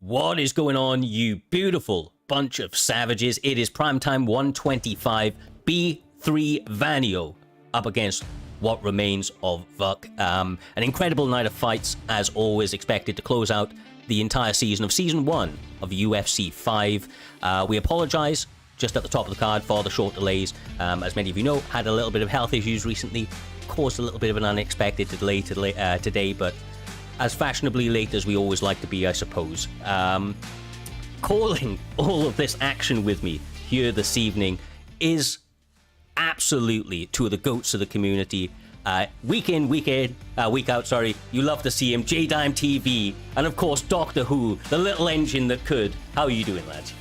What is going on, you beautiful bunch of savages? It is Primetime 125, B3 Vanio up against what remains of VUK. An incredible night of fights, as always, expected to close out the entire season of Season 1 of UFC 5. We apologize just at the top of the card for the short delays. As many of you know, had a little bit of health issues recently, caused a little bit of an unexpected delay today, but as fashionably late as we always like to be, I suppose. Calling all of this action with me here this evening is absolutely two of the goats of the community. Week out, you love to see him, J-Dime TV, and of course Doctor Who, the little engine that could. How are you doing, lads?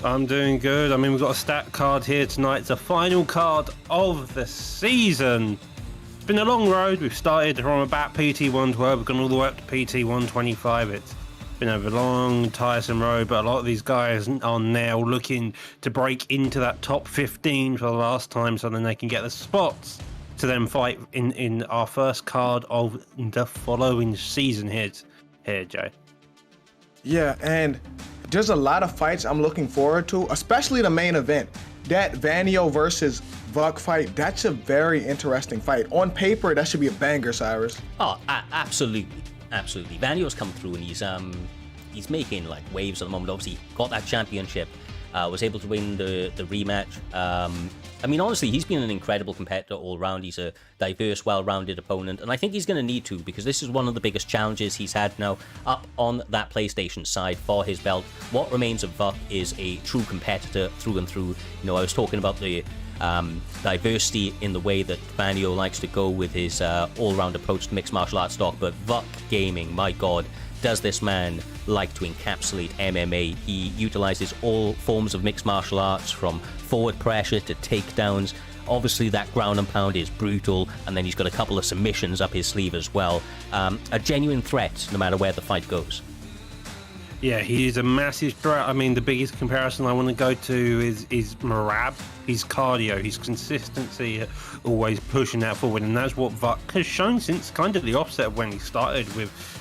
I'm doing good. I mean, we've got a stat card here tonight. It's the final card of the season. It's been a long road. We've started from about PT 112, we've gone all the way up to PT 125. It's been a long, tiresome road, but a lot of these guys are now looking to break into that top 15 for the last time, so then they can get the spots to then fight in our first card of the following season here, Jay. Yeah, and there's a lot of fights I'm looking forward to, especially the main event. That Vanio versus VUK fight, that's a very interesting fight. On paper, that should be a banger, Cyrus. Oh, absolutely. Vanio's come through and he's making like waves at the moment. Obviously, got that championship, was able to win the rematch. I mean, honestly, he's been an incredible competitor all round. He's a diverse, well-rounded opponent, and I think he's going to need to, because this is one of the biggest challenges he's had now up on that PlayStation side for his belt. What remains of VUK is a true competitor through and through. You know, I was talking about the diversity in the way that Vanio likes to go with his all-round approach to mixed martial arts stock, but VUK Gaming, my god, does this man like to encapsulate MMA. He utilizes all forms of mixed martial arts, from forward pressure to takedowns. Obviously that ground and pound is brutal, and then he's got a couple of submissions up his sleeve as well. A genuine threat no matter where the fight goes. Yeah, he is a massive threat. I mean, the biggest comparison I want to go to is Marab. His cardio, his consistency, always pushing that forward, and that's what VUK has shown since kind of the offset of when he started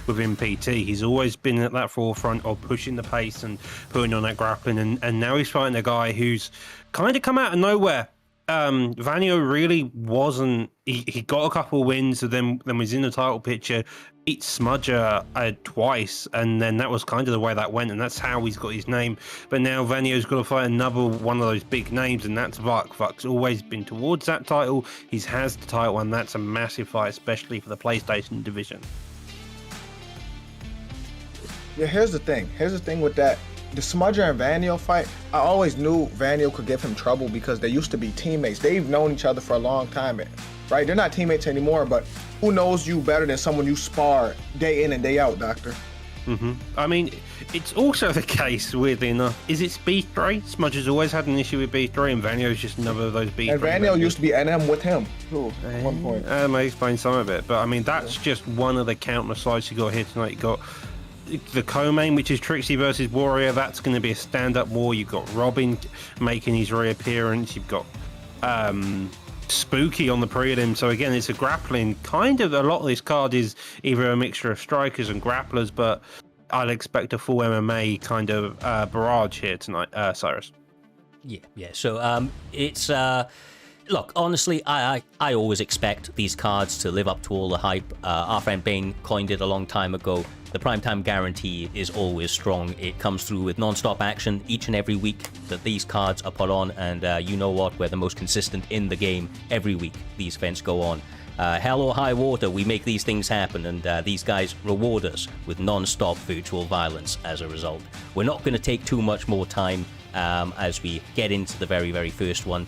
within PT. He's always been at that forefront of pushing the pace and putting on that grappling, and now he's fighting a guy who's kind of come out of nowhere. Vanio really wasn't. He got a couple of wins, and then was in the title picture. Beat Smudger twice, and then that was kind of the way that went, and that's how he's got his name. But now Vanio's got to fight another one of those big names, and that's VUK. VUK's always been towards that title. He has the title, and that's a massive fight, especially for the PlayStation division. Yeah, here's the thing with that. The Smudger and Vanio fight, I always knew Vanio could give him trouble because they used to be teammates. They've known each other for a long time, right? They're not teammates anymore, but who knows you better than someone you spar day in and day out, Doctor? I mean, it's also the case, weirdly enough, is it's B3. Smudger's always had an issue with B3, and Vanio's just another of those B3. And Vanio used to be NM with him, too, at one point. I may explain some of it, but I mean, that's just one of the countless sides you got here tonight. You got the co-main, which is Trickzzy versus Warrior. That's going to be a stand-up war. You've got Robin making his reappearance. You've got Spooky on the prelim. So again, it's a grappling kind of. A lot of this card is either a mixture of strikers and grapplers, but I'd expect a full MMA kind of barrage here tonight, Cyrus. Yeah. So it's look, honestly, I always expect these cards to live up to all the hype. Our friend Bane coined it a long time ago. The primetime guarantee is always strong. It comes through with non-stop action each and every week that these cards are put on, and you know what, we're the most consistent in the game. Every week these events go on. Hell or high water, we make these things happen, and these guys reward us with non-stop virtual violence as a result. We're not going to take too much more time as we get into the very, very first one.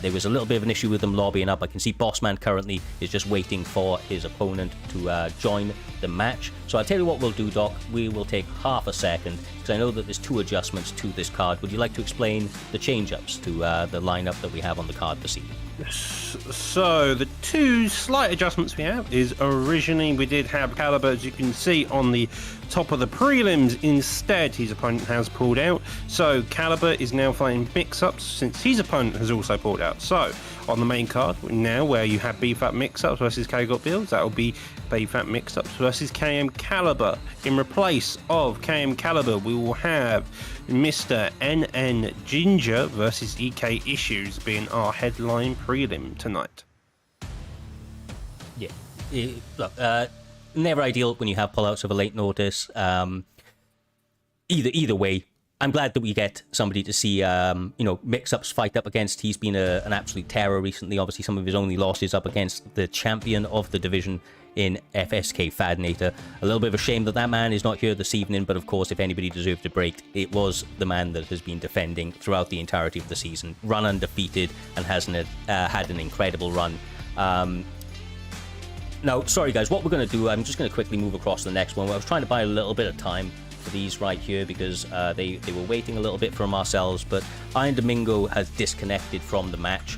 There was a little bit of an issue with them lobbying up. I can see Bossman currently is just waiting for his opponent to join the match. So I'll tell you what we'll do, Doc. We will take half a second, because I know that there's two adjustments to this card. Would you like to explain the change-ups to the lineup that we have on the card this evening? So the two slight adjustments we have is originally we did have Caliber, as you can see, on the top of the prelims. Instead, his opponent has pulled out. So Caliber is now fighting mix-ups since his opponent has also pulled out. So on the main card now, where you have BFAP mix-ups versus KGOT builds, that will be BFAP mix-ups versus KM Caliber. In replace of KM Caliber, we will have Mr. NN Ginger versus EK Issues being our headline prelim tonight. Yeah. Look, never ideal when you have pullouts of a late notice. Either way, I'm glad that we get somebody to see, mix-ups fight up against. He's been an absolute terror recently. Obviously, some of his only losses up against the champion of the division in FSK Fadnator. A little bit of a shame that that man is not here this evening, but of course, if anybody deserved a break, it was the man that has been defending throughout the entirety of the season, run undefeated, and had an incredible run. Now, sorry guys, what we're going to do, I'm just going to quickly move across to the next one. I was trying to buy a little bit of time for these right here because they were waiting a little bit from ourselves, but Iron Domingo has disconnected from the match.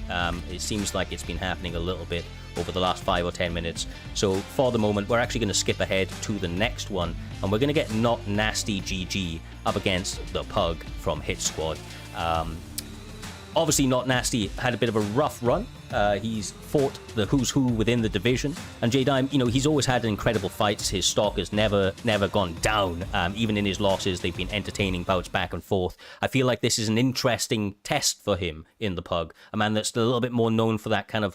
It seems like it's been happening a little bit over the last 5 or 10 minutes. So for the moment, we're actually going to skip ahead to the next one, and we're going to get Not Nasty GG up against the Pug from Hit Squad. Obviously, Not Nasty had a bit of a rough run. He's fought the who's who within the division, and J-Dime, he's always had incredible fights. His stock has never gone down. Even in his losses, they've been entertaining bouts back and forth. I feel like this is an interesting test for him in the Pug, a man that's a little bit more known for that kind of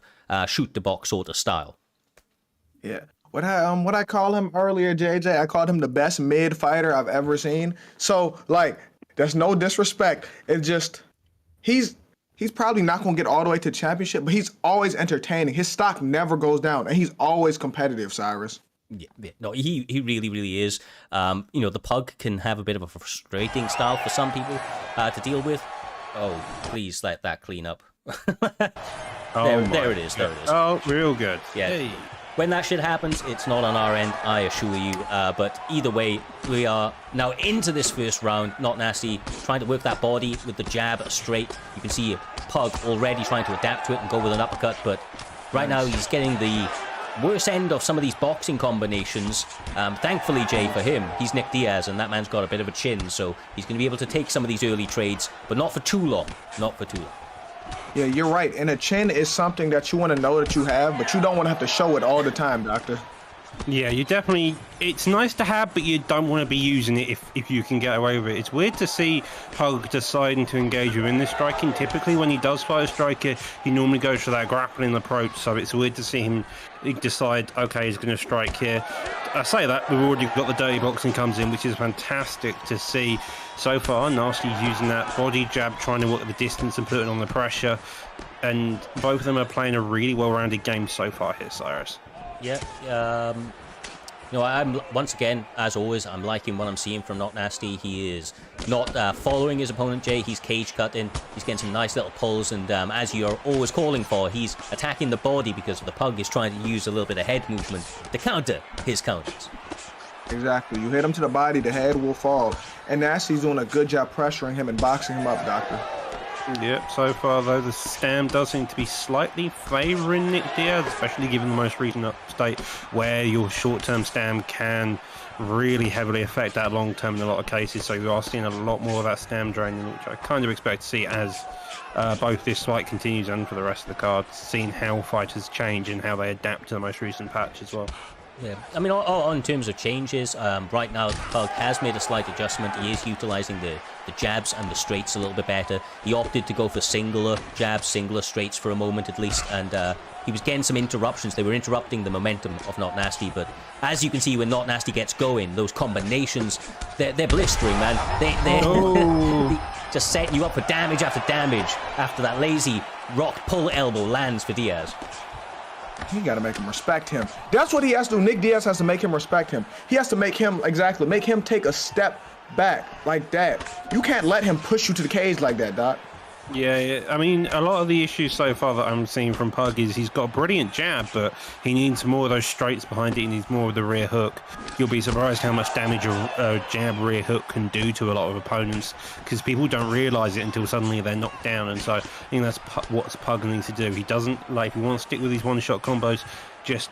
shoot the box sort of style. Yeah. What I call him earlier, JJ, I called him the best mid fighter I've ever seen. So there's no disrespect. It's just he's probably not going to get all the way to championship, but he's always entertaining. His stock never goes down, and he's always competitive, Cyrus. Yeah, no, he really, really is. The Pug can have a bit of a frustrating style for some people to deal with. Oh, please let that clean up. There it is. Oh, real good. Yeah. Hey. When that shit happens, it's not on our end, I assure you. But either way, we are now into this first round. Not Nasty trying to work that body with the jab straight. You can see Pug already trying to adapt to it and go with an uppercut. But right now, he's getting the worst end of some of these boxing combinations. Thankfully, Jay, for him, he's Nick Diaz, and that man's got a bit of a chin. So he's going to be able to take some of these early trades, but not for too long. Not for too long. Yeah, you're right. And a chin is something that you want to know that you have, but you don't want to have to show it all the time, Doctor. Yeah, it's nice to have, but you don't want to be using it if you can get away with it. It's weird to see Pug deciding to engage within this striking. Typically, when he does fight a striker, he normally goes for that grappling approach, so it's weird to see him decide, okay, he's going to strike here. I say that, we've already got the dirty boxing comes in, which is fantastic to see. So far, Nasty's using that body jab, trying to work the distance and putting on the pressure, and both of them are playing a really well-rounded game so far here, Cyrus. Yeah, I'm once again, as always, I'm liking what I'm seeing from Not Nasty. He is not following his opponent, Jay. He's cage cutting. He's getting some nice little pulls, and as you're always calling for, he's attacking the body because the Pug is trying to use a little bit of head movement to counter his counters. Exactly. You hit him to the body, the head will fall. And Nasty's doing a good job pressuring him and boxing him up, Doctor. Yep, so far though, the stam does seem to be slightly favouring Nick Diaz, especially given the most recent update where your short-term stam can really heavily affect that long-term in a lot of cases. So you are seeing a lot more of that stam draining, which I kind of expect to see as both this fight continues and for the rest of the card, seeing how fighters change and how they adapt to the most recent patch as well. Yeah, I mean, in terms of changes, right now Pug has made a slight adjustment. He is utilizing the jabs and the straights a little bit better. He opted to go for singular jabs, singular straights for a moment at least, and he was getting some interruptions. They were interrupting the momentum of Not Nasty, but as you can see, when Not Nasty gets going, those combinations, they're blistering, man. They're just setting you up for damage after damage after that lazy rock pull elbow lands for Diaz. You gotta make him respect him. That's what he has to do. Nick Diaz has to make him respect him. He has to make him take a step back like that. You can't let him push you to the cage like that, Doc. Yeah, I mean, a lot of the issues so far that I'm seeing from Pug is he's got a brilliant jab, but he needs more of those straights behind it. He needs more of the rear hook. You'll be surprised how much damage a jab rear hook can do to a lot of opponents, because people don't realise it until suddenly they're knocked down. And so I think that's what Pug needs to do. He doesn't, like, if you want to stick with these one-shot combos, just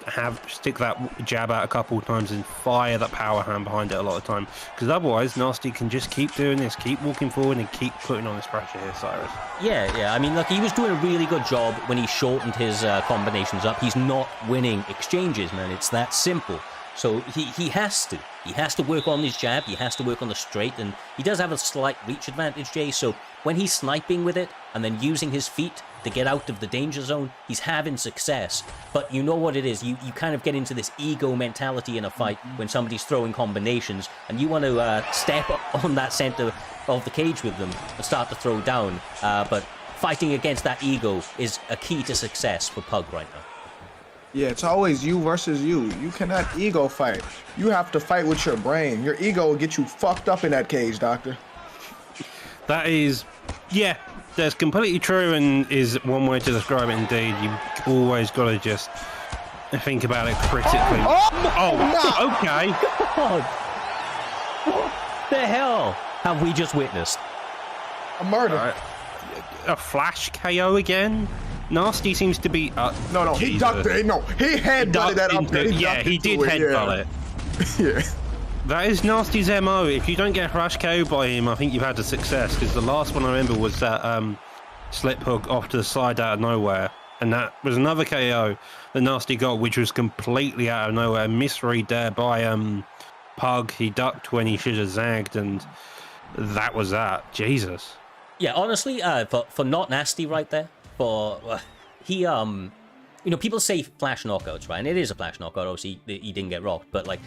stick that jab out a couple of times and fire that power hand behind it a lot of time, because otherwise Nasty can just keep doing this, keep walking forward and keep putting on this pressure here, Cyrus. Yeah. I mean, look, he was doing a really good job when he shortened his combinations up. He's not winning exchanges, man. It's that simple. So he has to work on his jab. He has to work on the straight, and he does have a slight reach advantage, Jay. So when he's sniping with it and then using his feet to get out of the danger zone, he's having success. But you know what it is, you kind of get into this ego mentality in a fight when somebody's throwing combinations, and you want to step on that center of the cage with them and start to throw down. But fighting against that ego is a key to success for Pug right now. Yeah, it's always you versus you. You cannot ego fight. You have to fight with your brain. Your ego will get you fucked up in that cage, Doctor. That is, yeah, that's completely true, and is one way to describe it indeed. You've always got to just think about it critically. Okay. God. What the hell have we just witnessed? A murder. A flash KO again? Nasty seems to be... No, he ducked it. No, he headbutted that up there. Yeah, he did headbutt it. Yeah. That is Nasty's MO. If you don't get flash KO by him, I think you've had a success, because the last one I remember was that slip hook off to the side out of nowhere, and that was another KO that Nasty got, which was completely out of nowhere. Misread there by Pug. He ducked when he should have zagged, and that was that. Jesus. Yeah, honestly, for not Nasty right there, he people say flash knockouts, right? And it is a flash knockout. Obviously, he didn't get rocked, but like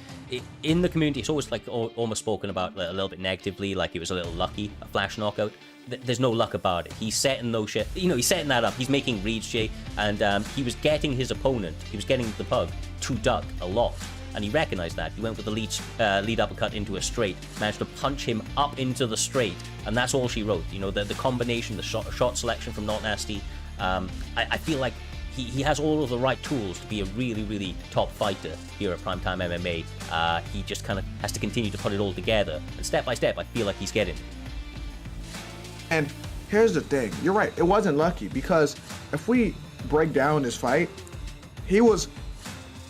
in the community, it's always like almost spoken about a little bit negatively, like it was a little lucky, a flash knockout. There's no luck about it. He's setting those shit. He's setting that up. He's making reads, Jay, and he was getting his opponent. He was getting the Pug to duck a lot, and he recognized that. He went with the lead uppercut into a straight, managed to punch him up into the straight, and that's all she wrote. The combination, the shot selection from Not Nasty. I feel like he has all of the right tools to be a really, really top fighter here at PrimeTime MMA. He just kind of has to continue to put it all together, and step by step, I feel like he's getting it. And here's the thing. You're right. It wasn't lucky, because if we break down this fight,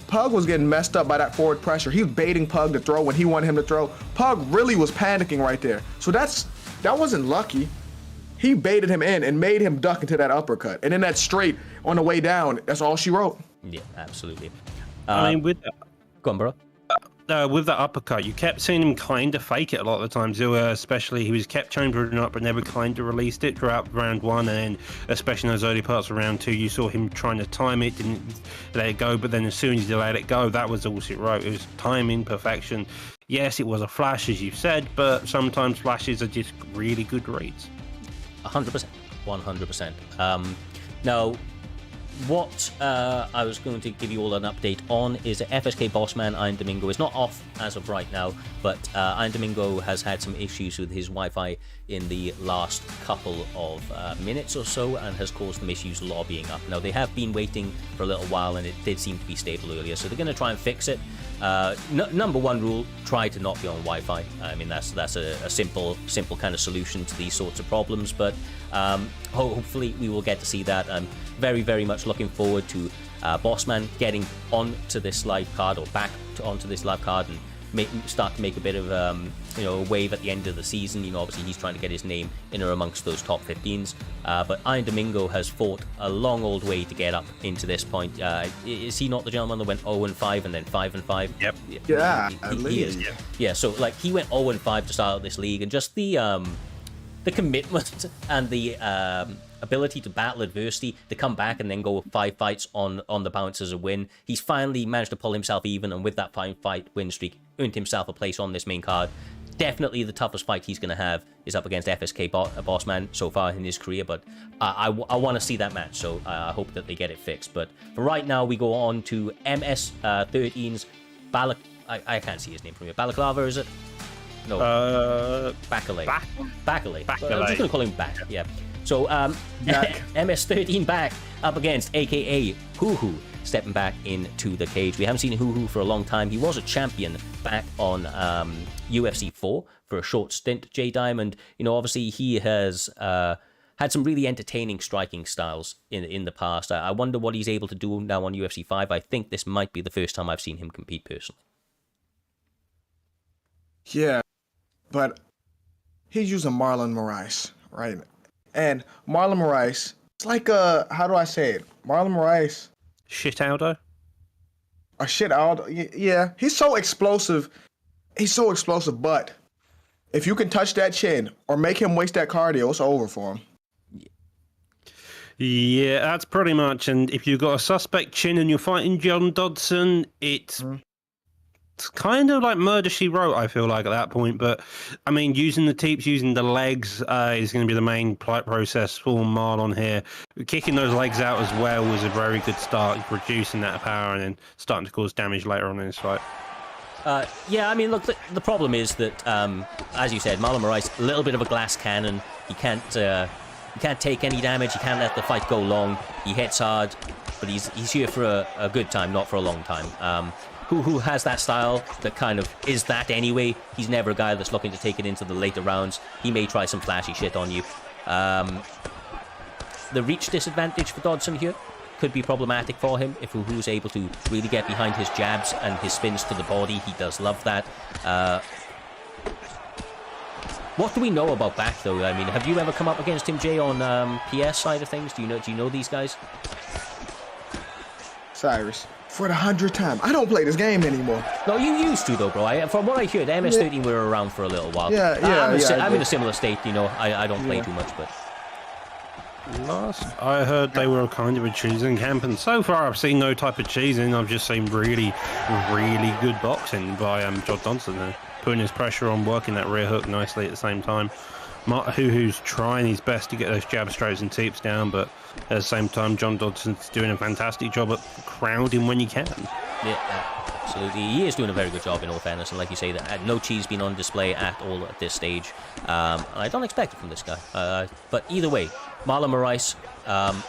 Pug was getting messed up by that forward pressure. He was baiting Pug to throw when he wanted him to throw. Pug really was panicking right there. So that wasn't lucky. He baited him in and made him duck into that uppercut. And then that straight on the way down, that's all she wrote. Yeah, absolutely. I mean, Go on, bro. With that uppercut, you kept seeing him kind of fake it a lot of the times. Especially, he was kept chambering up but never kind of released it throughout round one, and then especially in those early parts of round two, you saw him trying to time it, didn't let it go, but then as soon as he let it go, that was all she wrote. It was timing, perfection. Yes, it was a flash, as you said, but sometimes flashes are just really good reads. 100%. 100%. Now, what I was going to give you all an update on is that FSK Bossman Iron Domingo is not off as of right now, but Iron Domingo has had some issues with his Wi-Fi in the last couple of minutes or so, and has caused some issues lobbying up. Now, they have been waiting for a little while, and it did seem to be stable earlier, so they're going to try and fix it. Number one rule, try to not be on Wi-Fi. I mean, that's a simple kind of solution to these sorts of problems, but hopefully we will get to see that. I'm very, very much looking forward to Bossman getting onto this live card, or back onto this live card, and start to make a bit of a wave at the end of the season. Obviously he's trying to get his name in or amongst those top 15s, but Iron Domingo has fought a long old way to get up into this point. Is he not the gentleman that went 0-5 and then 5-5? Yep. Yeah, he is. Yeah, so like he went 0-5 to start out this league, and just the commitment and the ability to battle adversity, to come back and then go 5 fights on the bounce as a win. He's finally managed to pull himself even, and with that 5-fight win streak, earned himself a place on this main card. Definitely the toughest fight he's going to have is up against FSK Bossman so far in his career, but I want to see that match, so I hope that they get it fixed. But for right now, we go on to MS13's I can't see his name from here. Balaclava, is it? No. Bakalay. Bakalay. I'm just going to call him Back, yeah. So Yuck. MS13 back up against AKA Hoo, stepping back into the cage. We haven't seen Hoo for a long time. He was a champion back on UFC 4 for a short stint. Jay Diamond, obviously he has had some really entertaining striking styles in the past. I wonder what he's able to do now on UFC 5. I think this might be the first time I've seen him compete personally. Yeah, but he's using Marlon Moraes, right? And Marlon Moraes, it's like how do I say it? Marlon Moraes. Shit Aldo? A shit Aldo. Yeah, he's so explosive. He's so explosive, but if you can touch that chin or make him waste that cardio, it's over for him. Yeah, that's pretty much. And if you've got a suspect chin and you're fighting John Dodson, it's kind of like Murder, She Wrote, I feel like, at that point. But, I mean, using the teeps, using the legs is going to be the main process for Marlon here. Kicking those legs out as well was a very good start, reducing that power and then starting to cause damage later on in this fight. Yeah, I mean, look, the problem is that, as you said, Marlon Moraes, a little bit of a glass cannon. He can't take any damage. He can't let the fight go long. He hits hard, but he's here for a good time, not for a long time. Who has that style that kind of is that anyway. He's never a guy that's looking to take it into the later rounds. He may try some flashy shit on you. The reach disadvantage for Dodson here could be problematic for him if Who's able to really get behind his jabs and his spins to the body. He does love that. What do we know about Back, though? I mean, have you ever come up against him, Jay, on PS side of things? Do you know these guys? Cyrus, for the 100th time, I don't play this game anymore. No, you used to, though, bro. From what I heard, MS13 were around for a little while. I'm in a similar state, I don't play too much, but... Last I heard, they were kind of a cheesing camp, and so far I've seen no type of cheesing. I've just seen really, really good boxing by John Dodson there, putting his pressure on, working that rear hook nicely at the same time. Who's trying his best to get those jab straights and teeps down, but at the same time, John Dodson's doing a fantastic job at crowding when you can. Yeah, absolutely. He is doing a very good job, in all fairness, and like you say, that no cheese being on display at all at this stage. And I don't expect it from this guy. But either way, Marlon Moraes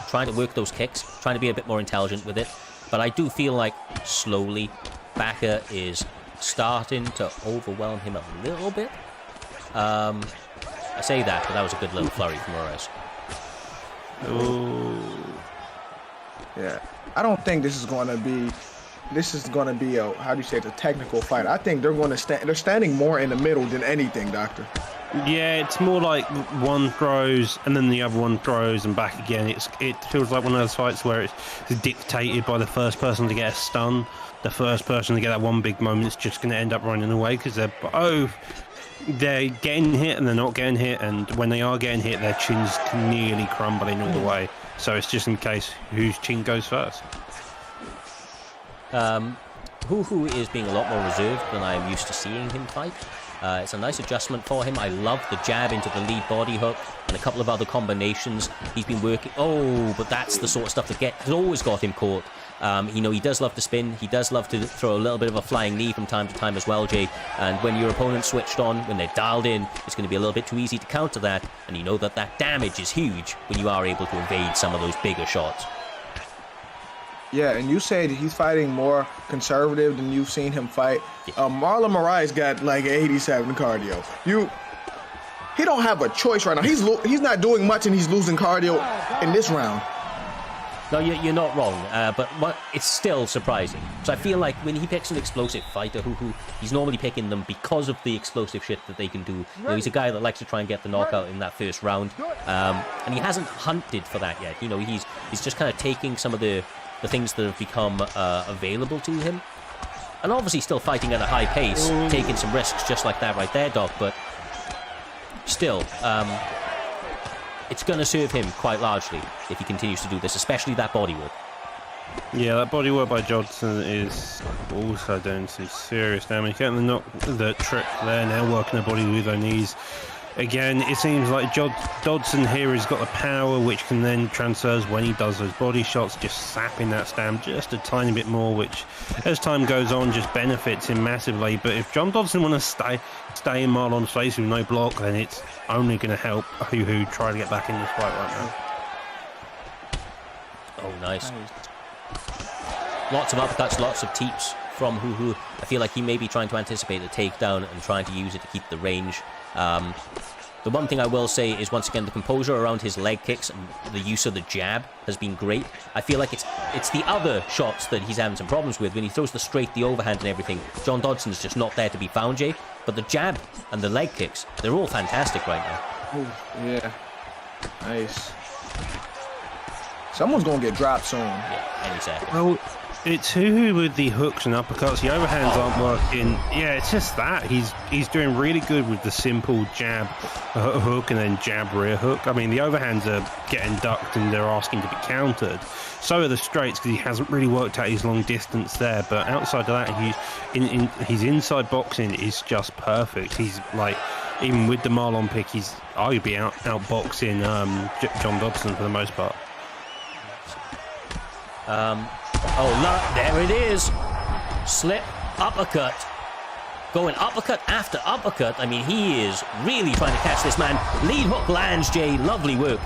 trying to work those kicks, trying to be a bit more intelligent with it. But I do feel like slowly Backer is starting to overwhelm him a little bit. I say that, but that was a good little flurry from Moraes. Ooh. Yeah, I don't think this is going to be a, how do you say it, a technical fight. I think they're going to they're standing more in the middle than anything, Doctor. Yeah, it's more like one throws and then the other one throws and back again. It feels like one of those fights where it's dictated by the first person to get a stun. The first person to get that one big moment is just going to end up running away because they're getting hit and they're not getting hit, and when they are getting hit, their chin's nearly crumbling all the way. So it's just in case whose chin goes first. Who is being a lot more reserved than I'm used to seeing him fight. It's a nice adjustment for him. I love the jab into the lead body hook and a couple of other combinations he's been working. Oh, but that's the sort of stuff that has always got him caught. He does love to spin. He does love to throw a little bit of a flying knee from time to time as well, Jay. And when your opponent's switched on, when they're dialed in, it's going to be a little bit too easy to counter that. And you know that damage is huge when you are able to evade some of those bigger shots. Yeah, and you said he's fighting more conservative than you've seen him fight. Yeah. Marlon Moraes got like 87 cardio. He don't have a choice right now. He's not doing much and he's losing cardio in this round. No, you're not wrong, but it's still surprising. So I feel like when he picks an explosive fighter, who he's normally picking them because of the explosive shit that they can do. He's a guy that likes to try and get the knockout in that first round, and he hasn't hunted for that yet. He's just kind of taking some of the things that have become available to him, and obviously still fighting at a high pace, taking some risks just like that right there, Doc. But still, it's going to serve him quite largely if he continues to do this, especially that bodywork. Yeah, that bodywork by Johnson is also doing some serious damage. Getting the trick there, now working the body with their knees. Again, it seems like Dodson here has got the power, which can then transfers when he does those body shots, just sapping that stamp just a tiny bit more, which as time goes on just benefits him massively. But if John Dodson want to stay in Marlon's face with no block, then it's only going to help Hoo try to get back in this fight right now. Oh, nice. Lots of upcuts, lots of teeps from Hoo. I feel like he may be trying to anticipate the takedown and trying to use it to keep the range. The one thing I will say is, once again, the composure around his leg kicks and the use of the jab has been great. I feel like it's the other shots that he's having some problems with. When he throws the straight, the overhand and everything, John Dodson's just not there to be found, Jay. But the jab and the leg kicks, they're all fantastic right now. Oh, yeah. Nice. Someone's going to get dropped soon. Yeah, any second. Well, it's Hoo with the hooks and uppercuts. The overhands aren't working. Yeah, it's just that. He's doing really good with the simple jab hook and then jab rear hook. I mean, the overhands are getting ducked and they're asking to be countered. So are the straights, because he hasn't really worked out his long distance there. But outside of that, his inside boxing is just perfect. He's like, even with the Marlon pick, he's arguably outboxing John Dodson for the most part. Oh, look, there it is. Slip, uppercut. Going uppercut after uppercut. I mean, he is really trying to catch this man. Lead hook lands, Jay. Lovely work.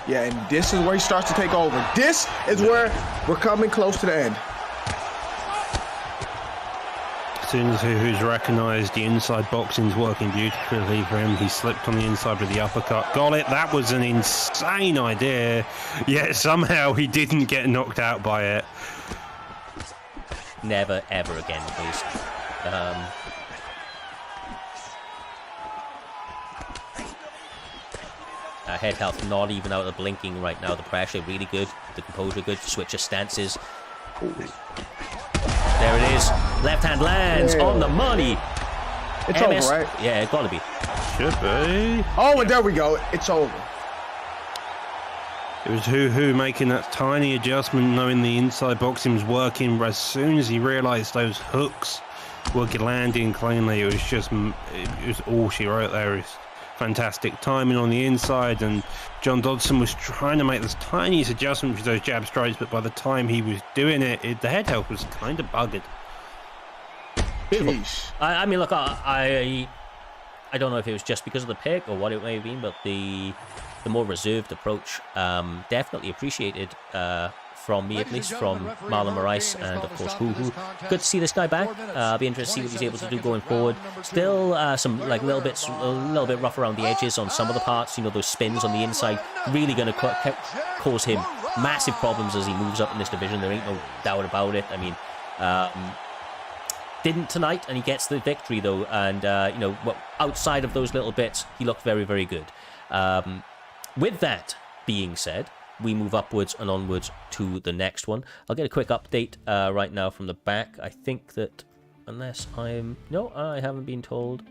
Yeah, and this is where he starts to take over. This is where we're coming close to the end. As soon as Hoo's recognised the inside boxing's working beautifully for him, he slipped on the inside with the uppercut. Got it. That was an insane idea. Yet somehow he didn't get knocked out by it. Never, ever again, please. Head health not even out of blinking right now. The pressure really good. The composure good. Switch of stances. Ooh. There it is. Left hand lands on the money. It's over, right? Yeah, it's gotta be. Should be. Oh, and there we go. It's over. It was Hoo making that tiny adjustment, knowing the inside boxing was working. As soon as he realised those hooks were landing cleanly, it was all she wrote there. It was fantastic timing on the inside, and John Dodson was trying to make this tiniest adjustment with those jab strikes, but by the time he was doing it, the head health was kind of buggered. I mean, look, I don't know if it was just because of the pick or what it may have been, but the more reserved approach definitely appreciated from me, at least, from Marlon Moraes and, of course, Hoo. Good to see this guy back. I'll be interested to see what he's able to do going forward. Still some, like, a little bit rough around the edges on some of the parts. You know, those spins on the inside, really going to cause him massive problems as he moves up in this division. There ain't no doubt about it. I mean, didn't tonight, and he gets the victory, though. And, you know, outside of those little bits, he looked very, very good. With that being said, we move upwards and onwards to the next one. I'll get a quick update right now from the back. I think that, unless I'm... No, I haven't been told.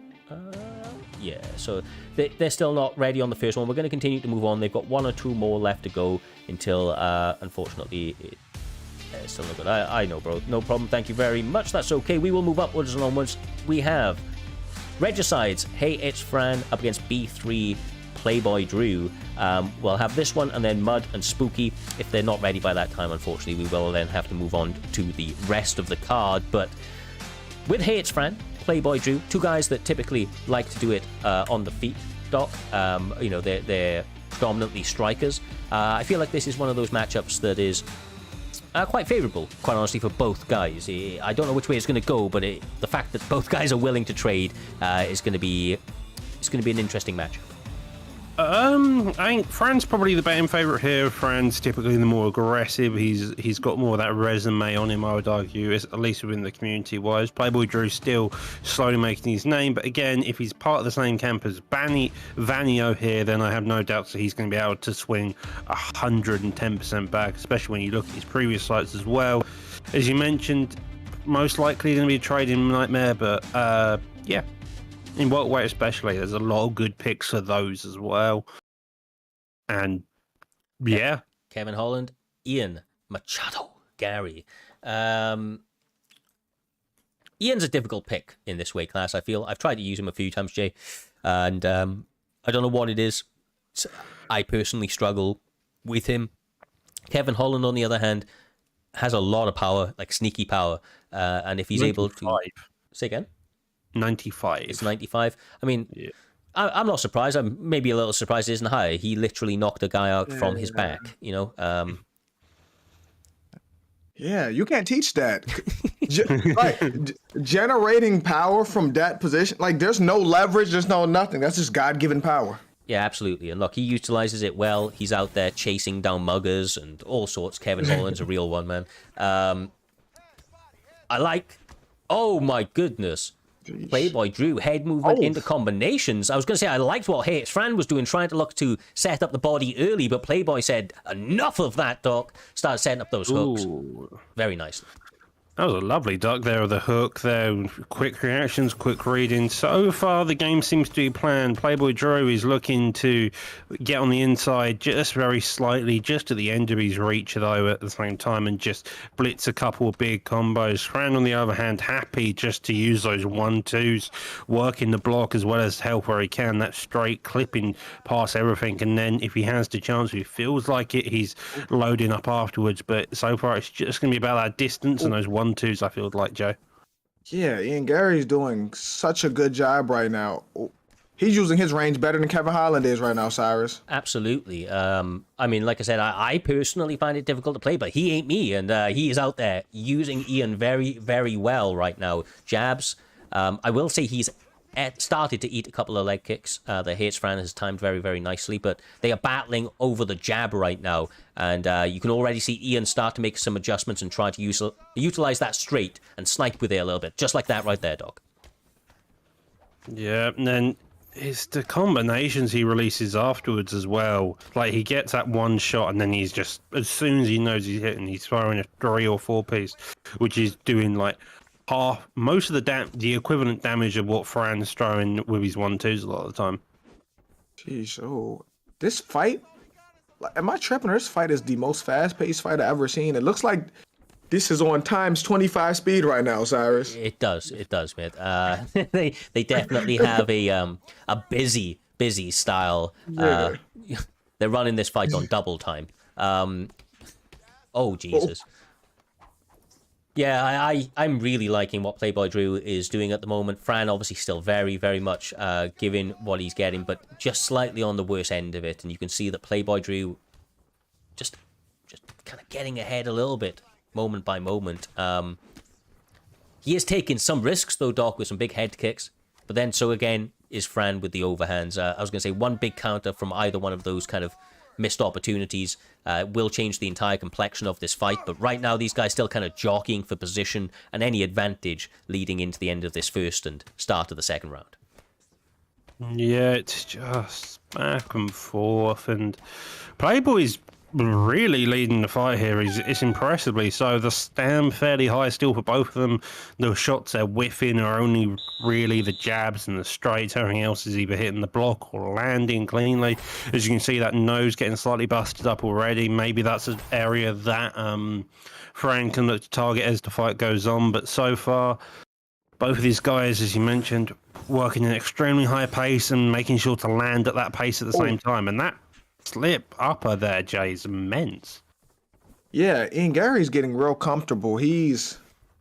Yeah, so they're still not ready on the first one. We're going to continue to move on. They've got one or two more left to go until, unfortunately, it's still not good. I know, bro. No problem. Thank you very much. That's okay. We will move upwards and onwards. We have Regicides. Hey, it's Fran up against B3. Playboy Drew. We'll have this one, and then Mud and Spooky. If they're not ready by that time, unfortunately, we will then have to move on to the rest of the card. But with Hey It's Fran, Playboy Drew, two guys that typically like to do it on the feet, Doc. You know, they're predominantly strikers. I feel like this is one of those matchups that is quite favourable, quite honestly, for both guys. I don't know which way it's going to go, but the fact that both guys are willing to trade is going to be an interesting matchup. I think Fran's probably the betting favourite here. Fran's typically the more aggressive. He's got more of that resume on him, I would argue, at least within the community-wise. Playboy Drew's still slowly making his name, but again, if he's part of the same camp as Vanio here, then I have no doubts that he's going to be able to swing 110% back, especially when you look at his previous fights as well. As you mentioned, most likely going to be a trading nightmare, but yeah. In welterweight especially, there's a lot of good picks for those as well. And, yeah. Kevin Holland, Ian Machado, Gary. Ian's a difficult pick in this weight class, I feel. I've tried to use him a few times, Jay, and I don't know what it is. I personally struggle with him. Kevin Holland, on the other hand, has a lot of power, like sneaky power, and if he's 95. able to... Say again? 95. It's 95. I mean, Yeah. I'm not surprised. I'm maybe a little surprised it isn't higher. He literally knocked a guy out from his back, you know? Yeah, you can't teach that. Generating power from that position, like there's no leverage, there's no nothing. That's just God-given power. Yeah, absolutely. And look, he utilizes it well. He's out there chasing down muggers and all sorts. Kevin Holland's a real one, man. I like... Oh, my goodness. Playboy Drew, head movement into combinations. I was going to say, I liked what Hayes Fran was doing, trying to look to set up the body early, but Playboy said, enough of that, Doc. Started setting up those hooks. Very nicely. That was a lovely duck there with the hook there. Quick reactions, quick reading. So far, the game seems to be planned. Playboy Drew is looking to get on the inside just very slightly, just at the end of his reach, though, at the same time, and just blitz a couple of big combos. Fran, on the other hand, happy just to use those 1-2s, working the block as well as help where he can. That straight clipping past everything. And then if he has the chance, if he feels like it, he's loading up afterwards. But so far, it's just going to be about that distance and those 1-2s, I feel like, Joe. Yeah, Ian Gary's doing such a good job right now. He's using his range better than Kevin Holland is right now, Cyrus. Absolutely. I mean, like I said, I personally find it difficult to play, but he ain't me, and he is out there using Ian very, very well right now. Jabs. I will say he's started to eat a couple of leg kicks. The Hayes Fran has timed very, very nicely, but they are battling over the jab right now, and you can already see Ian start to make some adjustments and try to utilize that straight and snipe with it a little bit, just like that right there, Doc. Yeah, and then it's the combinations he releases afterwards as well. Like, he gets that one shot, and then he's just, as soon as he knows he's hitting, he's throwing a 3 or 4 piece, which is doing like most of the equivalent damage of what Fran's throwing with his 1-2s a lot of the time. Jeez, this fight, am I tripping? This fight is the most fast-paced fight I've ever seen. It looks like this is on times 25 speed right now, Cyrus. It does, man. They definitely have a busy style. They're running this fight on double time. Oh Jesus. Yeah, I'm really liking what Playboy Drew is doing at the moment. Fran obviously still very, very much giving what he's getting, but just slightly on the worse end of it. And you can see that Playboy Drew just kind of getting ahead a little bit, moment by moment. He is taking some risks, though, Doc, with some big head kicks. But then, so again, is Fran with the overhands. I was going to say one big counter from either one of those kind of missed opportunities will change the entire complexion of this fight, but right now these guys still kind of jockeying for position and any advantage leading into the end of this first and start of the second round. Yeah, it's just back and forth, and Playboy's really leading the fight here. It's impressively so. The stand fairly high still for both of them. The shots they're whiffing are only really the jabs and the straights. Everything else is either hitting the block or landing cleanly. As you can see, that nose getting slightly busted up already. Maybe that's an area that Fran can look to target as the fight goes on. But so far, both of these guys, as you mentioned, working at an extremely high pace and making sure to land at that pace at the same time. And that slip upper there, Jay, is immense. Yeah, Ian Gary's getting real comfortable. He's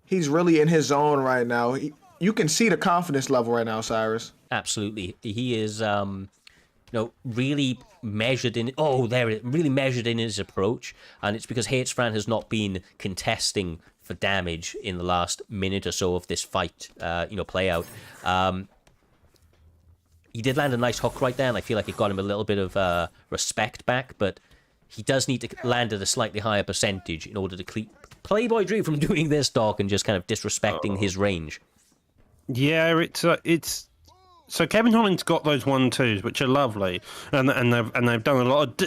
really in his zone right now. You can see the confidence level right now, Cyrus. Absolutely, he is, really measured in. Really measured in his approach, and it's because Hayes Fran has not been contesting for damage in the last minute or so of this fight. Play out. He did land a nice hook right there, and I feel like it got him a little bit of respect back, but he does need to land at a slightly higher percentage in order to keep Playboy Drew from doing this, Doc, and just kind of disrespecting his range. Yeah, it's so Kevin Holland's got those 1-2s, which are lovely, and they've done a lot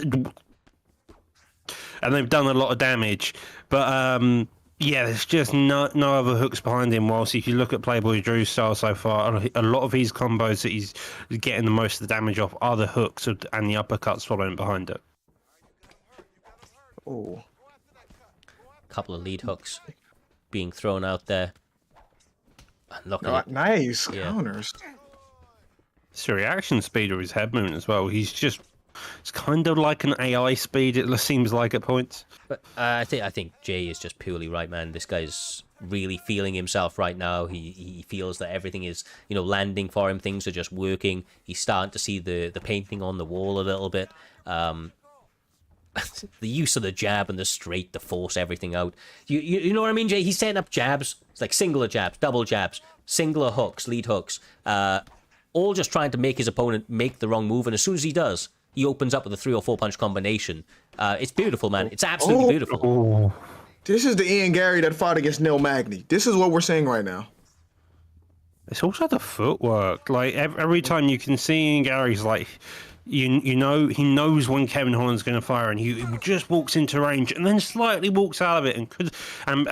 of damage, but yeah, there's just no other hooks behind him. Whilst if you look at Playboy Drew's style so far, a lot of his combos that he's getting the most of the damage off are the hooks and the uppercuts following behind it. Oh, Couple of lead hooks being thrown out there. Look at it. Nice Yeah. counters. It's the reaction speed of his head movement as well. It's kind of like an AI speed, it seems like at points. But I think Jay is just purely right, man. This guy's really feeling himself right now. He feels that everything is, landing for him. Things are just working. He's starting to see the painting on the wall a little bit. The use of the jab and the straight to force everything out. You know what I mean, Jay? He's setting up jabs. It's like singular jabs, double jabs, singular hooks, lead hooks, all just trying to make his opponent make the wrong move. And as soon as he does, he opens up with a 3 or 4 punch combination. It's beautiful, man. It's absolutely beautiful. Oh. This is the Ian Gary that fought against Neil Magny. This is what we're seeing right now. It's also the footwork. Like every time you can see Ian Gary's like, he knows when Kevin Holland's going to fire, and he just walks into range and then slightly walks out of it, and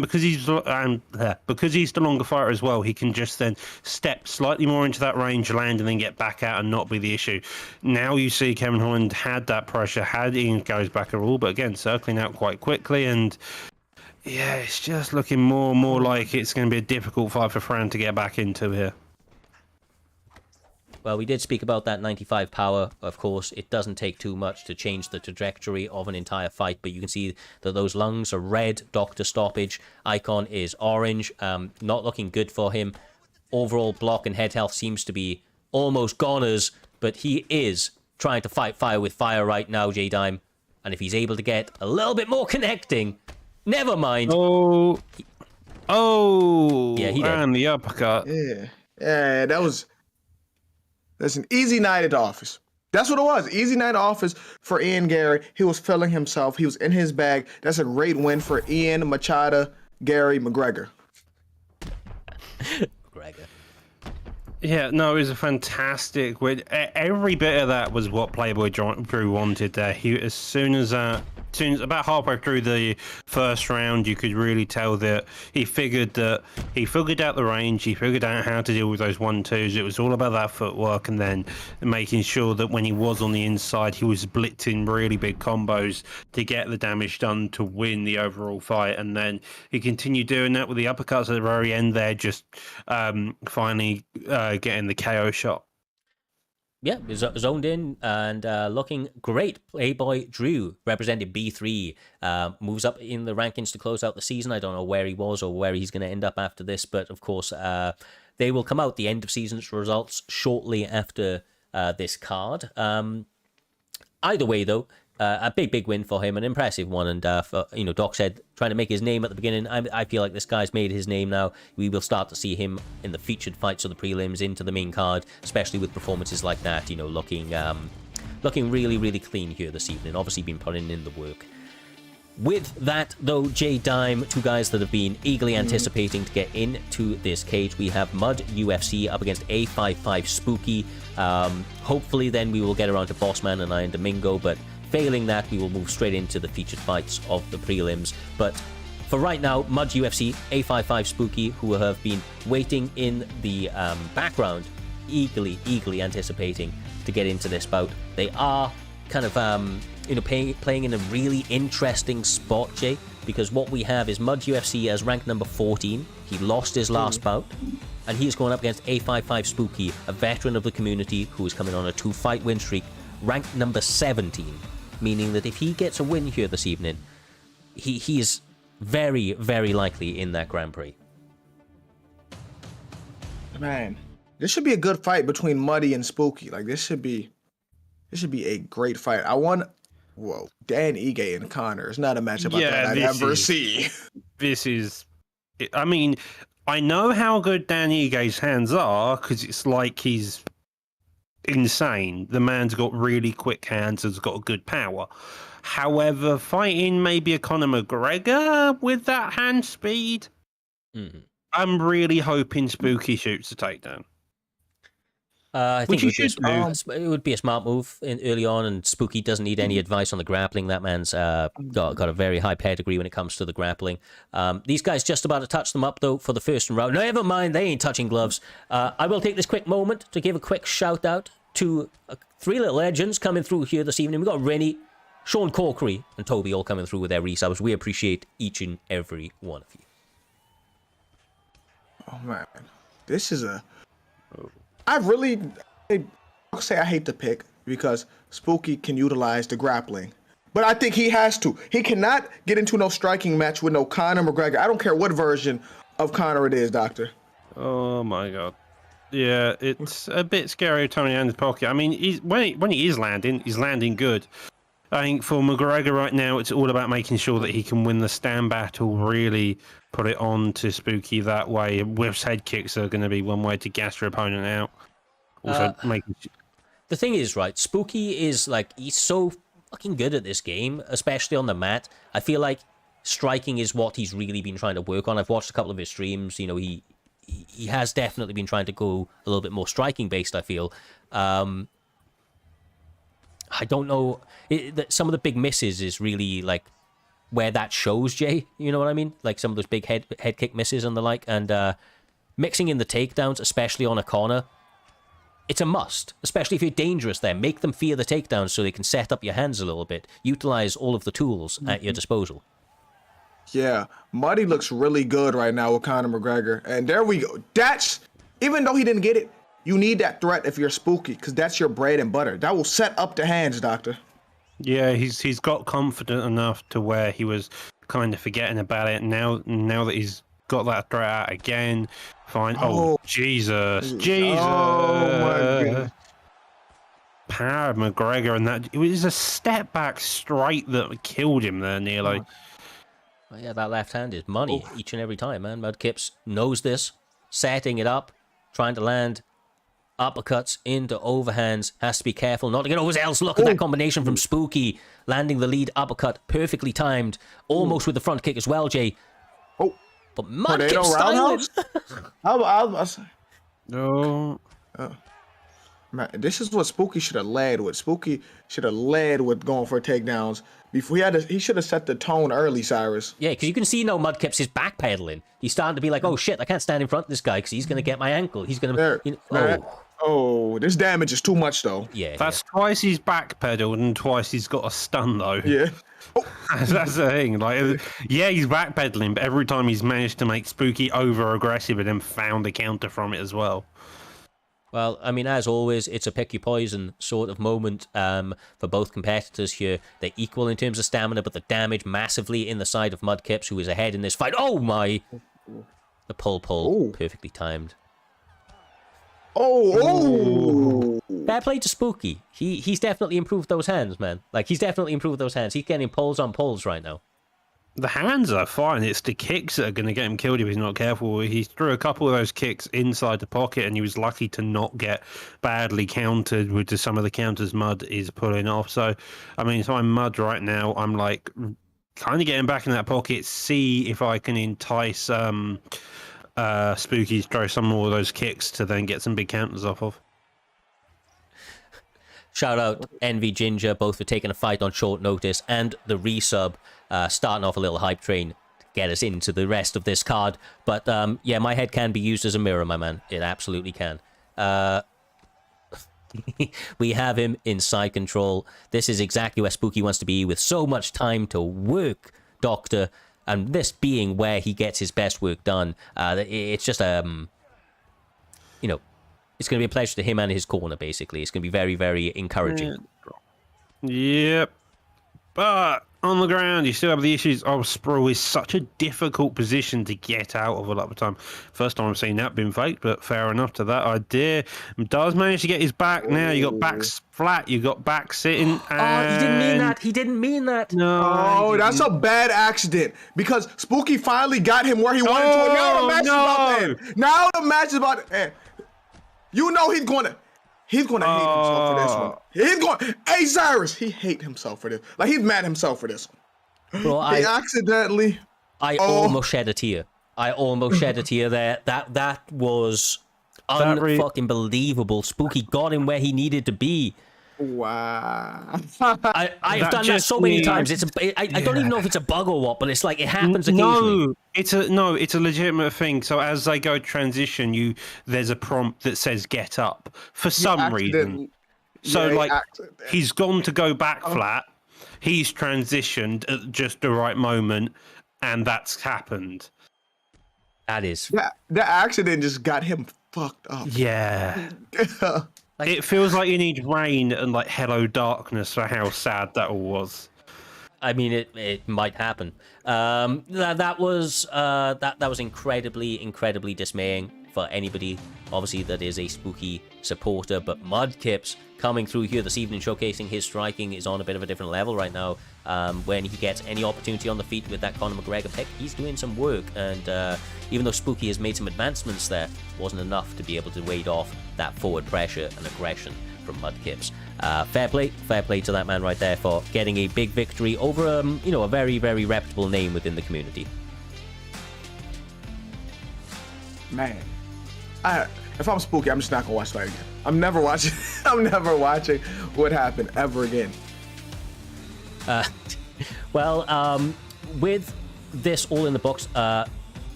because he's the longer fighter as well, he can just then step slightly more into that range, land, and then get back out and not be the issue. Now you see Kevin Holland had that pressure, had Ian Gary's back at all, but again circling out quite quickly, and yeah, it's just looking more and more like it's going to be a difficult fight for Fran to get back into here. Well, we did speak about that 95 power. Of course, it doesn't take too much to change the trajectory of an entire fight, but you can see that those lungs are red, doctor stoppage. Icon is orange, not looking good for him. Overall block and head health seems to be almost goners, but he is trying to fight fire with fire right now, J-Dime. And if he's able to get a little bit more connecting, never mind. Yeah, he did. And the uppercut. Yeah, that's an easy night at the office. That's what it was. Easy night at the office for Ian Gary. He was feeling himself. He was in his bag. That's a great win for Ian Machado, Gary McGregor. Yeah, no, it was a fantastic win. Every bit of that was what Playboy Drew wanted there. As soon as about halfway through the first round, you could really tell that he figured out the range, he figured out how to deal with those 1-2s. It was all about that footwork, and then making sure that when he was on the inside, he was blitzing really big combos to get the damage done to win the overall fight. And then he continued doing that with the uppercuts at the very end there, just finally getting the KO shot. Yeah, zoned in and looking great. Playboy Drew, representing B3, moves up in the rankings to close out the season. I don't know where he was or where he's going to end up after this, but of course, they will come out, the end of season results, shortly after this card. Either way, though, a big win for him, an impressive one. And Doc said trying to make his name at the beginning. I feel like this guy's made his name now. We will start to see him in the featured fights of the prelims into the main card, especially with performances like that. Looking really clean here this evening. Obviously, been putting in the work. With that, though, J-Dime, two guys that have been eagerly anticipating to get into this cage. We have Mud UFC up against A55 Spooky. Hopefully, then we will get around to Bossman and Iron Domingo, but failing that, we will move straight into the featured fights of the prelims. But for right now, Mud UFC, A55 Spooky, who have been waiting in the background, eagerly anticipating to get into this bout. They are kind of playing in a really interesting spot, Jay, because what we have is Mud UFC as ranked number 14. He lost his last bout, and he is going up against A55 Spooky, a veteran of the community who is coming on a 2-fight win streak, ranked number 17. Meaning that if he gets a win here this evening, he is very likely in that Grand Prix. Man, this should be a good fight between Muddy and Spooky. Like this should be a great fight. Dan Ige and Connor. It's not a matchup I'd ever see. This is, I mean, I know how good Dan Ige's hands are because it's like he's insane. The man's got really quick hands, has got good power. However, fighting maybe a Conor McGregor with that hand speed, I'm really hoping Spooky shoots a takedown. I think it would be a smart move early on, and Spooky doesn't need any advice on the grappling. That man's got a very high pedigree when it comes to the grappling. These guys just about to touch them up, though, for the first round. No, never mind, they ain't touching gloves. I will take this quick moment to give a quick shout-out to 3 little legends coming through here this evening. We've got Rennie, Sean Corkery, and Toby all coming through with their resubs. We appreciate each and every one of you. Oh, man. This is a. I'll say I hate the pick because Spooky can utilize the grappling. But I think he has to. He cannot get into no striking match with no Conor McGregor. I don't care what version of Conor it is, Doctor. Oh my god. Yeah, it's a bit scary Tony in his pocket. I mean, when he is landing, he's landing good. I think for McGregor right now, it's all about making sure that he can win the stand battle, really put it on to Spooky that way. Whiff's head kicks are going to be one way to gas your opponent out. Also, the thing is, right, Spooky is like, he's so fucking good at this game, especially on the mat. I feel like striking is what he's really been trying to work on. I've watched a couple of his streams. You know, he has definitely been trying to go a little bit more striking based, I feel. I don't know. Some of the big misses is really like where that shows, Jay. You know what I mean? Like some of those big head kick misses and the like. And mixing in the takedowns, especially on a corner, it's a must. Especially if you're dangerous there. Make them fear the takedowns so they can set up your hands a little bit. Utilize all of the tools at your disposal. Yeah, Muddy looks really good right now with Conor McGregor. And there we go. That's, even though he didn't get it, you need that threat if you're Spooky, because that's your bread and butter. That will set up the hands, Doctor. Yeah, he's got confident enough to where he was kind of forgetting about it. Now that he's got that threat out again, fine. Oh, Jesus. Oh, my goodness. Power of McGregor, and that it was a step back straight that killed him there, nearly. Well, yeah, that left hand is money each and every time, man. Mudkips knows this, setting it up, trying to land uppercuts into overhands. Has to be careful not to get overzealous. Look at that combination from Spooky, landing the lead uppercut, perfectly timed, almost with the front kick as well, Jay. Oh, but Mudkip styling. No. Man, this is what Spooky should have led with. Spooky should have led with going for takedowns. Before he should have set the tone early, Cyrus. Yeah, because you can see now Mudkips is backpedaling. He's starting to be like, oh shit, I can't stand in front of this guy because he's going to get my ankle. He's going to... this damage is too much, though. Yeah. That's twice he's backpedaled and twice he's got a stun, though. Yeah. That's the thing. Like, yeah, he's backpedaling, but every time he's managed to make Spooky over-aggressive and then found a counter from it as well. Well, I mean, as always, it's a pick your poison sort of moment for both competitors here. They're equal in terms of stamina, but the damage massively in the side of Mudkips, who is ahead in this fight. Oh, my! The pull, perfectly timed. Fair play to Spooky. He's definitely improved those hands, man. Like, he's definitely improved those hands. He's getting pulls on pulls right now. The hands are fine. It's the kicks that are going to get him killed if he's not careful. He threw a couple of those kicks inside the pocket, and he was lucky to not get badly countered with some of the counters Mud is pulling off. So, I mean, if I'm Mud right now, I'm like kind of getting back in that pocket, see if I can entice Spooky to throw some more of those kicks to then get some big counters off of. Shout out Envy Ginger, both for taking a fight on short notice, and the resub, starting off a little hype train to get us into the rest of this card. But yeah, my head can be used as a mirror, my man. It absolutely can. We have him in side control. This is exactly where Spooky wants to be, with so much time to work, Doctor, and this being where he gets his best work done. It's just you know, it's going to be a pleasure to him and his corner, basically. It's going to be very, very encouraging. Yep. But on the ground, you still have the issues of Sproul is such a difficult position to get out of a lot of the time. First time I've seen that being faked, but fair enough to that idea. Does manage to get his back now. You got back flat. You got back sitting. And... Oh, he didn't mean that. He didn't mean that. No. Oh, that's a bad accident because Spooky finally got him where he wanted to. Now the match is about to end. Now the match is about to end. You know he's gonna hate himself for this one. He's going. Hey Cyrus, he hate himself for this. Like he's mad at himself for this one. Bro, he accidentally. I almost shed a tear. I almost shed a tear there. That was unfucking believable. Spooky got him where he needed to be. Wow. I've done that so many times. I don't even know if it's a bug or what, but it's like it happens occasionally. No, it's a legitimate thing. So as they go transition, there's a prompt that says get up for some reason. So he's gone to go back flat. He's transitioned at just the right moment, and that's happened. That is the accident just got him fucked up. Yeah. It feels like you need rain and like Hello Darkness for how sad that all was. I mean, it might happen. That was incredibly dismaying for anybody, obviously, that is a Spooky supporter. But Mudkips coming through here this evening, showcasing his striking, is on a bit of a different level right now. When he gets any opportunity on the feet with that Conor McGregor pick, he's doing some work. And even though Spooky has made some advancements there, wasn't enough to be able to wade off that forward pressure and aggression from Mudkips. Fair play to that man right there for getting a big victory over a very, very reputable name within the community. Man, if I'm Spooky, I'm just not gonna watch that again. I'm never watching. I'm never watching what happened ever again. With this all in the books, I'm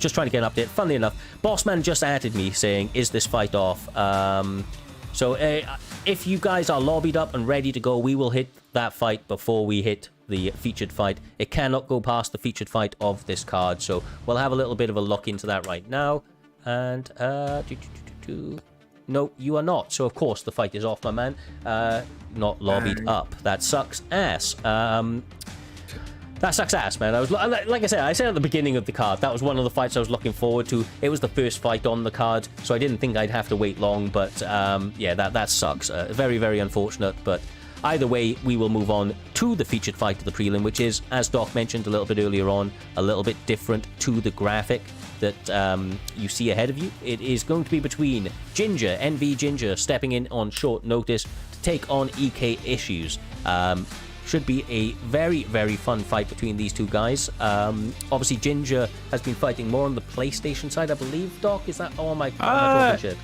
just trying to get an update. Funnily enough, Bossman just added me saying, "Is this fight off?" So if you guys are lobbied up and ready to go, we will hit that fight before we hit the featured fight. It cannot go past the featured fight of this card, so we'll have a little bit of a look into that right now. And no, you are not. So of course the fight is off, my man. Not lobbied up. That sucks ass. That sucks ass, man. I was like I said at the beginning of the card, that was one of the fights I was looking forward to. It was the first fight on the card, so I didn't think I'd have to wait long. But yeah, that sucks. Very, very unfortunate. But either way, we will move on to the featured fight of the prelim, which is, as Doc mentioned a little bit earlier on, a little bit different to the graphic that you see ahead of you. It is going to be between Ginger, NV Ginger, stepping in on short notice to take on EK Issues. Should be a very, very fun fight between these two guys. Obviously, Ginger has been fighting more on the PlayStation side, I believe, Doc? Is that... Oh, am I talking shit?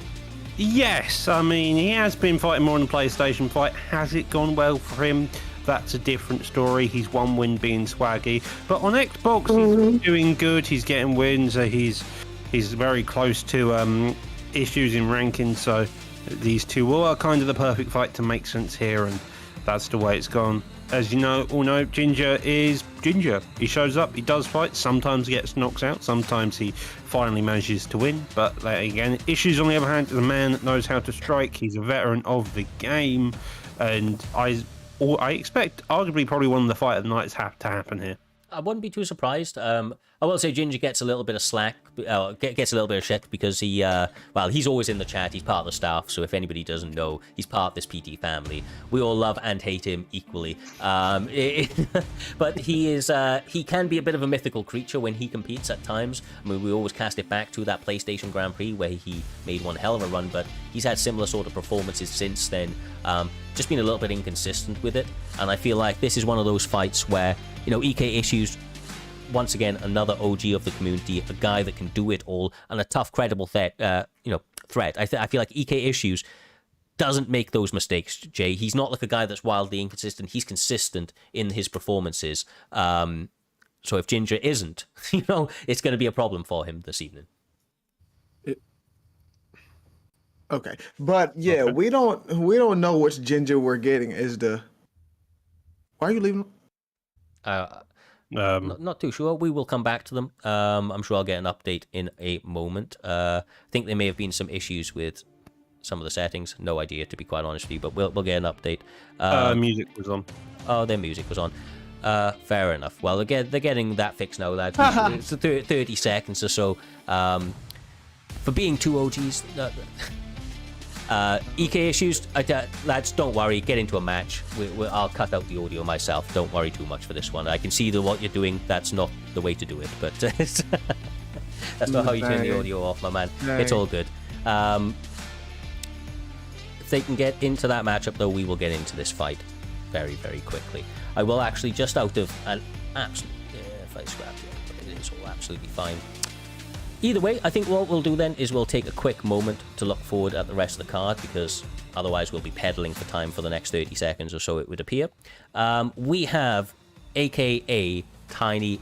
Yes, I mean, he has been fighting more on the PlayStation fight. Has it gone well for him? That's a different story. He's one win being swaggy. But on Xbox, he's doing good. He's getting wins. He's very close to issues in ranking. So these two are kind of the perfect fight to make sense here. And that's the way it's gone. As you all know, Ginger is Ginger. He shows up, he does fight, sometimes gets knocked out, sometimes he finally manages to win. But again, Issues on the other hand is a man that knows how to strike. He's a veteran of the game, and I expect arguably probably one of the fight of the nights have to happen here. I wouldn't be too surprised. I will say Ginger gets a little bit of slack, gets a little bit of shit because he's always in the chat. He's part of the staff, so if anybody doesn't know, he's part of this PT family. We all love and hate him equally. But he can be a bit of a mythical creature when he competes at times. I mean, we always cast it back to that PlayStation Grand Prix where he made one hell of a run, but he's had similar sort of performances since then. Just been a little bit inconsistent with it, and I feel like this is one of those fights where, EK Issues, once again, another OG of the community, a guy that can do it all, and a tough, credible threat. I feel like EK Issues doesn't make those mistakes, Jay. He's not like a guy that's wildly inconsistent. He's consistent in his performances. So if Ginger isn't, it's going to be a problem for him this evening. Okay, but yeah, we don't know which Ginger we're getting. Why are you leaving? Not too sure. We will come back to them. I'm sure I'll get an update in a moment. I think there may have been some issues with some of the settings. No idea, to be quite honest with you, but we'll get an update. Music was on. Oh, their music was on. Fair enough. Well, they're getting that fixed now, lads. It's 30 seconds or so. For being two OGs... EK Issues, lads, don't worry, get into a match. I'll cut out the audio myself. Don't worry too much for this one. I can see what you're doing. That's not the way to do it, but that's not how you turn the audio off, my man. It's all good. If they can get into that matchup, though, we will get into this fight very, very quickly. I will actually, just out of an absolute... if I scrap it, it is all absolutely fine. Either way, I think what we'll do then is we'll take a quick moment to look forward at the rest of the card, because otherwise we'll be peddling for time for the next 30 seconds or so, it would appear. We have AKA Tiny...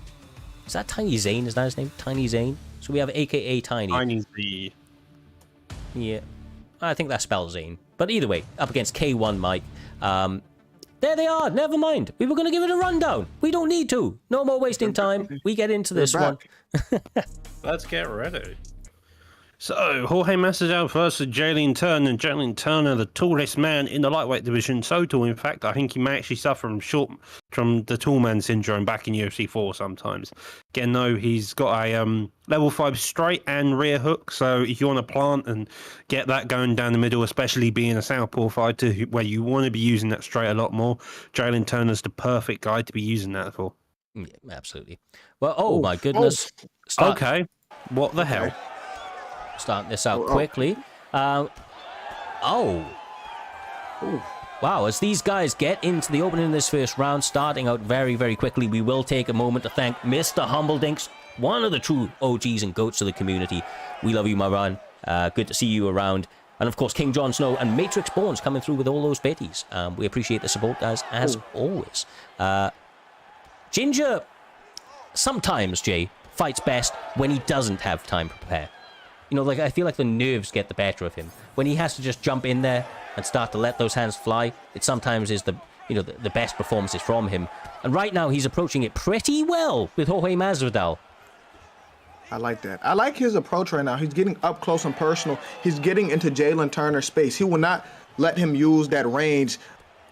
Is that Tiny Zane? Is that his name? Tiny Zane? So we have AKA Tiny. Tiny Z. Yeah. I think that spells Zane. But either way, up against K1 Mike. There they are. Never mind. We were going to give it a rundown. We don't need to. No more wasting time. We get into this one. Let's get ready. So, Jorge Masvidal versus Jalen Turner. Jalen Turner, the tallest man in the lightweight division. So tall, in fact, I think he may actually suffer from the tall man syndrome back in UFC 4 sometimes. Again, though, he's got a level 5 straight and rear hook. So, if you want to plant and get that going down the middle, especially being a southpaw fighter where you want to be using that straight a lot more, Jalen Turner's the perfect guy to be using that for. Yeah, absolutely. Well, oh my goodness. Okay, what the hell? Starting this out quickly. Wow, as these guys get into the opening of this first round, starting out very, very quickly, we will take a moment to thank Mr. Humbledinks, one of the true OGs and goats of the community. We love you, my man. Good to see you around. And of course, King Jon Snow and Matrix Bones coming through with all those biddies. We appreciate the support, guys, as always. Ginger, sometimes, Jay, fights best when he doesn't have time to prepare. You know, like, I feel like the nerves get the better of him. When he has to just jump in there and start to let those hands fly, it sometimes is the best performances from him. And right now, he's approaching it pretty well with Jorge Masvidal. I like that. I like his approach right now. He's getting up close and personal. He's getting into Jalen Turner's space. He will not let him use that range,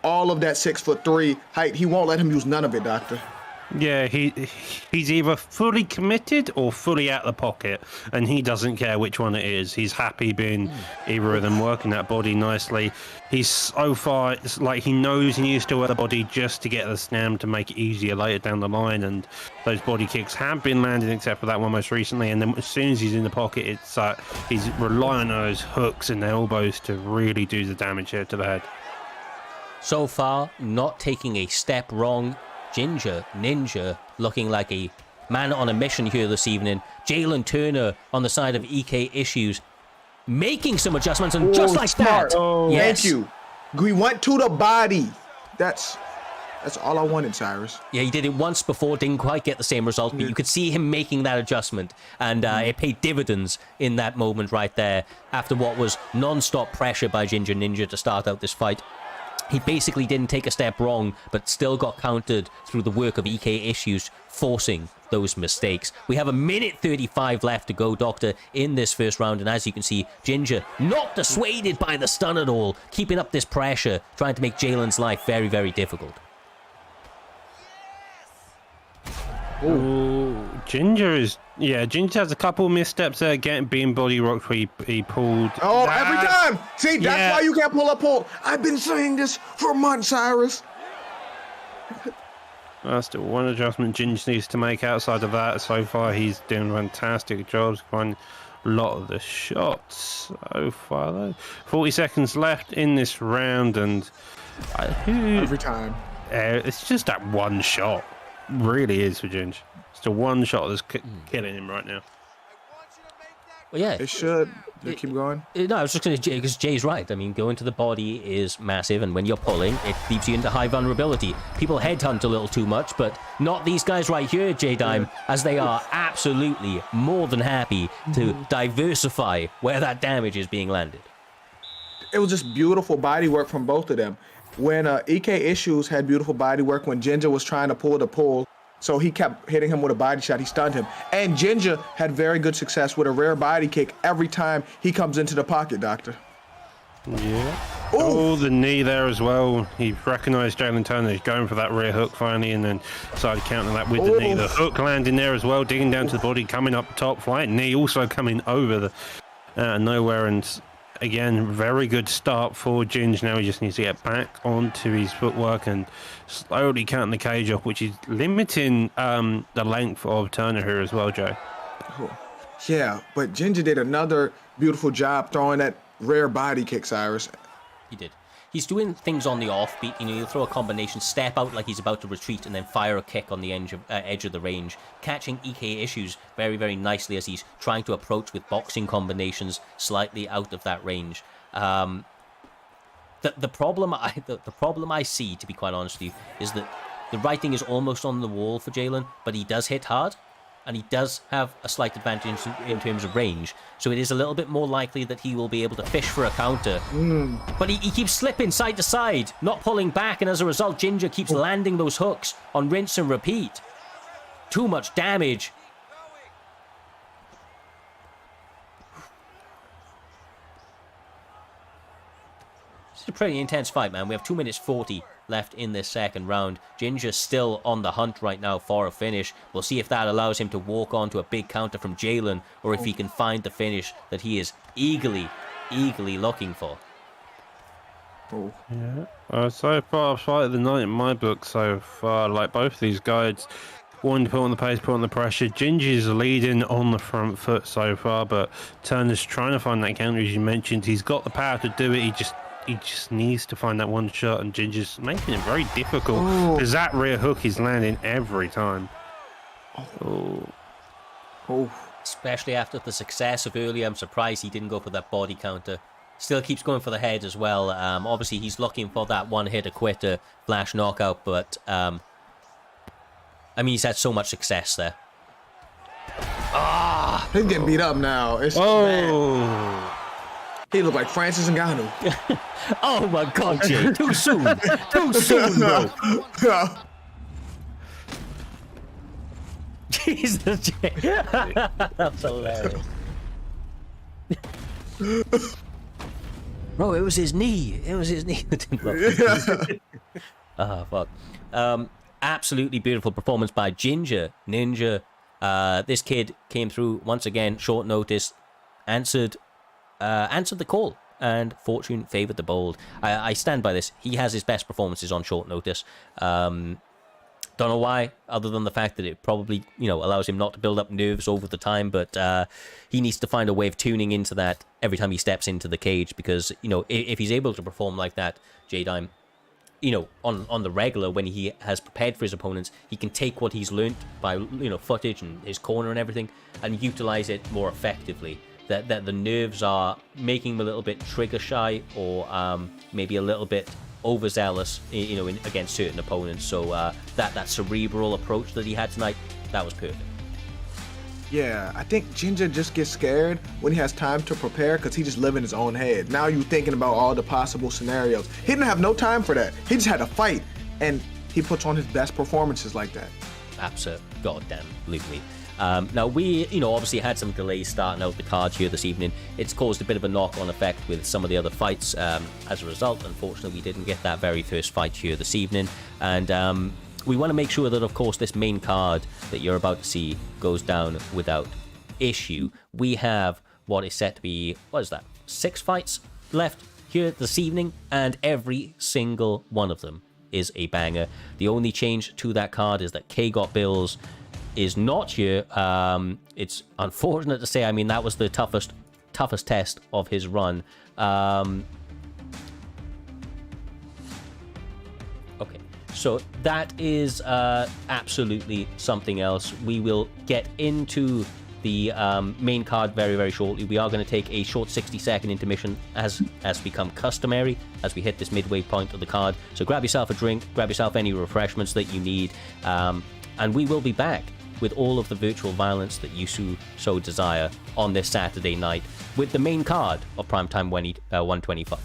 all of that 6'3" height. He won't let him use none of it, Doctor. Yeah, he's either fully committed or fully out of the pocket, and he doesn't care which one it is. He's happy being either of them, working that body nicely. He's so far, it's like he knows he needs to work the body just to get the snam to make it easier later down the line, and those body kicks have been landing except for that one most recently, and then as soon as he's in the pocket, it's he's relying on those hooks and elbows to really do the damage here to the head. So far, not taking a step wrong. Ginger Ninja looking like a man on a mission here this evening. Jalen Turner on the side of EK Issues making some adjustments, and just like smart. that. Oh, yes. Thank you. We went to the body. That's all I wanted, Cyrus. Yeah, he did it once before, didn't quite get the same result, but you could see him making that adjustment, and it paid dividends in that moment right there after what was non-stop pressure by Ginger Ninja to start out this fight. He basically didn't take a step wrong, but still got countered through the work of EK Issues, forcing those mistakes. We have 1:35 left to go, Doctor, in this first round, and as you can see, Ginger not dissuaded by the stun at all, keeping up this pressure, trying to make Jalen's life very, very difficult. Oh, Ginger has a couple of missteps there, being body rocked where he pulled. Oh, every time! See, that's why you can't pull up pull. I've been saying this for months, Cyrus. Still one adjustment Ginger needs to make outside of that. So far, he's doing fantastic jobs, quite a lot of the shots so far, though. 40 seconds left in this round, and every time. It's just that one shot. Really is for Ginge. It's the one shot that's killing him right now. Well, yeah. It should. Keep going. No, I was just going to, because Jay's right. I mean, going to the body is massive, and when you're pulling, it leaves you into high vulnerability. People headhunt a little too much, but not these guys right here, J-Dime, as they are absolutely more than happy to diversify where that damage is being landed. It was just beautiful body work from both of them. When EK Issues had beautiful body work when Ginger was trying to pull the pull, so he kept hitting him with a body shot, he stunned him. And Ginger had very good success with a rare body kick every time he comes into the pocket, Doctor. Yeah. Oh, the knee there as well. He recognized Jalen Turner. He's going for that rear hook finally, and then started countering that with the knee. The hook landing there as well, digging down to the body, coming up top, flying knee also coming over the nowhere, and again, very good start for Ginge. Now he just needs to get back onto his footwork and slowly counting the cage off, which is limiting the length of Turner here as well, Joe. Yeah, but Ginger did another beautiful job throwing that rare body kick, Cyrus. He did. He's doing things on the offbeat. You know, he'll throw a combination, step out like he's about to retreat, and then fire a kick on the edge of the range, catching EK Issues very, very nicely as he's trying to approach with boxing combinations slightly out of that range. The problem I see, to be quite honest with you, is that the writing is almost on the wall for Jalen, but he does hit hard, and he does have a slight advantage in terms of range. So it is a little bit more likely that he will be able to fish for a counter. But he keeps slipping side to side, not pulling back, and as a result, Ginger keeps landing those hooks on rinse and repeat. Too much damage. a pretty intense fight, man. We have 2 minutes 40 left in this second round. Ginger's still on the hunt right now for a finish. We'll see if that allows him to walk on to a big counter from Jalen, or if he can find the finish that he is eagerly looking for. Oh. Yeah. So far, fight of the night in my book so far. Like both these guys, wanting to put on the pace, put on the pressure. Ginger's leading on the front foot so far, but Turner's trying to find that counter, as you mentioned. He's got the power to do it. He just needs to find that one shot, and Ginger's making it very difficult because that rear hook is landing every time. Oh. Especially after the success of earlier, I'm surprised he didn't go for that body counter. Still keeps going for the head as well. Obviously, he's looking for that one-hitter quitter flash knockout, but I mean, he's had so much success there. He's getting beat up now. It's bad. He looked like Francis Ngannou. Oh my God, Jay! Too soon. Too soon, bro. Jesus, Jay. That's hilarious. Bro, it was his knee. It was his knee that didn't block. Oh, fuck. Absolutely beautiful performance by Ginger Ninja. This kid came through once again, short notice, answered the call, and fortune favored the bold. I stand by this. He has his best performances on short notice. Don't know why, other than the fact that it probably, allows him not to build up nerves over the time, but he needs to find a way of tuning into that every time he steps into the cage, because, if he's able to perform like that, J-Dime, on the regular, when he has prepared for his opponents, he can take what he's learnt by, footage and his corner and everything, and utilize it more effectively. That the nerves are making him a little bit trigger shy, or maybe a little bit overzealous, against certain opponents. So that cerebral approach that he had tonight, that was perfect. Yeah, I think Ginger just gets scared when he has time to prepare because he just lives in his own head. Now you thinking about all the possible scenarios. He didn't have no time for that. He just had to fight, and he puts on his best performances like that. Absolutely, goddamn, believe me. Now, we, obviously had some delays starting out the card here this evening. It's caused a bit of a knock-on effect with some of the other fights. As a result, unfortunately, we didn't get that very first fight here this evening. And we want to make sure that, of course, this main card that you're about to see goes down without issue. We have what is set to be, 6 fights left here this evening, and every single one of them is a banger. The only change to that card is that K Got Bills is not here. It's unfortunate to say. I mean, that was the toughest test of his run. Okay, so that is absolutely something else. We will get into the main card very, very shortly. We are going to take a short 60-second intermission, as become customary, as we hit this midway point of the card. So grab yourself a drink, grab yourself any refreshments that you need, and we will be back with all of the virtual violence that you so desire on this Saturday night with the main card of Primetime 125.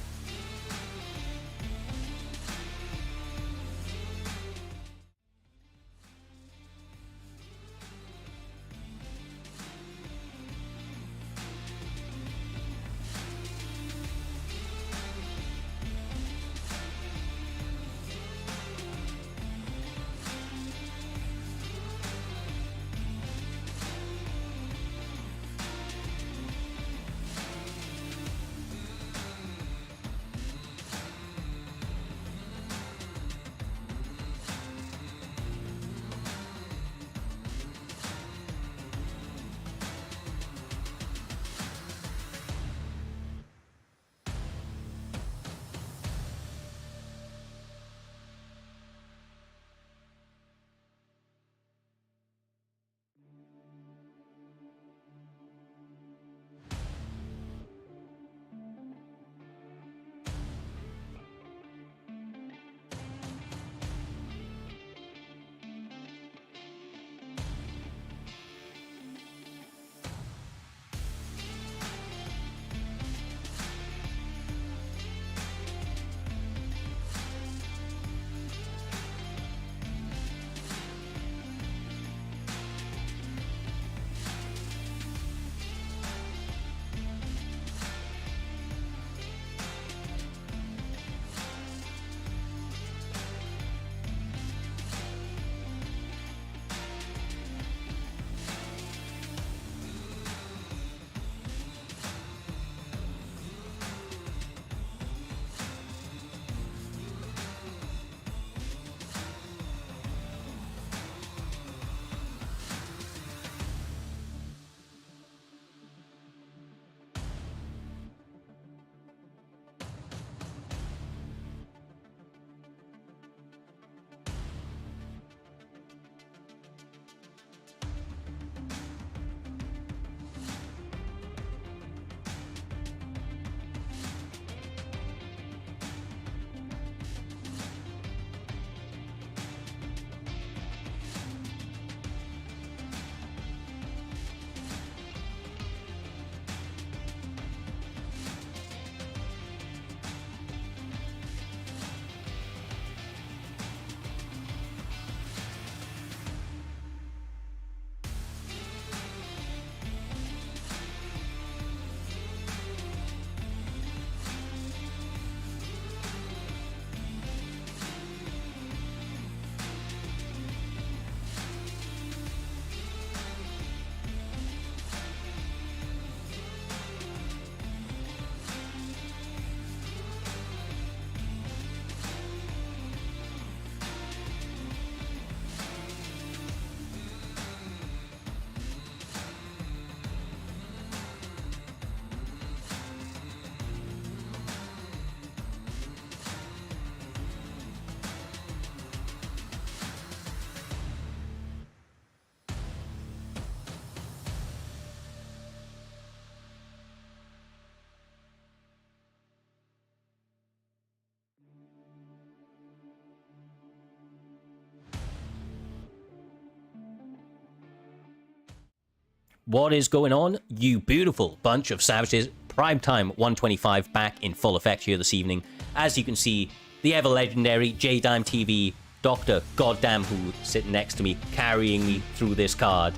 What is going on, you beautiful bunch of savages? Primetime 125 back in full effect here this evening. As you can see, the ever-legendary J-Dime TV Dr. Goddamn Who sitting next to me, carrying me through this card.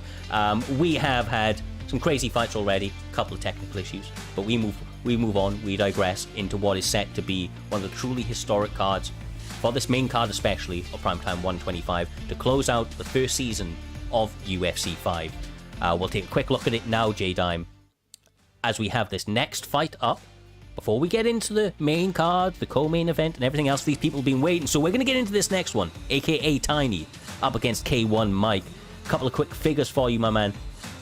We have had some crazy fights already, a couple of technical issues, but we move on, we digress into what is set to be one of the truly historic cards, for this main card especially, of Primetime 125, to close out the first season of UFC 5. We'll take a quick look at it now, J-Dime, as we have this next fight up. Before we get into the main card, the co-main event, and everything else, these people have been waiting. So we're going to get into this next one, aka Tiny, up against K1 Mike. A couple of quick figures for you, my man.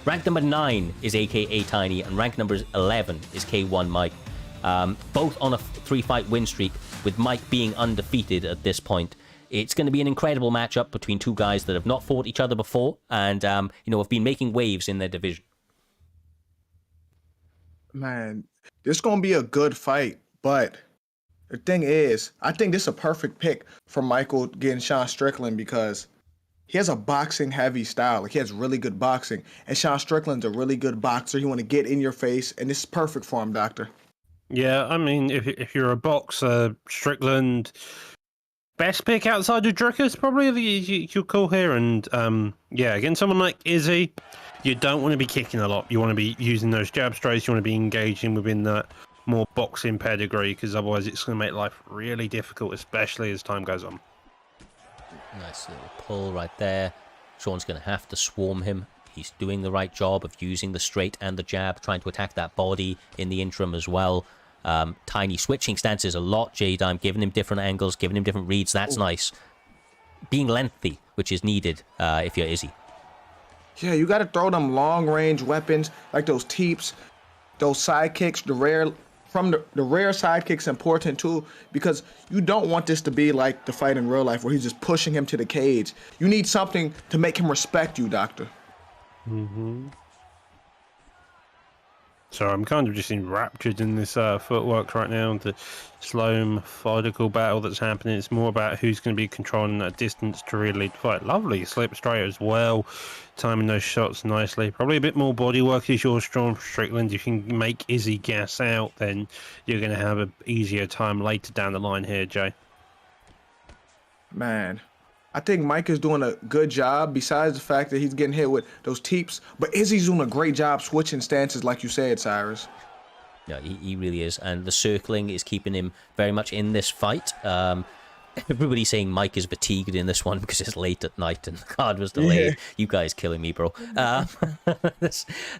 Rank number 9 is aka Tiny, and rank number 11 is K1 Mike. Both on a 3-fight win streak, with Mike being undefeated at this point. It's going to be an incredible matchup between two guys that have not fought each other before, and have been making waves in their division. Man, this is going to be a good fight, but the thing is, I think this is a perfect pick for Michael getting Sean Strickland because he has a boxing-heavy style. Like, he has really good boxing, and Sean Strickland's a really good boxer. You want to get in your face, and this is perfect for him, Doctor. Yeah, I mean, if you're a boxer, Strickland, best pick outside of Drickus, probably you'll call here. And against someone like Izzy, you don't want to be kicking a lot. You want to be using those jab straights. You want to be engaging within that more boxing pedigree, because otherwise it's going to make life really difficult, especially as time goes on. Nice little pull right there. Sean's going to have to swarm him. He's doing the right job of using the straight and the jab, trying to attack that body in the interim as well. Tiny switching stances a lot, J-Dime, giving him different angles, giving him different reads. That's nice. Being lengthy, which is needed if you're Izzy. Yeah, you got to throw them long-range weapons like those teeps, those sidekicks, the rare sidekicks important too, because you don't want this to be like the fight in real life where he's just pushing him to the cage. You need something to make him respect you, Doctor. Mm-hmm. So I'm kind of just enraptured in this footwork right now. The slow, methodical battle that's happening. It's more about who's going to be controlling that distance to really lead the fight. Lovely slip straight as well. Timing those shots nicely. Probably a bit more body work is your strong Strickland. If you can make Izzy gas out, then you're going to have an easier time later down the line here, Jay. Man, I think Mike is doing a good job, besides the fact that he's getting hit with those teeps. But Izzy's doing a great job switching stances, like you said, Cyrus. Yeah, he really is. And the circling is keeping him very much in this fight. Everybody's saying Mike is fatigued in this one because it's late at night and the card was delayed. Yeah. You guys killing me, bro. You're talking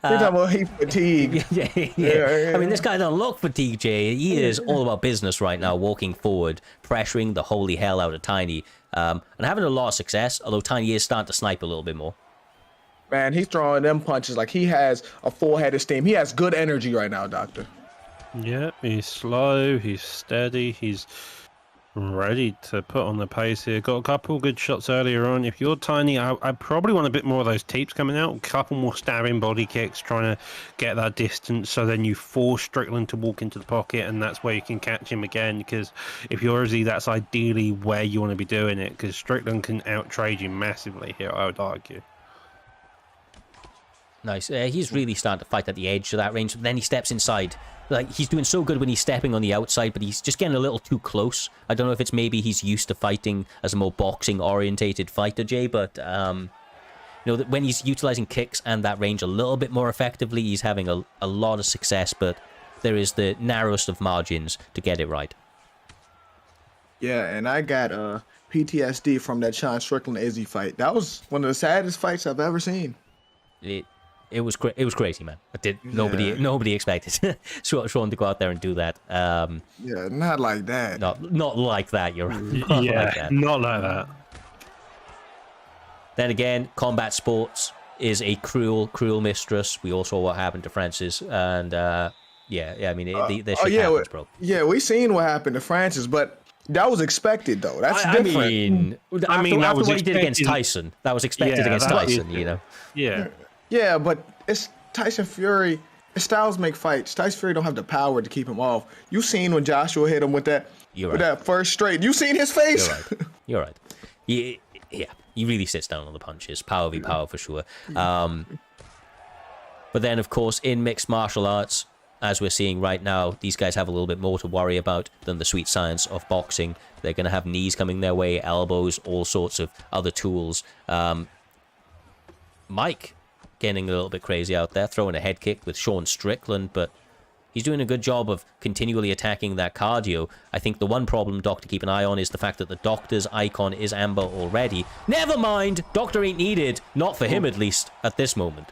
about he's fatigued. Yeah. I mean, this guy don't look fatigued, Jay. He is all about business right now, walking forward, pressuring the holy hell out of Tiny. And having a lot of success, although Tiny is starting to snipe a little bit more. Man, he's throwing them punches like he has a full head of steam. He has good energy right now, Doctor. Yeah, he's slow, he's steady, he's ready to put on the pace here. Got a couple good shots earlier on. If you're Tiny, I probably want a bit more of those teeps coming out. A couple more stabbing body kicks, trying to get that distance, so then you force Strickland to walk into the pocket, and that's where you can catch him again. Because if you're Izzy, that's ideally where you want to be doing it, because Strickland can out-trade you massively here, I would argue. Nice. He's really starting to fight at the edge of that range, but then he steps inside. Like, he's doing so good when he's stepping on the outside, but he's just getting a little too close. I don't know if it's maybe he's used to fighting as a more boxing-orientated fighter, Jay, but when he's utilizing kicks and that range a little bit more effectively, he's having a lot of success, but there is the narrowest of margins to get it right. Yeah, and I got PTSD from that Sean Strickland-Izzy fight. That was one of the saddest fights I've ever seen. It was crazy, man. Nobody expected Sean to go out there and do that. Yeah, not like that. Not like that. You're right. Not like that. Then again, combat sports is a cruel mistress. We all saw what happened to Francis, and this shit happens, bro. Yeah, we seen what happened to Francis, but that was expected, though. That's different. After what he did against Tyson, that was expected against Tyson. Yeah. Yeah, but it's Tyson Fury. His styles make fights. Tyson Fury don't have the power to keep him off. You seen when Joshua hit him with that that first straight. You seen his face? You're right. Yeah. He really sits down on the punches. Power v power for sure. But then, of course, in mixed martial arts, as we're seeing right now, these guys have a little bit more to worry about than the sweet science of boxing. They're going to have knees coming their way, elbows, all sorts of other tools. Mike getting a little bit crazy out there, throwing a head kick with Sean Strickland, but he's doing a good job of continually attacking that cardio. I think the one problem, Doc, to keep an eye on is the fact that the Doctor's icon is Amber already. Never mind! Doctor ain't needed. Not for him, at least, at this moment.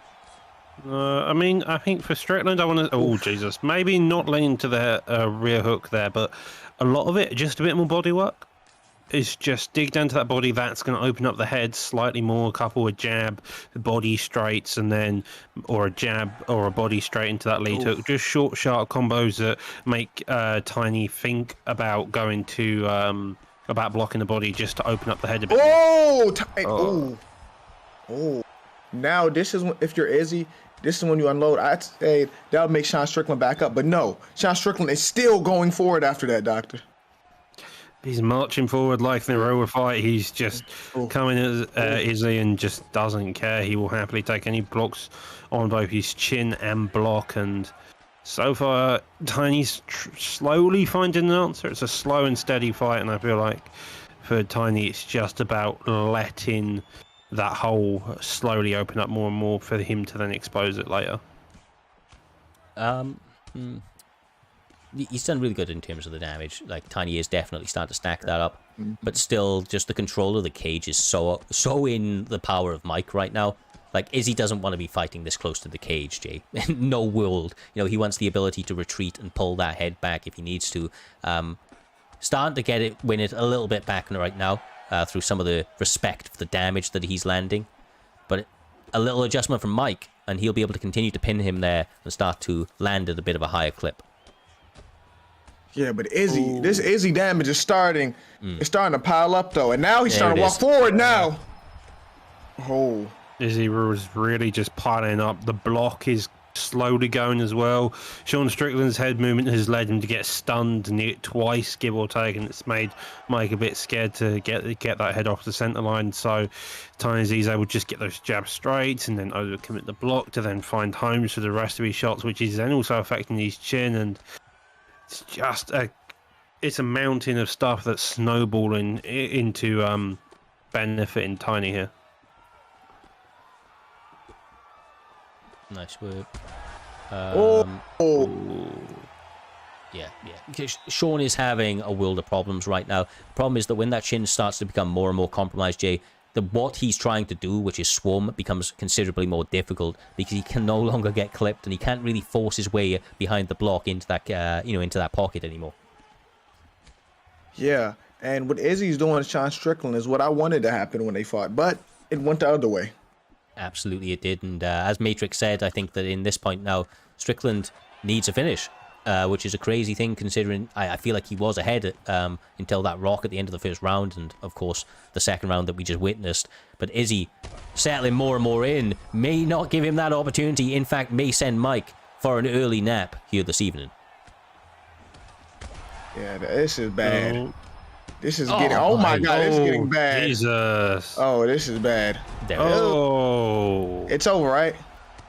I mean, I think for Strickland, I want to... Oh, Jesus. Maybe not lean to the rear hook there, but a lot of it, just a bit more body work. Is just dig down to that body. That's going to open up the head slightly more. Couple with jab, body straights, and then... Or a jab or a body straight into that lead hook. Just short, sharp combos that make Tiny think about going to... about blocking the body just to open up the head a bit more. Oh. Now, this is when, if you're Izzy, this is when you unload. I'd say that would make Sean Strickland back up. But no, Sean Strickland is still going forward after that, Doctor. He's marching forward like in a real fight. He's just coming at Izzy and just doesn't care. He will happily take any blocks on both his chin and block. And so far, Tiny's slowly finding an answer. It's a slow and steady fight. And I feel like for Tiny, it's just about letting that hole slowly open up more and more for him to then expose it later. He's done really good in terms of the damage. Like, Tiny is definitely starting to stack that up. But still, just the control of the cage is so in the power of Mike right now. Like, Izzy doesn't want to be fighting this close to the cage, Jay. No world. You know, he wants the ability to retreat and pull that head back if he needs to. Starting to win it a little bit back right now. Through some of the respect for the damage that he's landing. But a little adjustment from Mike, and he'll be able to continue to pin him there and start to land at a bit of a higher clip. Yeah, but Izzy, this Izzy damage is starting. It's starting to pile up, though. And now he's starting to walk forward now. Oh. Izzy was really just piling up. The block is slowly going as well. Sean Strickland's head movement has led him to get stunned twice, give or take, and it's made Mike a bit scared to get that head off the centre line. So Tiny Z's able to just get those jabs straight and then overcommit the block to then find homes for the rest of his shots, which is then also affecting his chin. And it's just it's a mountain of stuff that's snowballing into benefiting Tiny here. Nice work. Yeah. Sean is having a world of problems right now. The problem is that when that chin starts to become more and more compromised, Jay, what he's trying to do, which is swarm, becomes considerably more difficult because he can no longer get clipped and he can't really force his way behind the block into that, into that pocket anymore. Yeah, and what Izzy's doing to Sean Strickland is what I wanted to happen when they fought, but it went the other way. Absolutely it did, and as Matrix said, I think that in this point now, Strickland needs a finish, which is a crazy thing considering I feel like he was ahead until that rock at the end of the first round, and of course the second round that we just witnessed. But Izzy settling more and more in may not give him that opportunity, in fact may send Mike for an early nap here this evening. Yeah, this is bad. This is getting... Oh, my God. This is getting bad. Jesus. Oh, this is bad. Oh. It's over, right?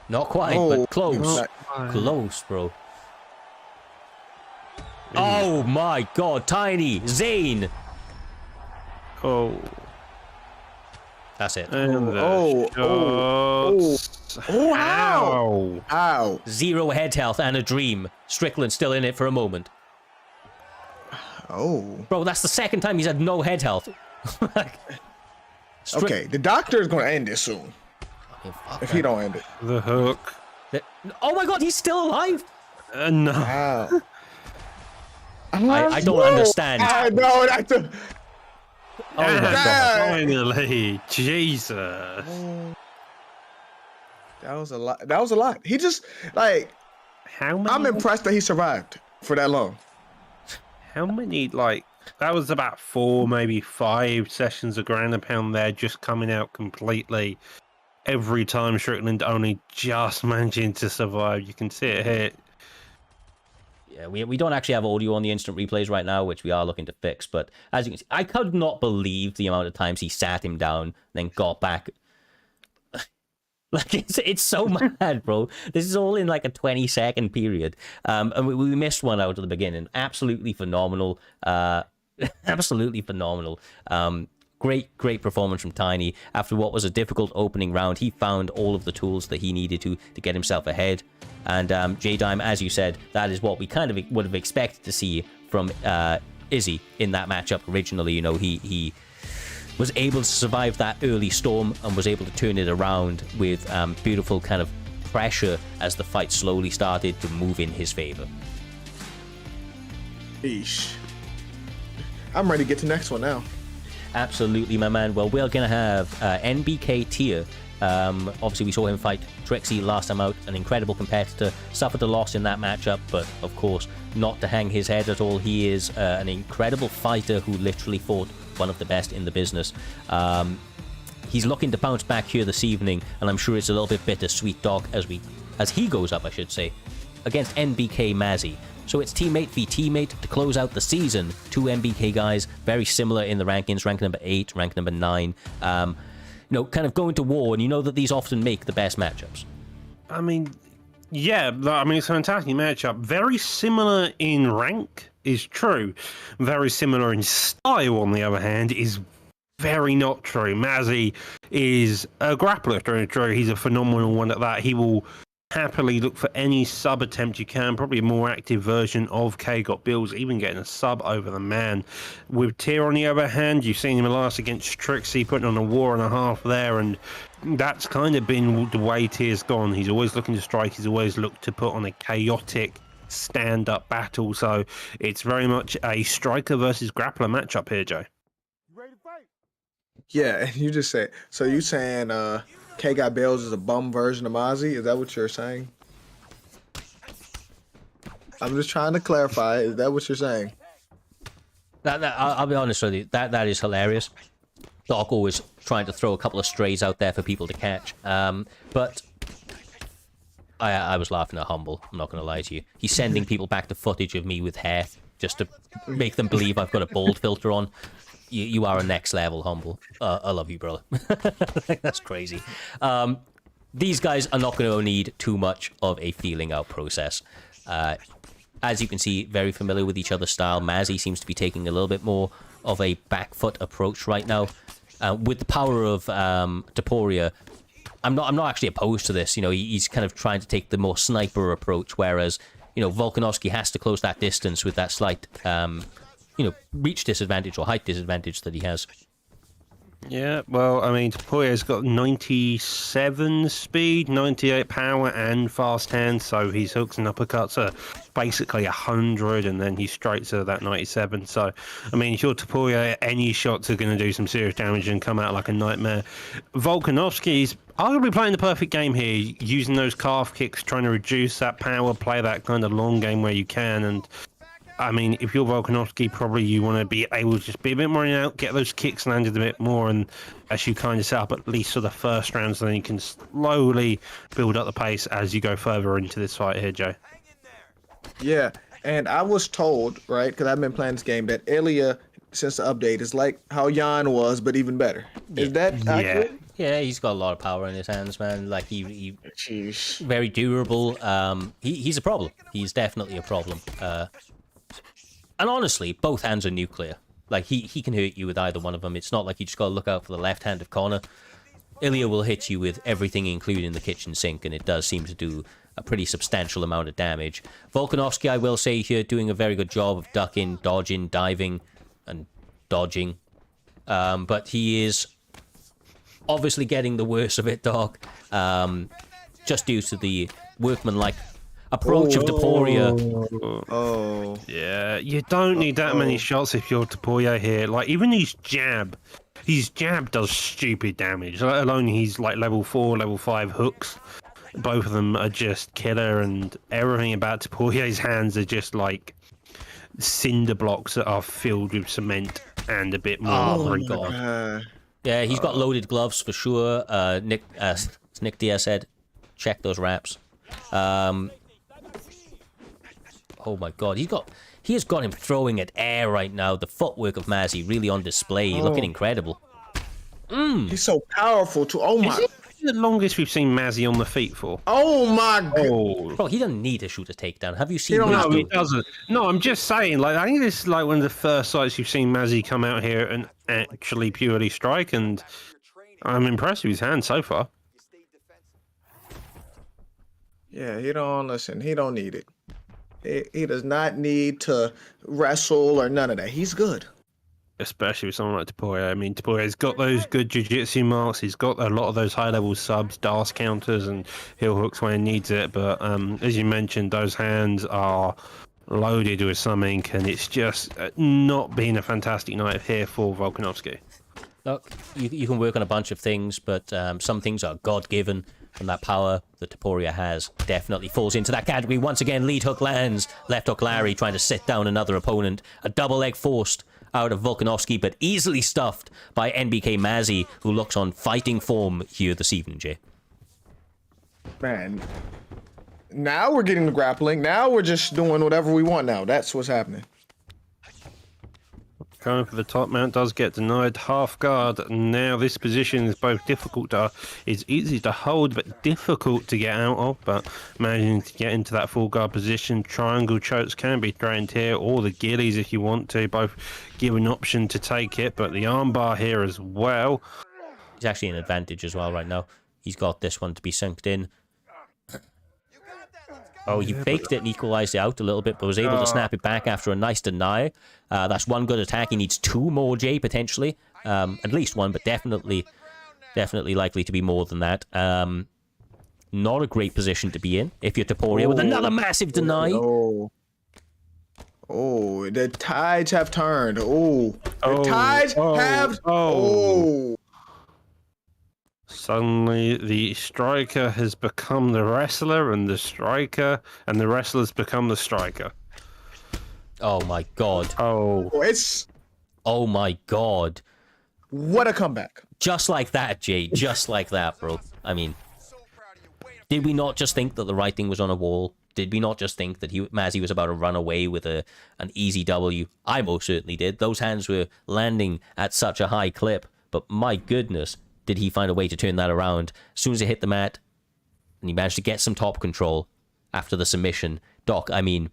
Not quite, but close. Close, bro. Oh, my God. Tiny. Zane. Oh. That's it. Ow. 0 head health and a dream. Strickland still in it for a moment. Oh. Bro, that's the second time he's had no head health. Okay, the doctor is going to end this soon. If he don't end it. The hook. Oh my God, he's still alive? No. Wow. I don't understand. I know, doctor. Oh my God. Finally. Jesus. That was a lot. He just, like... How many? I'm impressed that he survived for that long. How many, that was about 4, maybe 5 sessions of ground and pound there, just coming out completely. Every time Strickland only just managing to survive. You can see it here. Yeah, we don't actually have audio on the instant replays right now, which we are looking to fix. But as you can see, I could not believe the amount of times he sat him down, then got back. Like, it's so mad, bro. This is all in like a 20-second period. And we missed one out at the beginning. Absolutely phenomenal. Absolutely phenomenal. Great performance from Tiny. After what was a difficult opening round, he found all of the tools that he needed to get himself ahead. And J-Dime, as you said, that is what we kind of would have expected to see from Izzy in that matchup originally. You know, he was able to survive that early storm and was able to turn it around with beautiful kind of pressure as the fight slowly started to move in his favor. Eesh. I'm ready to get to the next one now. Absolutely, my man. Well, we're going to have NBK Tier. Obviously, we saw him fight Trickzzy last time out, an incredible competitor, suffered a loss in that matchup, but of course, not to hang his head at all. He is an incredible fighter who literally fought one of the best in the business. He's looking to bounce back here this evening, and I'm sure it's a little bit bittersweet, Doc, as he goes up, I should say, against NBK Mazzy. So it's teammate v teammate to close out the season. Two NBK guys, very similar in the rankings, rank number 8, rank number 9. You know, kind of going to war, and you know that these often make the best matchups. I mean, yeah, I mean, it's a fantastic matchup. Very similar in rank is true. Very similar in style, on the other hand, is very not true. Mazzy is a grappler through and through. He's a phenomenal one at that. He will happily look for any sub attempt you can, probably a more active version of K Got Bills, even getting a sub over the man. With Tier, on the other hand, you've seen him last against Trickzzy, putting on a war and a half there, and that's kind of been the way Tier's gone. He's always looking to strike, he's always looked to put on a chaotic stand-up battle, so it's very much a striker versus grappler matchup here, Joe. Yeah, and you just said, so you saying K Got Bills is a bum version of Mozzie? Is that what you're saying? I'm just trying to clarify. Is that what you're saying? I'll be honest with you. That is hilarious. Doc always trying to throw a couple of strays out there for people to catch. But I was laughing at Humble. I'm not going to lie to you. He's sending people back to footage of me with hair just to make them believe I've got a bald filter on. You are a next level, Humble. I love you, brother. That's crazy. These guys are not going to need too much of a feeling out process. As you can see, very familiar with each other's style. Mazzy seems to be taking a little bit more of a back foot approach right now. With the power of Taporia, I'm not actually opposed to this. You know, he's kind of trying to take the more sniper approach, whereas, you know, Volkanovski has to close that distance with that slight you know, reach disadvantage or height disadvantage that he has. Yeah, well, I mean, Tapoya's got 97 speed, 98 power, and fast hands, so his hooks and uppercuts are basically 100, and then he straights at that 97. So, I mean, if you're Tapoya, any shots are going to do some serious damage and come out like a nightmare. Volkanovski's arguably playing the perfect game here, using those calf kicks, trying to reduce that power, play that kind of long game where you can, and I mean, if you're Volkanovski, probably you want to be able to just be a bit more in and out, get those kicks landed a bit more, and as you kind of set up at least for the first round, so then you can slowly build up the pace as you go further into this fight here, Joe. Yeah, and I was told, right, because I've been playing this game, that Ilya, since the update, is like how Jan was, but even better. Is that accurate? Yeah, he's got a lot of power in his hands, man. Like, he Jeez. very durable. He's a problem. He's definitely a problem. And honestly, both hands are nuclear. Like, he can hurt you with either one of them. It's not like you just got to look out for the left hand of Connor. Ilya will hit you with everything, including the kitchen sink, and it does seem to do a pretty substantial amount of damage. Volkanovski, I will say here, doing a very good job of ducking, dodging, diving, and dodging. But he is obviously getting the worst of it, Doc. Just due to the workmanlike approach of Taporia. Oh. Yeah, you don't need that many shots if you're Taporia here. Like, even his jab does stupid damage, let alone he's like level 4, level 5 hooks. Both of them are just killer, and everything about Taporia's hands are just like cinder blocks that are filled with cement and a bit more. Oh my god. Yeah, he's got loaded gloves for sure. Nick Diaz said, check those wraps. Oh my god, he has got him throwing at air right now. The footwork of Mazzy really on display, looking incredible. He's so powerful too. Oh my. the longest we've seen Mazzy on the feet for? Oh my god! Oh. Bro, he doesn't need to shoot a takedown. Have you seen don't what he's No, doing? he doesn't. No, I'm just saying, like, I think this is like one of the first sites you've seen Mazzy come out here and actually purely strike, and I'm impressed with his hand so far. Yeah, he don't listen. He don't need it. He does not need to wrestle or none of that. He's good. Especially with someone like Taporia. I mean, Taporia's got those good jiu-jitsu marks. He's got a lot of those high-level subs, DAS counters, and heel hooks when he needs it. But as you mentioned, those hands are loaded with some ink, and it's just not been a fantastic night here for Volkanovski. Look, you can work on a bunch of things, but some things are God-given, and that power that Taporia has definitely falls into that category. Once again, lead hook lands. Left hook Larry trying to sit down another opponent. A double leg forced out of Volkanovski, but easily stuffed by NBK Mazzy, who looks on fighting form here this evening, Jay. Man, now we're getting the grappling. Now we're just doing whatever we want now. That's what's happening. Going for the top mount does get denied. Half guard. Now this position is both is easy to hold but difficult to get out of. But managing to get into that full guard position, triangle chokes can be threatened here, or the gillies if you want to. Both give an option to take it, but the armbar here as well. He's actually an advantage as well right now. He's got this one to be synced in. Oh, he faked it and equalized it out a little bit, but was able to snap it back after a nice deny. That's one good attack. He needs two more, Jay, potentially. At least one, but definitely likely to be more than that. Not a great position to be in if you're Taporia with another massive deny. Oh, the tides have turned. The tides have... Suddenly, the striker has become the wrestler, and the wrestler's become the striker. Oh my god. Oh my god. What a comeback. Just like that, Jay. Just like that, bro. I mean, did we not just think that the writing was on a wall? Did we not just think that Mazzy was about to run away with an easy W? I most certainly did. Those hands were landing at such a high clip, but my goodness, did he find a way to turn that around as soon as it hit the mat, and he managed to get some top control after the submission. Doc, I mean,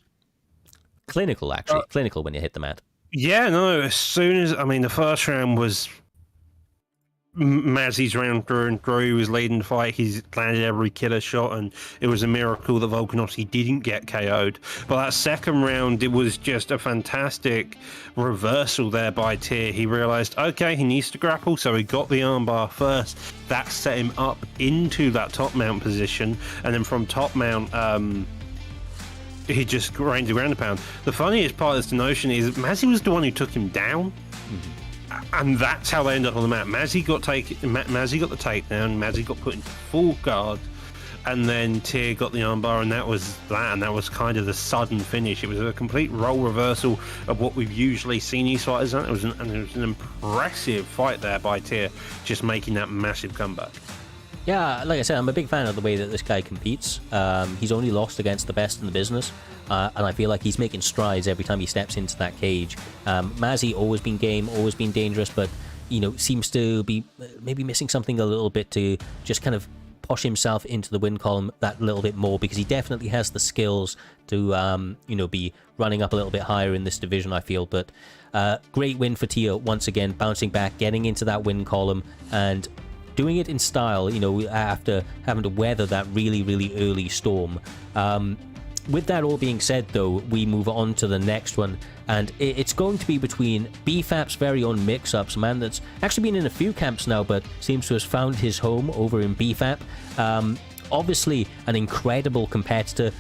clinical, actually. Clinical when you hit the mat. Yeah, no, as soon as... I mean, the first round was Mazzy's round through and through. He was leading the fight. He's landed every killer shot, and it was a miracle that Volkanovski didn't get KO'd. But that second round, it was just a fantastic reversal there by Tyr. He realized, okay, he needs to grapple, so he got the armbar first. That set him up into that top mount position, and then from top mount, he just rained the ground and pound. The funniest part of this notion is Mazzy was the one who took him down. And that's how they ended up on the mat. Mazzy got the takedown. Mazzy got put into full guard, and then Tyr got the armbar, and that was that. And that was kind of the sudden finish. It was a complete role reversal of what we've usually seen these fighters. It was an impressive fight there by Tyr, just making that massive comeback. Yeah, like I said, I'm a big fan of the way that this guy competes. He's only lost against the best in the business, and I feel like he's making strides every time he steps into that cage. Mazzy always been game, always been dangerous, but seems to be maybe missing something a little bit to just kind of push himself into the win column that little bit more, because he definitely has the skills to be running up a little bit higher in this division, I feel. But great win for Tyr once again, bouncing back, getting into that win column, and doing it in style, after having to weather that really, really early storm. With that all being said, though, we move on to the next one, and it's going to be between BFAP's very own Mix-Ups, a man that's actually been in a few camps now, but seems to have found his home over in BFAP. Obviously, an incredible competitor.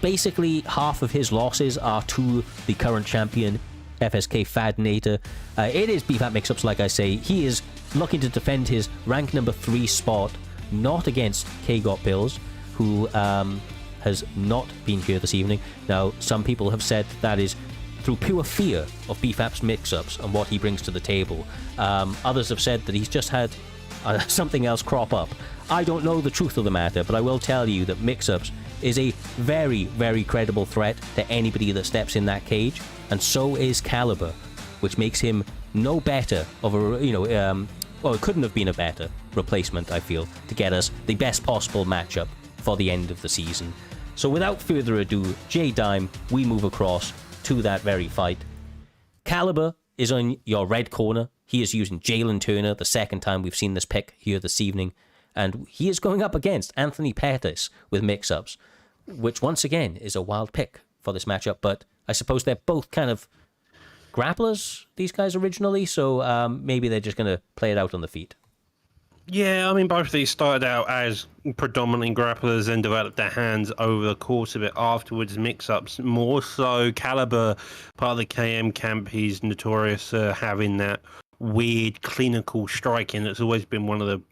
Basically, half of his losses are to the current champion, FSK Fadnator. It is BFAP Mix-Ups, like I say. He is looking to defend his rank number 3 spot, not against K-Got Bills, who has not been here this evening. Now, some people have said that is through pure fear of BFAP's Mix-Ups and what he brings to the table. Others have said that he's just had something else crop up. I don't know the truth of the matter, but I will tell you that Mix-Ups is a very, very credible threat to anybody that steps in that cage, and so is Caliber, which makes him no better of a, well, it couldn't have been a better replacement, I feel, to get us the best possible matchup for the end of the season. So without further ado, J-Dime, we move across to that very fight. Caliber is on your red corner. He is using Jalen Turner, the second time we've seen this pick here this evening. And he is going up against Anthony Pettis with mix-ups, which once again is a wild pick for this matchup. But I suppose they're both kind of grapplers, these guys originally, so maybe they're just going to play it out on the feet. Yeah, I mean, both of these started out as predominantly grapplers and developed their hands over the course of it afterwards, mix-ups. More so, Caliber, part of the KM camp, he's notorious having that weird clinical striking that's always been one of the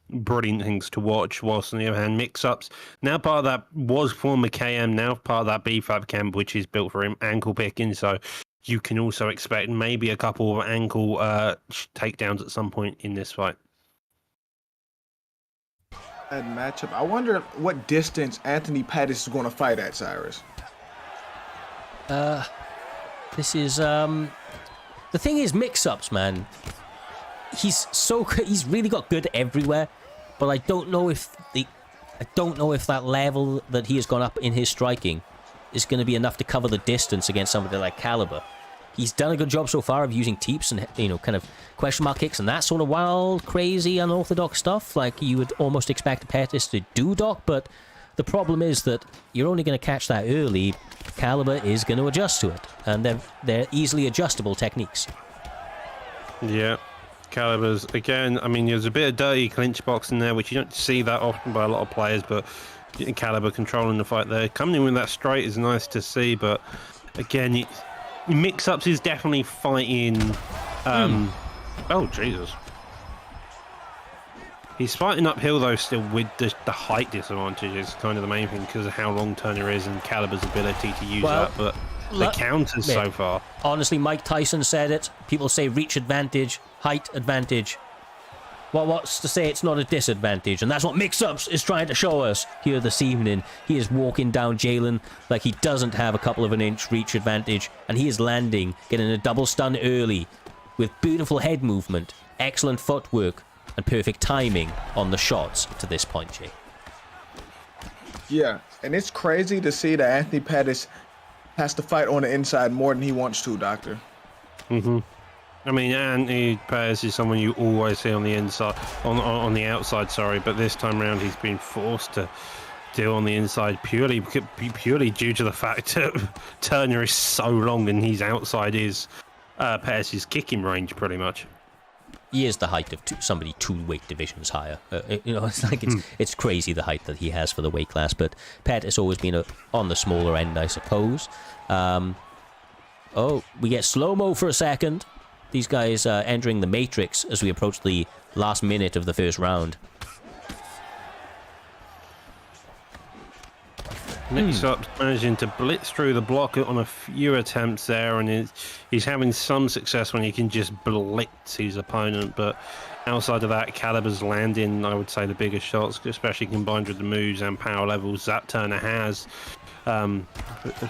brilliant things to watch, whilst on the other hand, mix-ups. Now part of that was former KM, now part of that BFAP camp, which is built for him, ankle picking, so you can also expect maybe a couple of ankle takedowns at some point in this fight. That matchup. I wonder what distance Anthony Pettis is going to fight at, Cyrus. This is the thing is mix-ups, man. He's really got good everywhere, but I don't know if that level that he has gone up in his striking is going to be enough to cover the distance against somebody like Caliber. He's done a good job so far of using teeps and, kind of question mark kicks and that sort of wild, crazy, unorthodox stuff like you would almost expect Pettis to do, Doc, but the problem is that you're only going to catch that early. Caliber is going to adjust to it, and they're easily adjustable techniques. Yeah. Caliber's, again, I mean, there's a bit of dirty clinch boxing there, which you don't see that often by a lot of players, but Caliber controlling the fight there. Coming in with that straight is nice to see, but again, mix-ups is definitely fighting... Oh, Jesus. He's fighting uphill, though, still with the height disadvantage is kind of the main thing because of how long Turner is and Caliber's ability to use that, but the counters so far. Honestly, Mike Tyson said it. People say reach advantage, height advantage. Well, what's to say it's not a disadvantage? And that's what Mix-Ups is trying to show us here this evening. He is walking down Jalen like he doesn't have a couple of an inch reach advantage, and he is landing, getting a double stun early with beautiful head movement, excellent footwork, and perfect timing on the shots to this point, Jay. Yeah, and it's crazy to see that Anthony Pettis has to fight on the inside more than he wants to, Doctor. Mm-hmm. I mean, Anthony Pettis is someone you always see on the inside, on the outside, sorry, but this time around he's been forced to do on the inside purely due to the fact that Turner is so long and his outside is Pettis' kicking range, pretty much. He is the height of somebody 2 weight divisions higher. It's like it's crazy the height that he has for the weight class. But Pettis has always been on the smaller end, I suppose. Oh, we get slow-mo for a second. These guys entering the Matrix as we approach the last minute of the first round. Mix-Up's managing to blitz through the block on a few attempts there, and he's having some success when he can just blitz his opponent, but outside of that, Caliber's landing, I would say, the biggest shots, especially combined with the moves and power levels that Turner has. For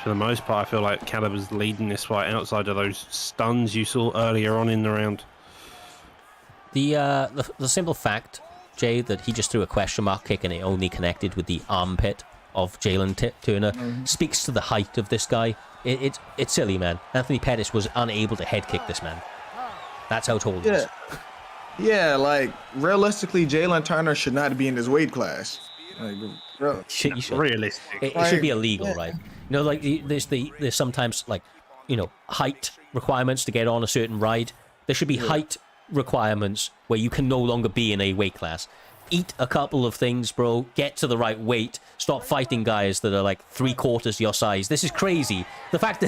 the most part, I feel like Caliber's leading this fight outside of those stuns you saw earlier on in the round. The simple fact, Jay, that he just threw a question mark kick and it only connected with the armpit of Jalen Turner speaks to the height of this guy. It's silly, man. Anthony Pettis was unable to head kick this man. That's how tall he is. Yeah, like, realistically, Jalen Turner should not be in this weight class. Like, realistic. It should be illegal, right? Like there's sometimes like, height requirements to get on a certain ride. There should be height requirements where you can no longer be in a weight class. Eat a couple of things, bro. Get to the right weight. Stop fighting guys that are like 3/4 your size. This is crazy. The fact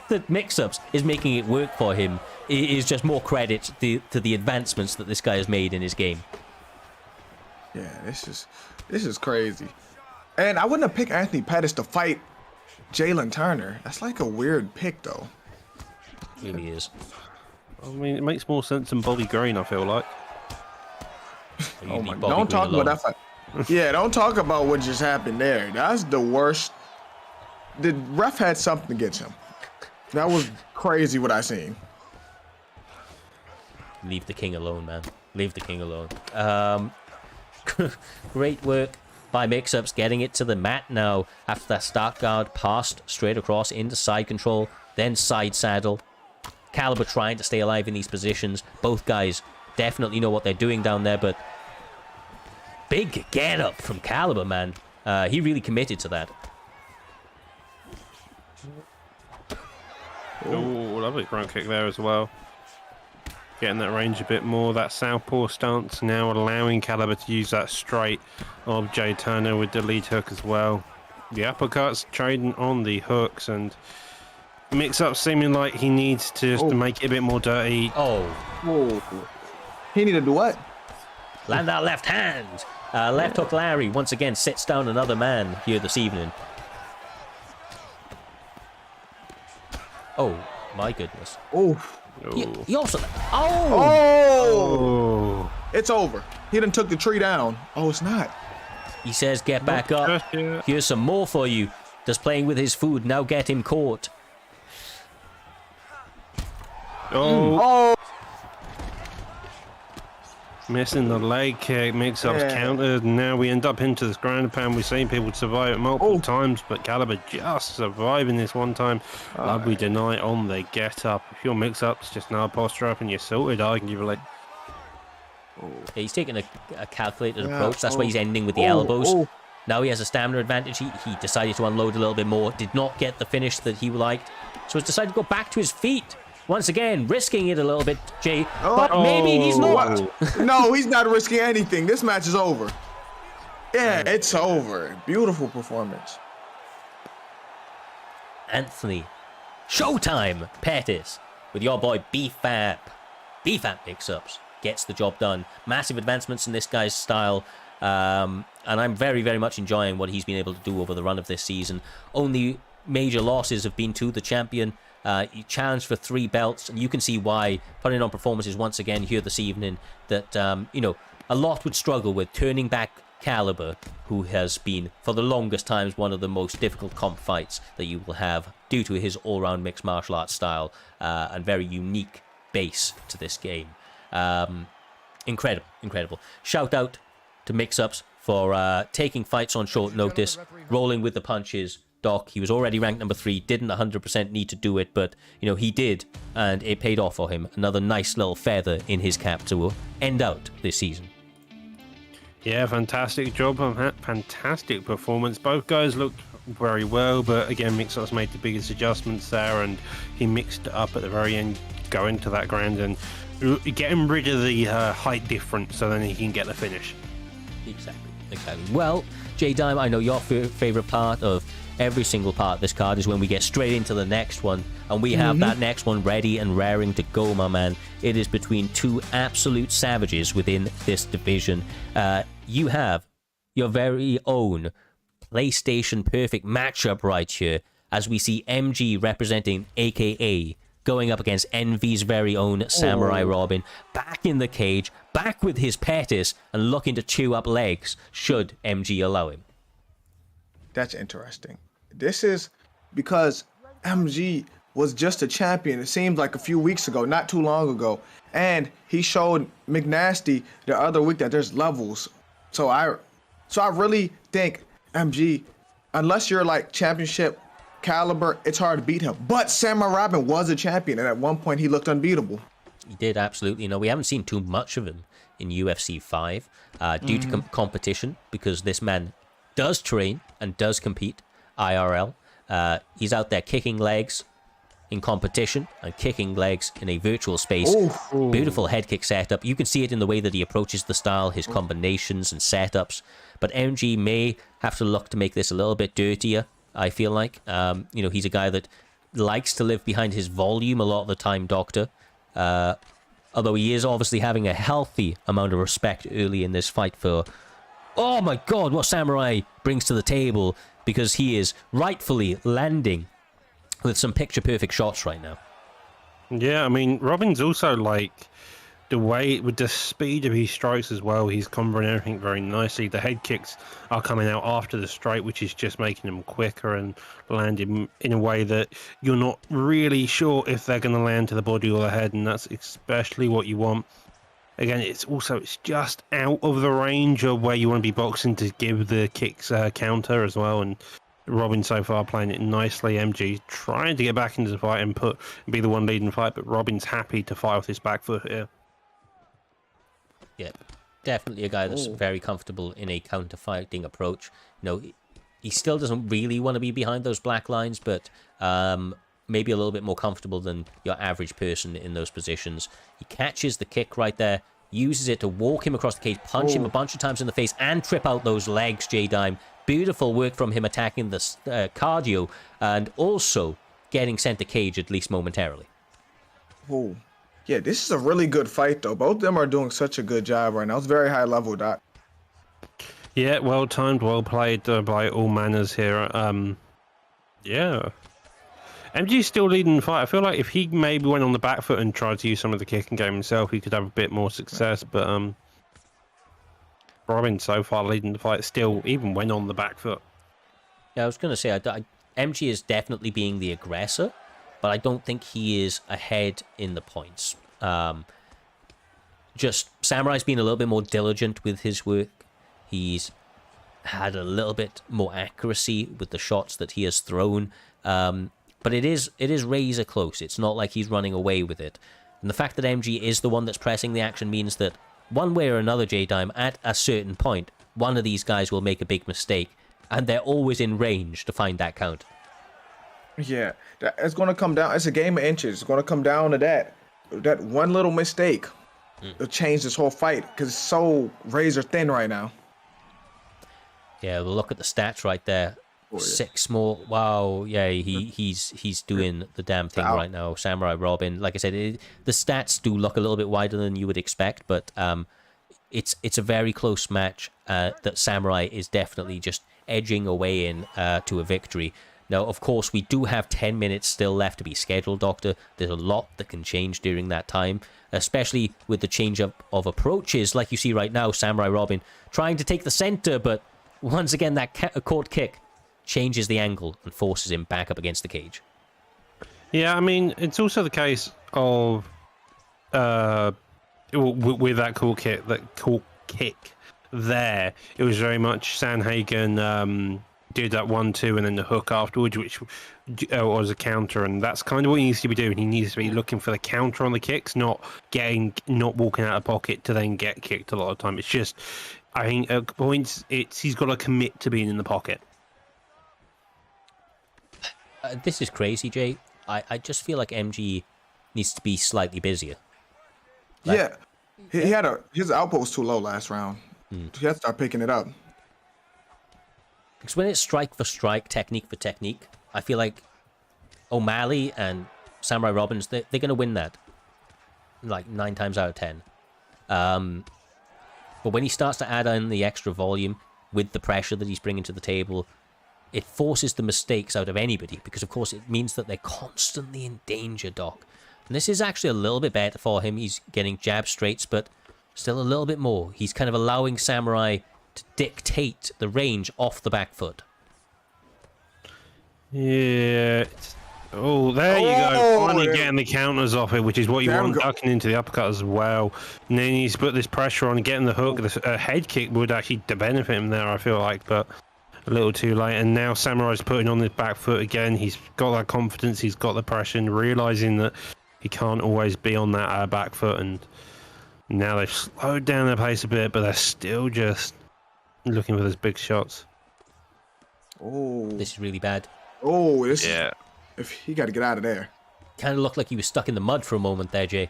that Mix-Ups is making it work for him is just more credit to the advancements that this guy has made in his game. Yeah, this is crazy. And I wouldn't have picked Anthony Pettis to fight Jalen Turner. That's like a weird pick, though. It really is. I mean, it makes more sense than Bobby Green, I feel like. Oh my! Don't talk about that fight. Yeah, don't talk about what just happened there. That's the worst. The ref had something against him. That was crazy what I seen. Leave the king alone, man. Leave the king alone. Great work by Mix-Ups, getting it to the mat now after that start guard passed straight across into side control, then side saddle. Caliber trying to stay alive in these positions. Both guys definitely know what they're doing down there, but big get up from Caliber, man. He really committed to that. Oh, lovely front kick there as well. Getting that range a bit more. That southpaw stance now allowing Caliber to use that straight of Jay Turner with the lead hook as well. The uppercuts trading on the hooks, and Mix-Up seeming like he needs to just to make it a bit more dirty. Oh. He need to do what? Land that left hand. Left hook Larry once again sits down another man here this evening. Oh, my goodness. Oh. He also... Oh! It's over. He done took the tree down. Oh, it's not. He says, get back up. Here's some more for you. Just playing with his food. Now get him caught. Oh. Missing the leg kick. Mix-Up's countered. Now we end up into this ground pound. We've seen people survive it multiple times, but Caliber just surviving this one time. Lovely deny on the get up. If your Mix-Up's just now posture up and you're sorted, I can give you like. Yeah, he's taking a calculated approach. That's why he's ending with the elbows. Now he has a stamina advantage. He decided to unload a little bit more. Did not get the finish that he liked. So he's decided to go back to his feet. Once again, risking it a little bit, Jay. But maybe he's not. No, he's not risking anything. This match is over. Yeah, it's over. Beautiful performance. Anthony. Showtime, Pettis. With your boy BFAP. BFAP Mix-Ups. Gets the job done. Massive advancements in this guy's style. And I'm very, very much enjoying what he's been able to do over the run of this season. Only major losses have been to the champion. He challenged for 3 belts, and you can see why, putting on performances once again here this evening, that, you know, a lot would struggle with turning back Caliber, who has been, for the longest times, one of the most difficult comp fights that you will have due to his all-round mixed martial arts style and very unique base to this game. Incredible, incredible. Shout out to Mix-Ups for taking fights on short notice, rolling with the punches. Doc, he was already ranked number 3, didn't 100% need to do it, but, you know, he did, and it paid off for him. Another nice little feather in his cap to end out this season. Yeah, fantastic job on that. Fantastic performance. Both guys looked very well, but again, Mix-Up's made the biggest adjustments there, and he mixed it up at the very end, going to that ground and getting rid of the height difference so then he can get the finish. Exactly. Well, J-Dime, I know your favorite part of every single part of this card is when we get straight into the next one, and we have that next one ready and raring to go, my man. It is between 2 absolute savages within this division. You have your very own PlayStation perfect matchup right here, as we see MG representing AKA going up against Envy's very own Samurai Robin, back in the cage, back with his Pettis, and looking to chew up legs should MG allow him. That's interesting. This is because MG was just a champion. It seemed like a few weeks ago, not too long ago. And he showed McNasty the other week that there's levels. So I really think MG, unless you're like championship caliber, it's hard to beat him. But Samurai Robin was a champion, and at one point he looked unbeatable. He did, absolutely. You know, we haven't seen too much of him in UFC 5 due to competition, because this man does train and does compete IRL. He's out there kicking legs in competition and kicking legs in a virtual space. Beautiful head kick setup. You can see it in the way that he approaches the style, his combinations and setups. But MG may have to look to make this a little bit dirtier, I feel like. You know, he's a guy that likes to live behind his volume a lot of the time, Doctor. Although he is obviously having a healthy amount of respect early in this fight for, oh my god, what Samurai brings to the table, because he is rightfully landing with some picture-perfect shots right now. Yeah, I mean, Robin's also like, the way, with the speed of his strikes as well, he's comboing everything very nicely. The head kicks are coming out after the strike, which is just making them quicker and landing in a way that you're not really sure if they're going to land to the body or the head, and that's especially what you want again, it's just out of the range of where you want to be boxing to give the kicks counter as well. And Robin so far playing it nicely. MG trying to get back into the fight and be the one leading the fight, but Robin's happy to fight off his back foot here. Yeah, definitely a guy that's very comfortable in a counter-fighting approach. You know, he still doesn't really want to be behind those black lines, but maybe a little bit more comfortable than your average person in those positions. He catches the kick right there, uses it to walk him across the cage, punch him a bunch of times in the face, and trip out those legs, J-Dime. Beautiful work from him attacking the cardio and also getting sent to cage at least momentarily. Oh, yeah, this is a really good fight, though. Both of them are doing such a good job right now. It's very high level, Doc. Yeah, well timed, well played by all manners here. Yeah. MG's still leading the fight. I feel like if he maybe went on the back foot and tried to use some of the kicking game himself, he could have a bit more success. But Robin so far leading the fight still, even when on the back foot. Yeah, I was going to say, MG is definitely being the aggressor, but I don't think he is ahead in the points. Just Samurai's been a little bit more diligent with his work. He's had a little bit more accuracy with the shots that he has thrown. But it is razor close. It's not like he's running away with it. And the fact that MG is the one that's pressing the action means that one way or another, J-Dime, at a certain point, one of these guys will make a big mistake, and they're always in range to find that count. Yeah, it's going to come down. It's a game of inches. It's going to come down to that one little mistake. It'll change this whole fight because it's so razor thin right now. Yeah, we'll look at the stats right there. 6 more. Wow, yeah, he's doing the damn thing right now. Samurai Robin. Like I said, the stats do look a little bit wider than you would expect, but it's a very close match that Samurai is definitely just edging away in to a victory. Now, of course, we do have 10 minutes still left to be scheduled, Doctor. There's a lot that can change during that time, especially with the change up of approaches, like you see right now. Samurai Robin trying to take the center, but once again, that caught kick changes the angle and forces him back up against the cage. Yeah, I mean, it's also the case of with that cool kick there, it was very much Sanhagen did that 1-2 and then the hook afterwards, which was a counter, and that's kind of what he needs to be doing. He needs to be looking for the counter on the kicks, not walking out of pocket to then get kicked a lot of time. It's just, I think at points he's got to commit to being in the pocket. This is crazy, Jay. I just feel like MG needs to be slightly busier. Yeah, his output was too low last round. He had to start picking it up. Because when it's strike for strike, technique for technique, I feel like O'Malley and Samurai Robbins, they're going to win that. Like 9 times out of 10. But when he starts to add in the extra volume with the pressure that he's bringing to the table, it forces the mistakes out of anybody, because of course it means that they're constantly in danger, Doc. And this is actually a little bit better for him. He's getting jab straights, but still a little bit more. He's kind of allowing Samurai to dictate the range off the back foot. Yeah. Oh, there you go. Finally getting the counters off it, which is what you want, ducking into the uppercut as well. And then he's put this pressure on, getting the hook. The head kick would actually benefit him there, I feel like, but a little too late. And now Samurai's putting on his back foot again. He's got that confidence, he's got the pressure, and realizing that he can't always be on that back foot. And now they've slowed down their pace a bit, but they're still just looking for those big shots. Oh, this is really bad. Oh, this is, if he got to get out of there. Kind of looked like he was stuck in the mud for a moment there, Jay.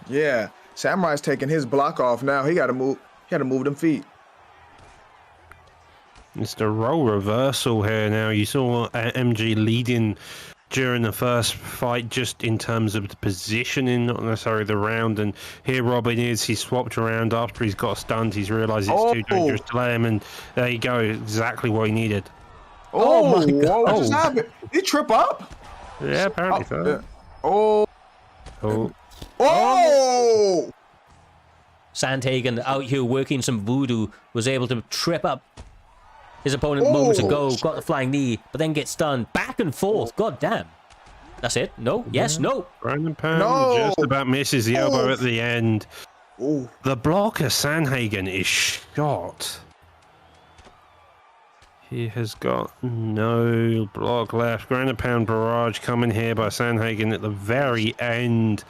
Yeah, Samurai's taking his block off now. He got to move. He got to move them feet. It's the role reversal here now. You saw MG leading during the first fight just in terms of the positioning, not necessarily the round. And here Robin is. He's swapped around after he's got stunned. He's realised it's too dangerous to let him. And there you go. Exactly what he needed. Oh, my God. What just happened? Did he trip up? Yeah, apparently so. Oh! Sandhagen out here working some voodoo, was able to trip up his opponent moments ago, got the flying knee, but then get stunned. Back and forth, god damn. That's it. No. Yes. No. Ground and pound No. just about misses the elbow Oof. at the end. Ooh. The blocker, Sandhagen, is shot. He has got no block left. Ground and pound barrage coming here by Sandhagen at the very end.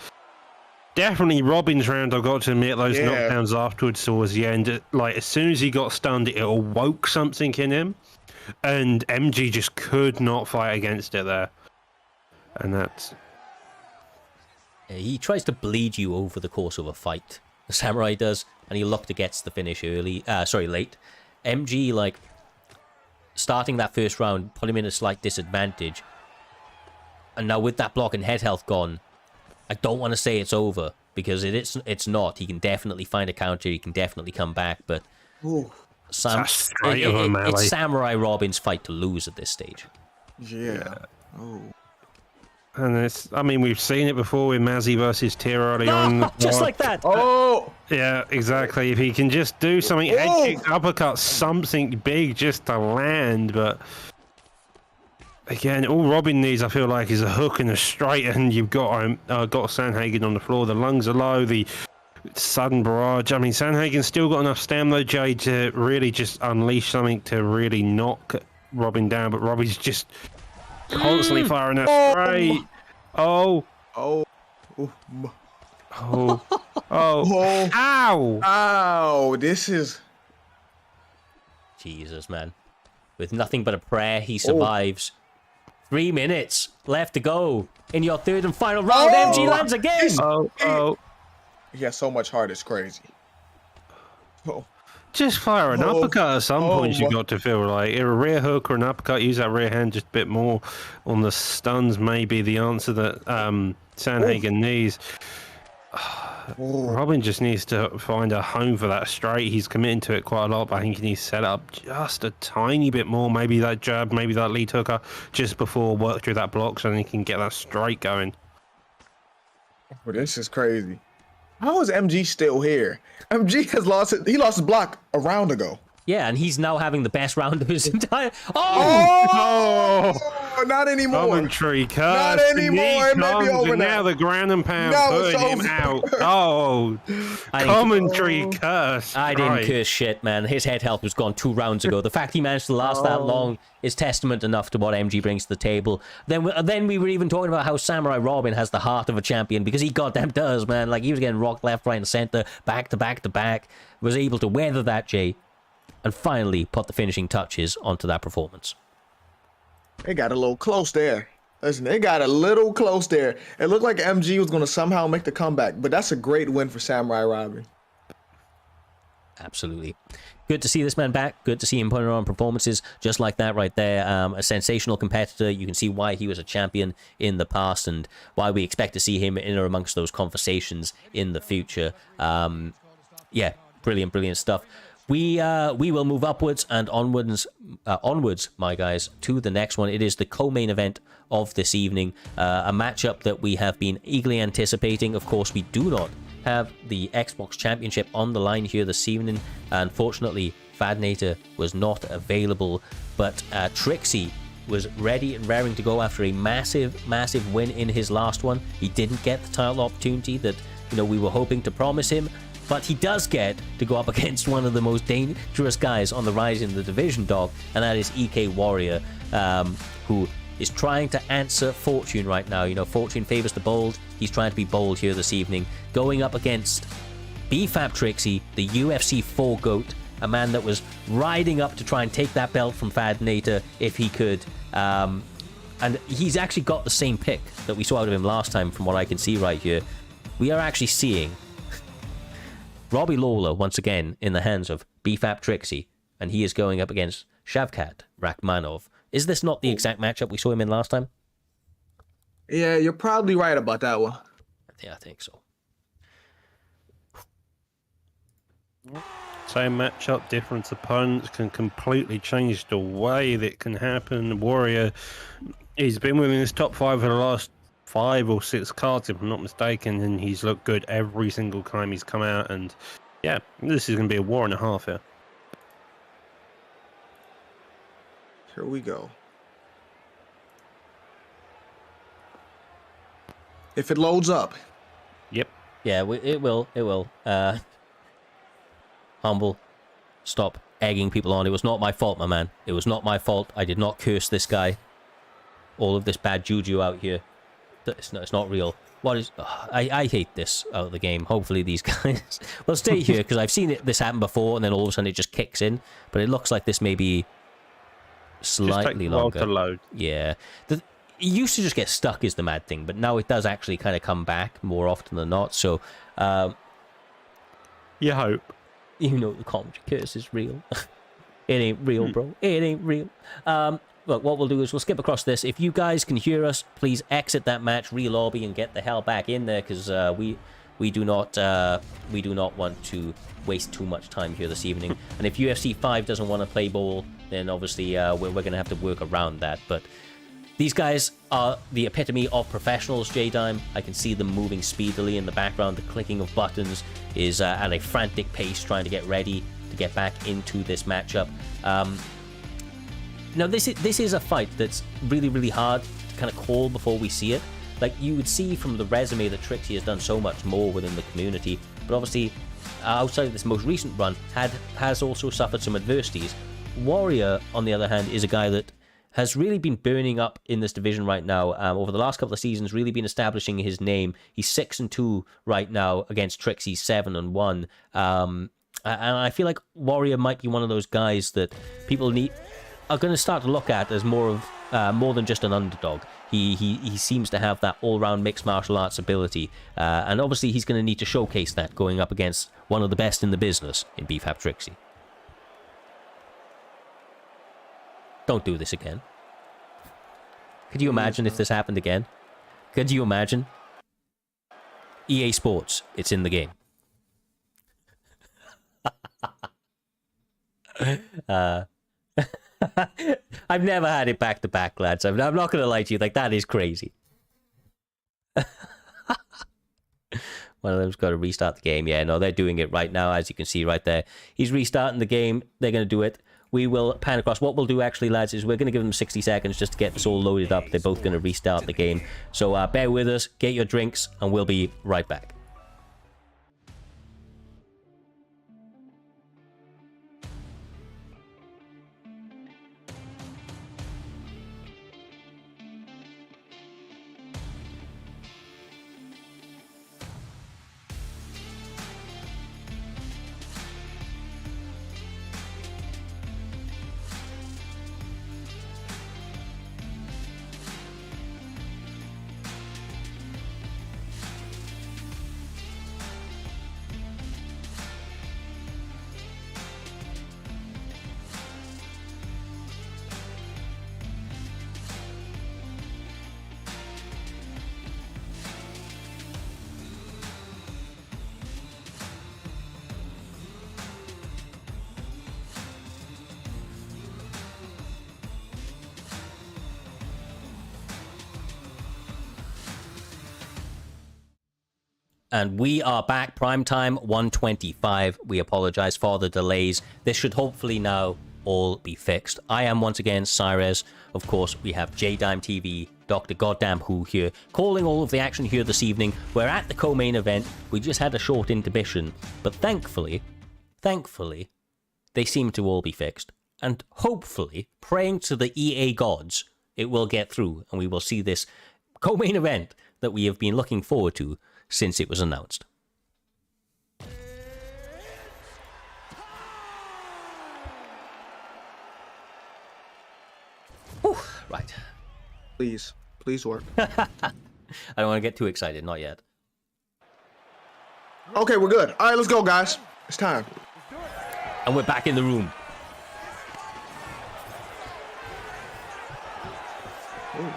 Definitely Robin's round, I've got to admit, those knockdowns afterwards towards the end. Like, as soon as he got stunned, it awoke something in him. And MG just could not fight against it there. And that's... He tries to bleed you over the course of a fight. The Samurai does, and he looked to get the finish late. MG, like, starting that first round, put him in a slight disadvantage. And now with that block and head health gone, I don't want to say it's over, because it's not. He can definitely find a counter, he can definitely come back, but... It's Samurai Robin's fight to lose at this stage. Yeah. Oh. And it's, I mean, we've seen it before with Mazzy versus Tier early on. Just like that. Oh. Yeah, exactly. If he can just do something, head kick, uppercut, something big just to land. But again, all Robin needs, I feel like, is a hook and a straight, and you've got Sandhagen on the floor. The lungs are low. The sudden barrage. I mean, Sandhagen's still got enough stamina, Jay, to really just unleash something to really knock Robin down. But Robin's just constantly firing that straight. Oh. Ow! Ow! This is... Jesus, man. With nothing but a prayer, he survives. 3 minutes left to go in your third and final round. MG lands again! He has so much heart, it's crazy. Oh. Just fire an uppercut at some point, you've got to feel like. A rear hook or an uppercut, use that rear hand just a bit more on the stuns, maybe the answer that Sandhagen needs. Robin just needs to find a home for that straight. He's committing to it quite a lot, but I think he needs to set up just a tiny bit more. Maybe that jab, maybe that lead hooker just before work through that block so then he can get that straight going. Well, this is crazy. How is MG still here? MG has lost it. He lost his block a round ago. Yeah, and he's now having the best round of his entire... Not anymore. Commentary curse. Not anymore. It may be over now. The ground and pound putting him out. Commentary curse. I didn't curse shit, man. His head health was gone 2 rounds ago. The fact he managed to last that long is testament enough to what MG brings to the table. Then we were even talking about how Samurai Robin has the heart of a champion, because he goddamn does, man. Like, he was getting rocked left, right, and center, back to back to back. Was able to weather that, Jay, and finally put the finishing touches onto that performance. They got a little close there. Listen, they got a little close there. It looked like MG was going to somehow make the comeback, but that's a great win for Samurai Robin. Absolutely. Good to see this man back. Good to see him putting on performances just like that right there. A sensational competitor. You can see why he was a champion in the past and why we expect to see him in or amongst those conversations in the future. Yeah, brilliant stuff. We will move upwards and onwards, my guys, to the next one. It is the co-main event of this evening, a matchup that we have been eagerly anticipating. Of course, we do not have the Xbox Championship on the line here this evening. Unfortunately, Vadnator was not available, but Trickzzy was ready and raring to go after a massive win in his last one. He didn't get the title opportunity that we were hoping to promise him. But he does get to go up against one of the most dangerous guys on the rise in the division, dog, and that is EK Warrior, who is trying to answer fortune right now. Fortune favors the bold. He's trying to be bold here this evening, going up against BFAP Trickzzy, the UFC 4 GOAT, a man that was riding up to try and take that belt from Vadnator if he could. And he's actually got the same pick that we saw out of him last time, from what I can see right here. We are actually seeing Robbie Lawler once again in the hands of BFAP Trickzzy, and he is going up against Shavkat Rakhmanov. Is this not the exact matchup we saw him in last time? Yeah, you're probably right about that one. Yeah, I think so. Same matchup, different opponents can completely change the way that can happen. Warrior, he's been within his top 5 for the last 5 or 6 cards, if I'm not mistaken, and he's looked good every single time he's come out. And yeah, this is going to be a war and a half here. Here we go. If it loads up. Yep. Yeah, it will. It will. Humble. Stop egging people on. It was not my fault, my man. It was not my fault. I did not curse this guy. All of this bad juju out here. It's not real. What is... Oh, I hate this out of the game. Hopefully these guys will stay here, because I've seen this happen before, and then all of a sudden it just kicks in. But it looks like this may be slightly longer. To load. Yeah. It used to just get stuck is the mad thing, but now it does actually kind of come back more often than not. So, you hope. You know the commentary curse is real. It ain't real, bro. It ain't real. Look, what we'll do is we'll skip across this. If you guys can hear us, please exit that match, re-lobby, and get the hell back in there, because we do not want to waste too much time here this evening. And if UFC 5 doesn't want to play ball, then obviously we're going to have to work around that. But these guys are the epitome of professionals, J-Dime. I can see them moving speedily in the background. The clicking of buttons is at a frantic pace, trying to get ready to get back into this matchup. Now, this is a fight that's really, really hard to kind of call before we see it. Like, you would see from the resume that Trickzzy has done so much more within the community, but obviously, outside of this most recent run, has also suffered some adversities. Warrior, on the other hand, is a guy that has really been burning up in this division right now. Over the last couple of seasons, really been establishing his name. He's 6-2 right now against Trickzzy 7-1. And I feel like Warrior might be one of those guys that people are going to start to look at as more than just an underdog. He seems to have that all-round mixed martial arts ability, and obviously he's going to need to showcase that going up against one of the best in the business in BFAP Trickzzy. Don't do this again. Could you imagine if this happened again? Could you imagine? EA Sports, it's in the game. I've never had it back to back, lads. I'm not going to lie to you. Like, that is crazy. One of them's got to restart the game. Yeah, no, they're doing it right now, as you can see right there. He's restarting the game. They're going to do it. We will pan across. What we'll do, actually, lads, is we're going to give them 60 seconds just to get this all loaded up. They're both going to restart the game. So bear with us, get your drinks, and we'll be right back. And we are back, prime time, 1:25. We apologize for the delays. This should hopefully now all be fixed. I am once again Cyrez. Of course, we have J-Dime TV, Dr. Goddamn Who here, calling all of the action here this evening. We're at the co-main event. We just had a short intermission, but thankfully, they seem to all be fixed. And hopefully, praying to the EA gods, it will get through, and we will see this co-main event that we have been looking forward to since it was announced. Whew, right. Please work. I don't want to get too excited, not yet. Okay, we're good. All right, let's go, guys. It's time. And we're back in the room. Ooh.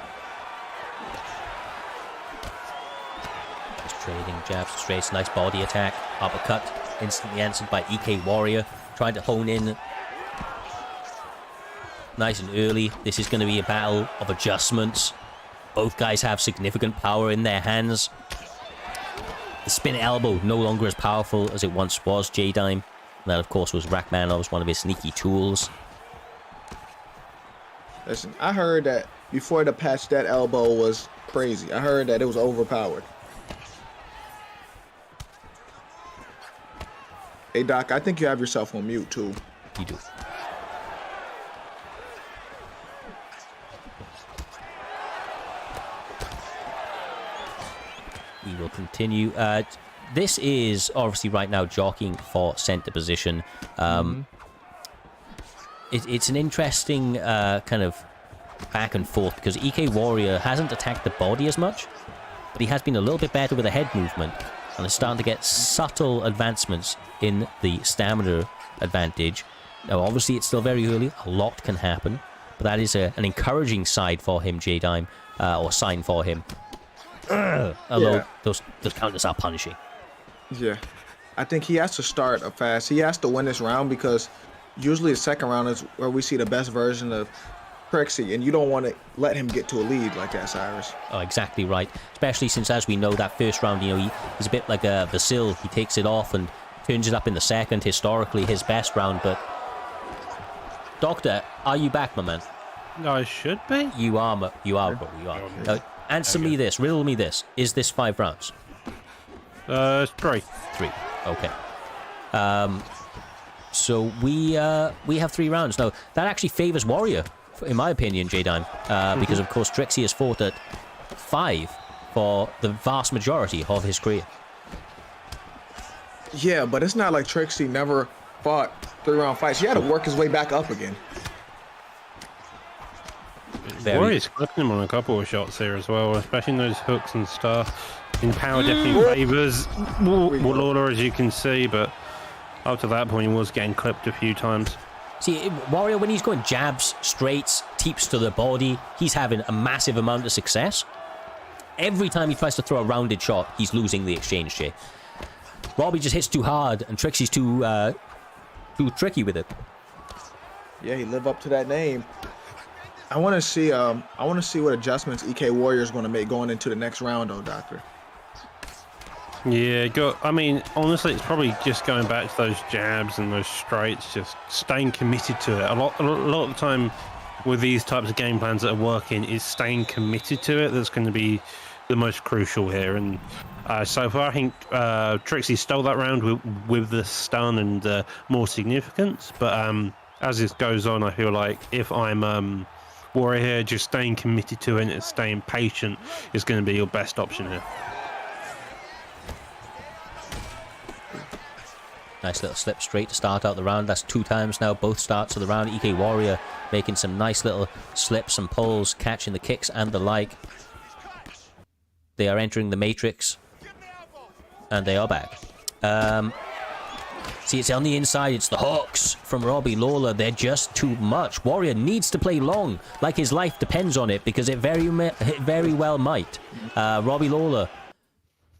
Trading jabs, straights, nice body attack, uppercut, instantly answered by EK Warrior, trying to hone in nice and early. This is going to be a battle of adjustments. Both guys have significant power in their hands. The spin elbow no longer as powerful as it once was, J-Dime. That, of course, was Rachmanov's one of his sneaky tools. Listen, I heard that before the patch, that elbow was crazy. I heard that it was overpowered. Hey, Doc, I think you have yourself on mute, too. You do. We will continue. This is obviously right now jockeying for center position. It's an interesting kind of back and forth because EK Warrior hasn't attacked the body as much, but he has been a little bit better with the head movement and is starting to get subtle advancements in the stamina advantage. Now, obviously, it's still very early. A lot can happen, but that is an encouraging side for him, J-Dime, or sign for him. Although those counters are punishing. Yeah. I think he has to start fast. He has to win this round because usually the second round is where we see the best version of Trickzzy, and you don't want to let him get to a lead like that, Cyrus. Oh, exactly right. Especially since, as we know, that first round, he's a bit like a Vasil. He takes it off and turns it up in the second, historically his best round. But, Doctor, are you back, my man? I should be. You are, bro. You are. Answer me this. Riddle me this. Is this 5 rounds? It's 3. 3. Okay. So we have 3 rounds. Now, that actually favors Warrior, in my opinion, J-Dime. Because, of course, Trickzzy has fought at 5 for the vast majority of his career. Yeah, but it's not like Trickzzy never fought 3-round fights. He had to work his way back up again. Warrior's clipping him on a couple of shots here as well, especially those hooks and stuff. In power definitely favours Lawler, as you can see, but up to that point he was getting clipped a few times. See, Warrior, when he's going jabs, straights, teeps to the body, he's having a massive amount of success. Every time he tries to throw a rounded shot, he's losing the exchange, Jay. Robbie just hits too hard, and Trickzy's too tricky with it. Yeah, he lived up to that name. I want to see what adjustments EK Warrior is going to make going into the next round, though, Doctor. Yeah, I mean, honestly, it's probably just going back to those jabs and those straights, just staying committed to it. A lot of the time with these types of game plans that are working is staying committed to it. That's going to be the most crucial here. And so far, I think Trickzzy stole that round with the stun and more significance. But as this goes on, I feel like if I'm Warrior here, just staying committed to it and staying patient is going to be your best option here. Nice little slip straight to start out the round. That's 2 times now, both starts of the round. EK Warrior making some nice little slips and pulls, catching the kicks and the like. They are entering the matrix. And they are back. See, it's on the inside. It's the hooks from Robbie Lawler. They're just too much. Warrior needs to play long, like his life depends on it, because it very well might. Robbie Lawler,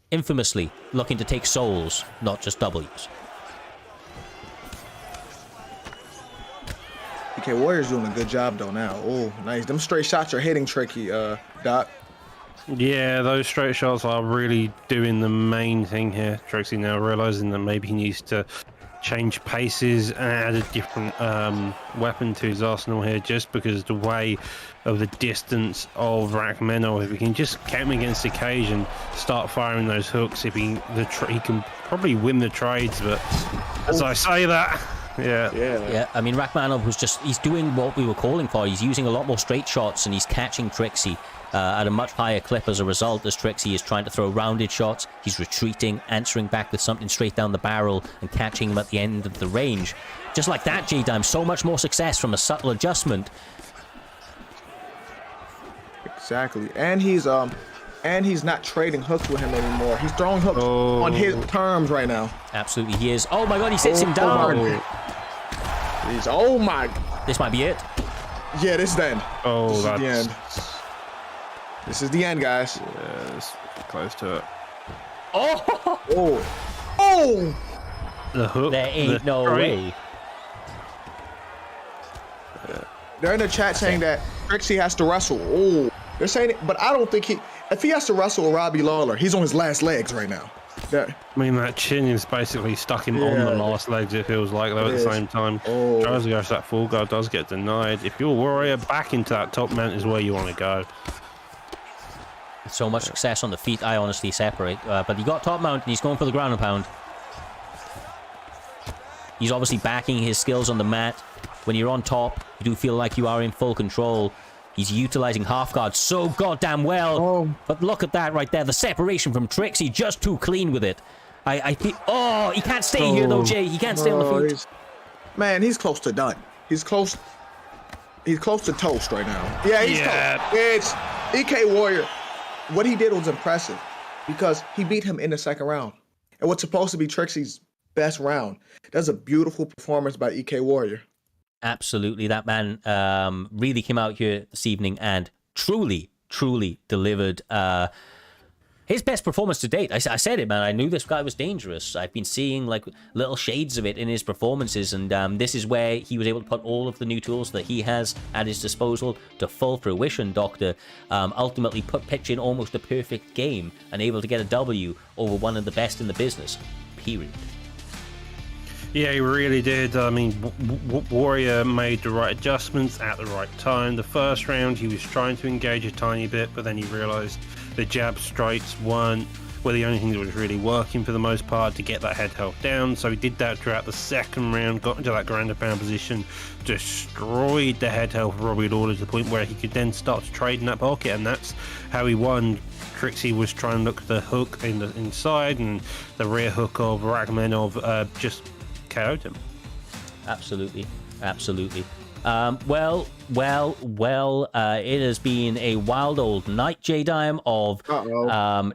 infamously looking to take souls, not just W's. EK Warrior's doing a good job, though, now. Oh, nice. Them straight shots are hitting Tricky, Doc. Yeah, those straight shots are really doing the main thing here. Trickzzy now realizing that maybe he needs to change paces and add a different weapon to his arsenal here, just because the way of the distance of Rachmanov. If he can just get him against the cage and start firing those hooks, if he can probably win the trades. But as I say that, yeah. I mean, Rachmanov was he's doing what we were calling for. He's using a lot more straight shots and he's catching Trickzzy at a much higher clip as a result, as Trickzzy is trying to throw rounded shots. He's retreating, answering back with something straight down the barrel and catching him at the end of the range. Just like that, J-Dime, so much more success from a subtle adjustment. Exactly. And he's not trading hooks with him anymore. He's throwing hooks on his terms right now. Absolutely, he is. Oh my god, he sits him down. Oh my. This might be it. Yeah, this is the end. Oh, this is the end. This is the end, guys. Yeah, it's close to it. Oh! The hook. There ain't no way. They're in the chat saying that Trickzzy has to wrestle. Oh, they're saying it, but I don't think if he has to wrestle with Robbie Lawler, he's on his last legs right now. That, I mean, that chin is basically stuck him on the last legs, it feels like, though, at the same time. Oh. Tries to go for that full guard, does get denied. If you're Warrior, back into that top mount is where you want to go. So much success on the feet, I honestly separate. But he got top mount, and he's going for the ground and pound. He's obviously backing his skills on the mat. When you're on top, you do feel like you are in full control. He's utilizing half guard so goddamn well. Oh. But look at that right there. The separation from Trickzzy, just too clean with it. I think... Oh, he can't stay here, though, Jay. He can't stay on the feet. Man, he's close to done. He's close to toast right now. Yeah, he's toast. It's EK Warrior. What he did was impressive because he beat him in the second round. And what's supposed to be Trickzy's best round. That's a beautiful performance by EK Warrior. Absolutely. That man really came out here this evening and truly delivered his best performance to date. I said it, man. I knew this guy was dangerous. I've been seeing like little shades of it in his performances, and this is where he was able to put all of the new tools that he has at his disposal to full fruition, Doctor. Ultimately pitch in almost a perfect game and able to get a W over one of the best in the business. Period. Yeah, he really did. I mean, Warrior made the right adjustments at the right time. The first round, he was trying to engage a tiny bit, but then he realized the jab strikes were the only thing that was really working for the most part to get that head held down. So he did that throughout the second round, got into that ground and pound position, destroyed the head held for Robbie Lawler to the point where he could then start to trade in that pocket, and that's how he won. Trickzzy was trying to look at the hook in the inside, and the rear hook of Rachmanov just KO'd him. Absolutely. Well, it has been a wild old night, J-Dime, of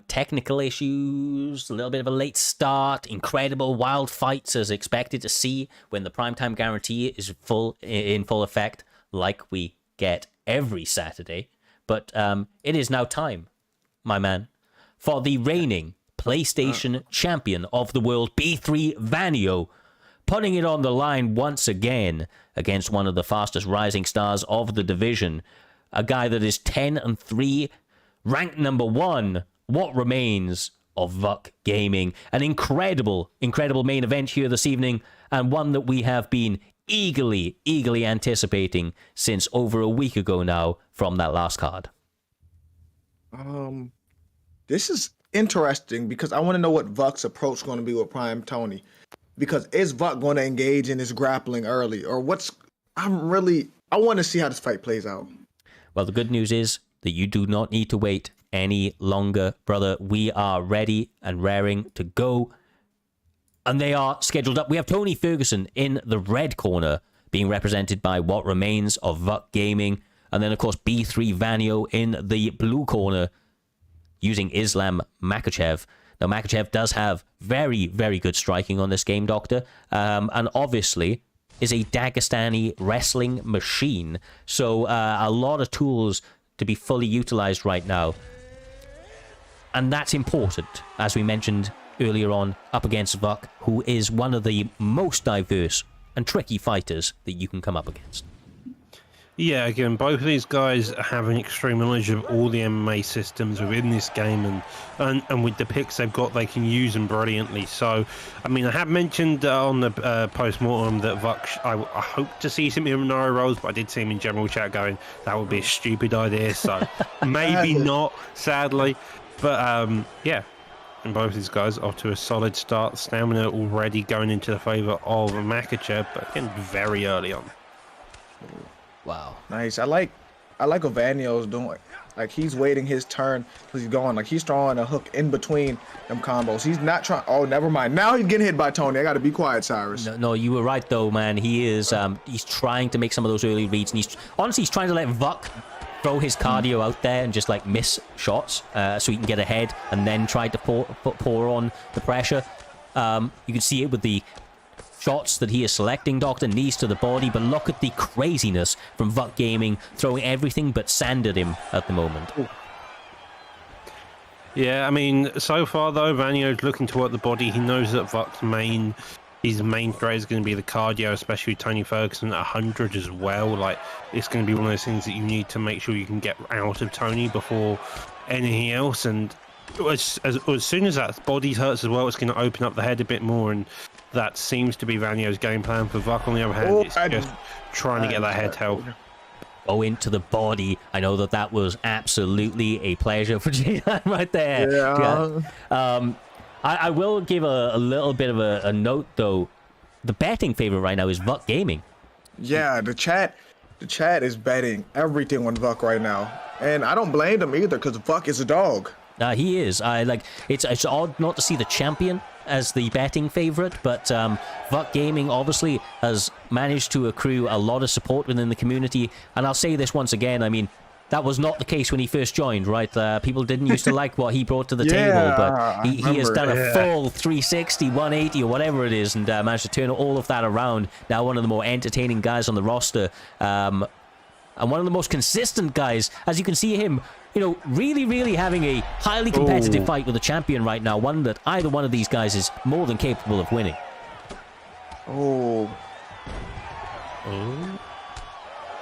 technical issues, a little bit of a late start, incredible wild fights as expected to see when the primetime guarantee is in full effect, like we get every Saturday. But it is now time, my man, for the reigning PlayStation champion of the world, B3 Vanio, putting it on the line once again against one of the fastest rising stars of the division. A guy that is 10-3, ranked number 1. What remains of VUK Gaming? An incredible main event here this evening, and one that we have been eagerly anticipating since over a week ago now from that last card. This is interesting because I want to know what VUK's approach is going to be with Prime Tony. Because is VUK going to engage in his grappling early? Or I want to see how this fight plays out. Well, the good news is that you do not need to wait any longer, brother. We are ready and raring to go. And they are scheduled up. We have Tony Ferguson in the red corner, being represented by what remains of VUK Gaming. And then, of course, B3 Vanio in the blue corner, using Islam Makhachev. Now, Makhachev does have very good striking on this game, Doctor, and obviously is a Dagestani wrestling machine. So a lot of tools to be fully utilized right now. And that's important, as we mentioned earlier on, up against VUK, who is one of the most diverse and tricky fighters that you can come up against. Yeah, again, both of these guys have an extreme knowledge of all the MMA systems within this game, and with the picks they've got, they can use them brilliantly. So, I mean, I have mentioned on the post-mortem that VUK, I hope to see some Imanari rolls, but I did see him in general chat going, that would be a stupid idea, so maybe not, sadly. But, yeah, and both of these guys off to a solid start. Stamina already going into the favour of Makhachev, but again, very early on. Wow. Nice. I like what Vanio's doing. Like, he's waiting his turn because he's going. Like, he's throwing a hook in between them combos. He's not trying. Oh, never mind. Now he's getting hit by Tony. I got to be quiet, Cyrus. No, you were right, though, man. He is, he's trying to make some of those early reads. And he's trying to let VUK throw his cardio out there and just, like, miss shots so he can get ahead and then try to pour on the pressure. You can see it with the shots that he is selecting, Doctor, knees to the body, but look at the craziness from VUK Gaming, throwing everything but sand at him at the moment. Ooh. Yeah, I mean, so far, though, Vanio's looking to work the body. He knows that VUK's his main threat is going to be the cardio, especially with Tony Ferguson at 100 as well. Like, it's going to be one of those things that you need to make sure you can get out of Tony before anything else, and as soon as that body hurts as well, it's going to open up the head a bit more, and that seems to be Vanio's game plan. For VUK, on the other hand, it's just trying to get that head health. Go into the body. I know that was absolutely a pleasure for J-Line right there. Yeah. I will give a little bit of a note, though. The betting favorite right now is VUK Gaming. Yeah, the chat is betting everything on VUK right now. And I don't blame them either, because VUK is a dog. He is. It's odd not to see the champion as the betting favorite, but VUK Gaming obviously has managed to accrue a lot of support within the community. And I'll say this once again, I mean, that was not the case when he first joined, right? People didn't used to like what he brought to the table, but he has done a full 360, 180, or whatever it is, and managed to turn all of that around. Now one of the more entertaining guys on the roster, and one of the most consistent guys. As you can see him, really, really having a highly competitive fight with the champion right now, one that either one of these guys is more than capable of winning.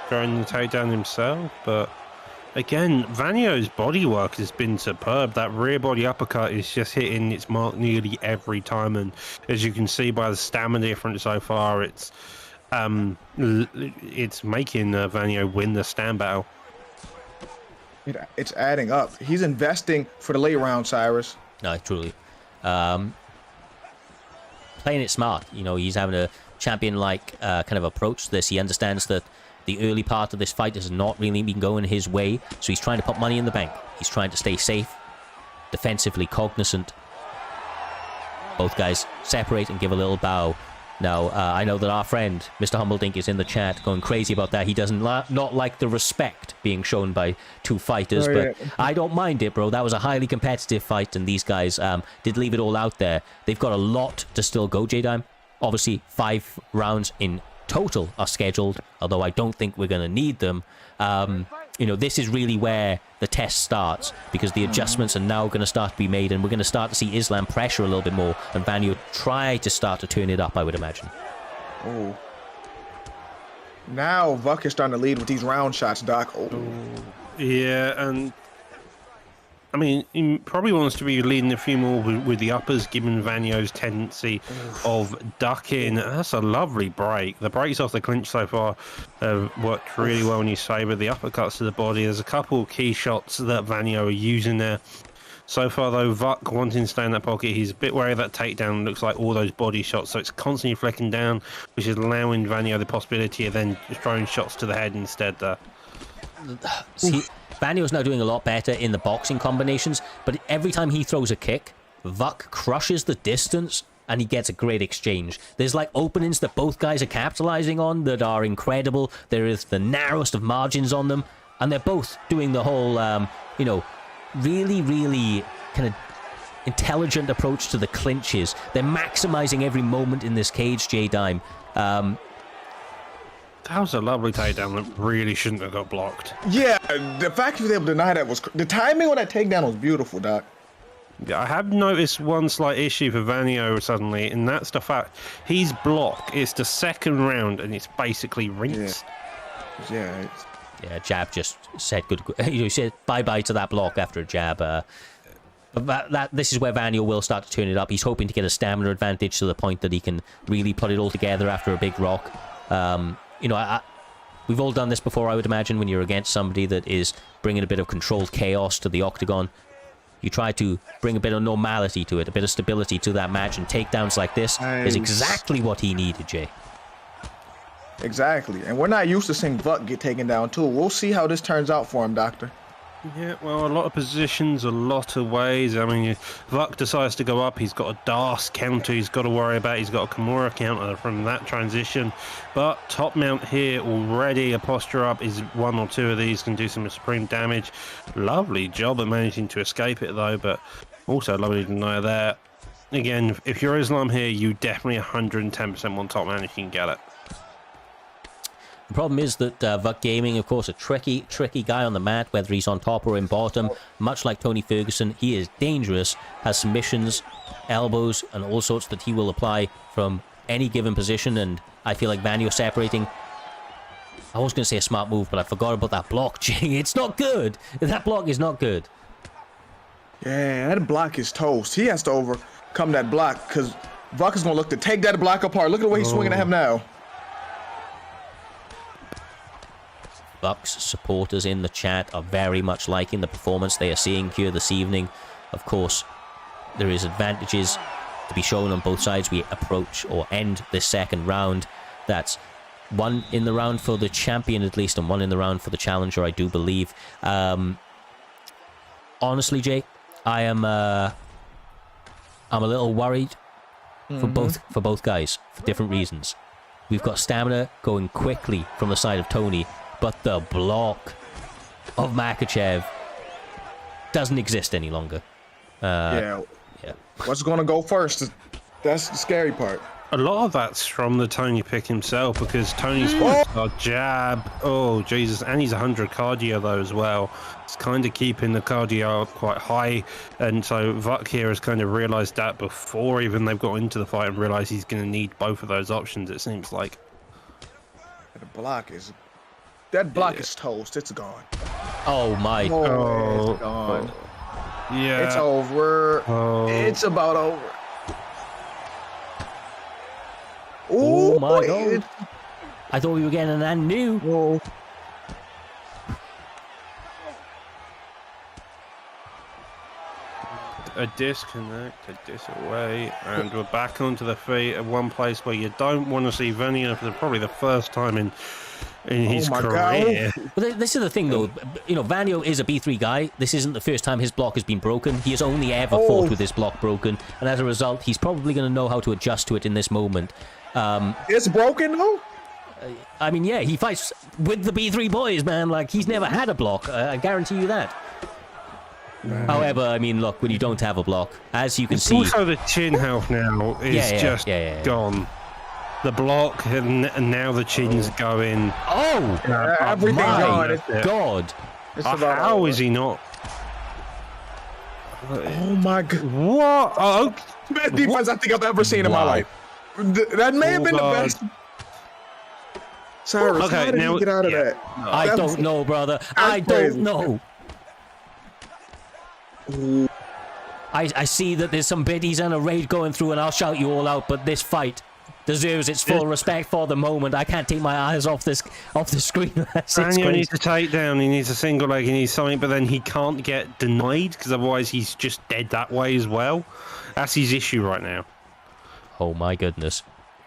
Trying to take down himself, but again, Vanio's bodywork has been superb. That rear body uppercut is just hitting its mark nearly every time, and as you can see by the stamina difference so far, it's making Vanio win the stand battle. It's adding up. He's investing for the late round, Cyrus. No, truly. Playing it smart. He's having a champion-like kind of approach to this. He understands that the early part of this fight has not really been going his way, so he's trying to put money in the bank. He's trying to stay safe, defensively cognizant. Both guys separate and give a little bow. Now, I know that our friend, Mr. Humbledink, is in the chat going crazy about that. He doesn't not like the respect being shown by two fighters, but I don't mind it, bro. That was a highly competitive fight, and these guys did leave it all out there. They've got a lot to still go, J-Dime. Obviously, 5 rounds in total are scheduled, although I don't think we're going to need them. This is really where the test starts, because the adjustments are now going to start to be made, and we're going to start to see Islam pressure a little bit more, and Vanio try to start to turn it up, I would imagine. Now VUK is starting to lead with these round shots, Doc. Yeah, and I mean, he probably wants to be leading a few more with the uppers, given Vanio's tendency of ducking. That's a lovely break. The breaks off the clinch so far have worked really well in his favour. The uppercuts to the body. There's a couple of key shots that Vanio are using there. So far, though, VUK wanting to stay in that pocket. He's a bit wary of that takedown. Looks like all those body shots, so it's constantly flicking down, which is allowing Vanio the possibility of then throwing shots to the head instead there. See, Vanio's now doing a lot better in the boxing combinations, but every time he throws a kick, VUK crushes the distance and he gets a great exchange. There's like openings that both guys are capitalizing on that are incredible. There is the narrowest of margins on them, and they're both doing the whole, really, really kind of intelligent approach to the clinches. They're maximizing every moment in this cage, J-Dime. That was a lovely takedown that really shouldn't have got blocked. Yeah, the fact he was able to deny that was... The timing on that takedown was beautiful, Doc. Yeah, I have noticed one slight issue for Vanio suddenly, and that's the fact he's blocked. It's the second round, and it's basically rinsed. Yeah, jab just said good. You said bye-bye to that block after a jab. This is where Vanio will start to turn it up. He's hoping to get a stamina advantage to the point that he can really put it all together after a big rock. We've all done this before, I would imagine, when you're against somebody that is bringing a bit of controlled chaos to the octagon. You try to bring a bit of normality to it, a bit of stability to that match, and takedowns like this is exactly what he needed, Jay. Exactly, and we're not used to seeing VUK get taken down, too. We'll see how this turns out for him, Doctor. Yeah, well, a lot of positions, a lot of ways. I mean, if VUK decides to go up, he's got a DAS counter he's got to worry about. He's got a Kimura counter from that transition. But top mount here already, a posture up is 1 or 2 of these can do some supreme damage. Lovely job at managing to escape it, though, but also lovely to deny that. Again, if you're Islam here, you definitely 110% want top mount if you can get it. The problem is that VUK Gaming, of course, a tricky guy on the mat, whether he's on top or in bottom. Much like Tony Ferguson, he is dangerous, has submissions, elbows, and all sorts that he will apply from any given position, and I feel like Vanio separating. I was going to say a smart move, but I forgot about that block, Jing. It's not good. That block is not good. Yeah, that block is toast. He has to overcome that block because VUK is going to look to take that block apart. Look at the way he's swinging at him now. VUK's supporters in the chat are very much liking the performance they are seeing here this evening. Of course, there is advantages to be shown on both sides. We approach or end this second round. That's one in the round for the champion at least, and one in the round for the challenger, I do believe. Honestly, Jay, I'm a little worried for both guys for different reasons. We've got stamina going quickly from the side of Tony, but the block of Makhachev doesn't exist any longer. Yeah. What's going to go first? That's the scary part. A lot of that's from the Tony pick himself, because Tony's got a jab. Oh, Jesus. And he's 100 cardio, though, as well. It's kind of keeping the cardio quite high. And so VUK here has kind of realized that before even they've got into the fight, and realized he's going to need both of those options, it seems like. The block is... That block is toast. It's gone. Oh, my. It's gone. Yeah. It's over. It's about over. Oh my God. I thought we were getting an new. Whoa. A disconnect, a disaway, and we're back onto the feet at one place where you don't want to see Vanio for probably the first time in his career. But this is the thing, though. You know, Vanio is a B3 guy. This isn't the first time his block has been broken. He has only ever fought with his block broken, and as a result, he's probably going to know how to adjust to it in this moment. It's broken, though? I mean, yeah, he fights with the B3 boys, man. Like, he's never had a block. I guarantee you that. However, I mean, look, when you don't have a block, as you can see... Also, the chin health now is just gone. The block, and now the chin's going. Oh! Everything's gone. God. How is he not? Oh, my God. What? Oh, Best defense I think I've ever seen in my life. That may have been the best. Cyrus, how did he get out of that? I don't know, brother. I don't know. I see that there's some biddies and a raid going through, and I'll shout you all out, but this fight deserves its full respect for the moment. I can't take my eyes off the screen. Vanio needs a takedown, he needs a single leg, he needs something, but then he can't get denied, because otherwise he's just dead that way as well. That's his issue right now. Oh my goodness.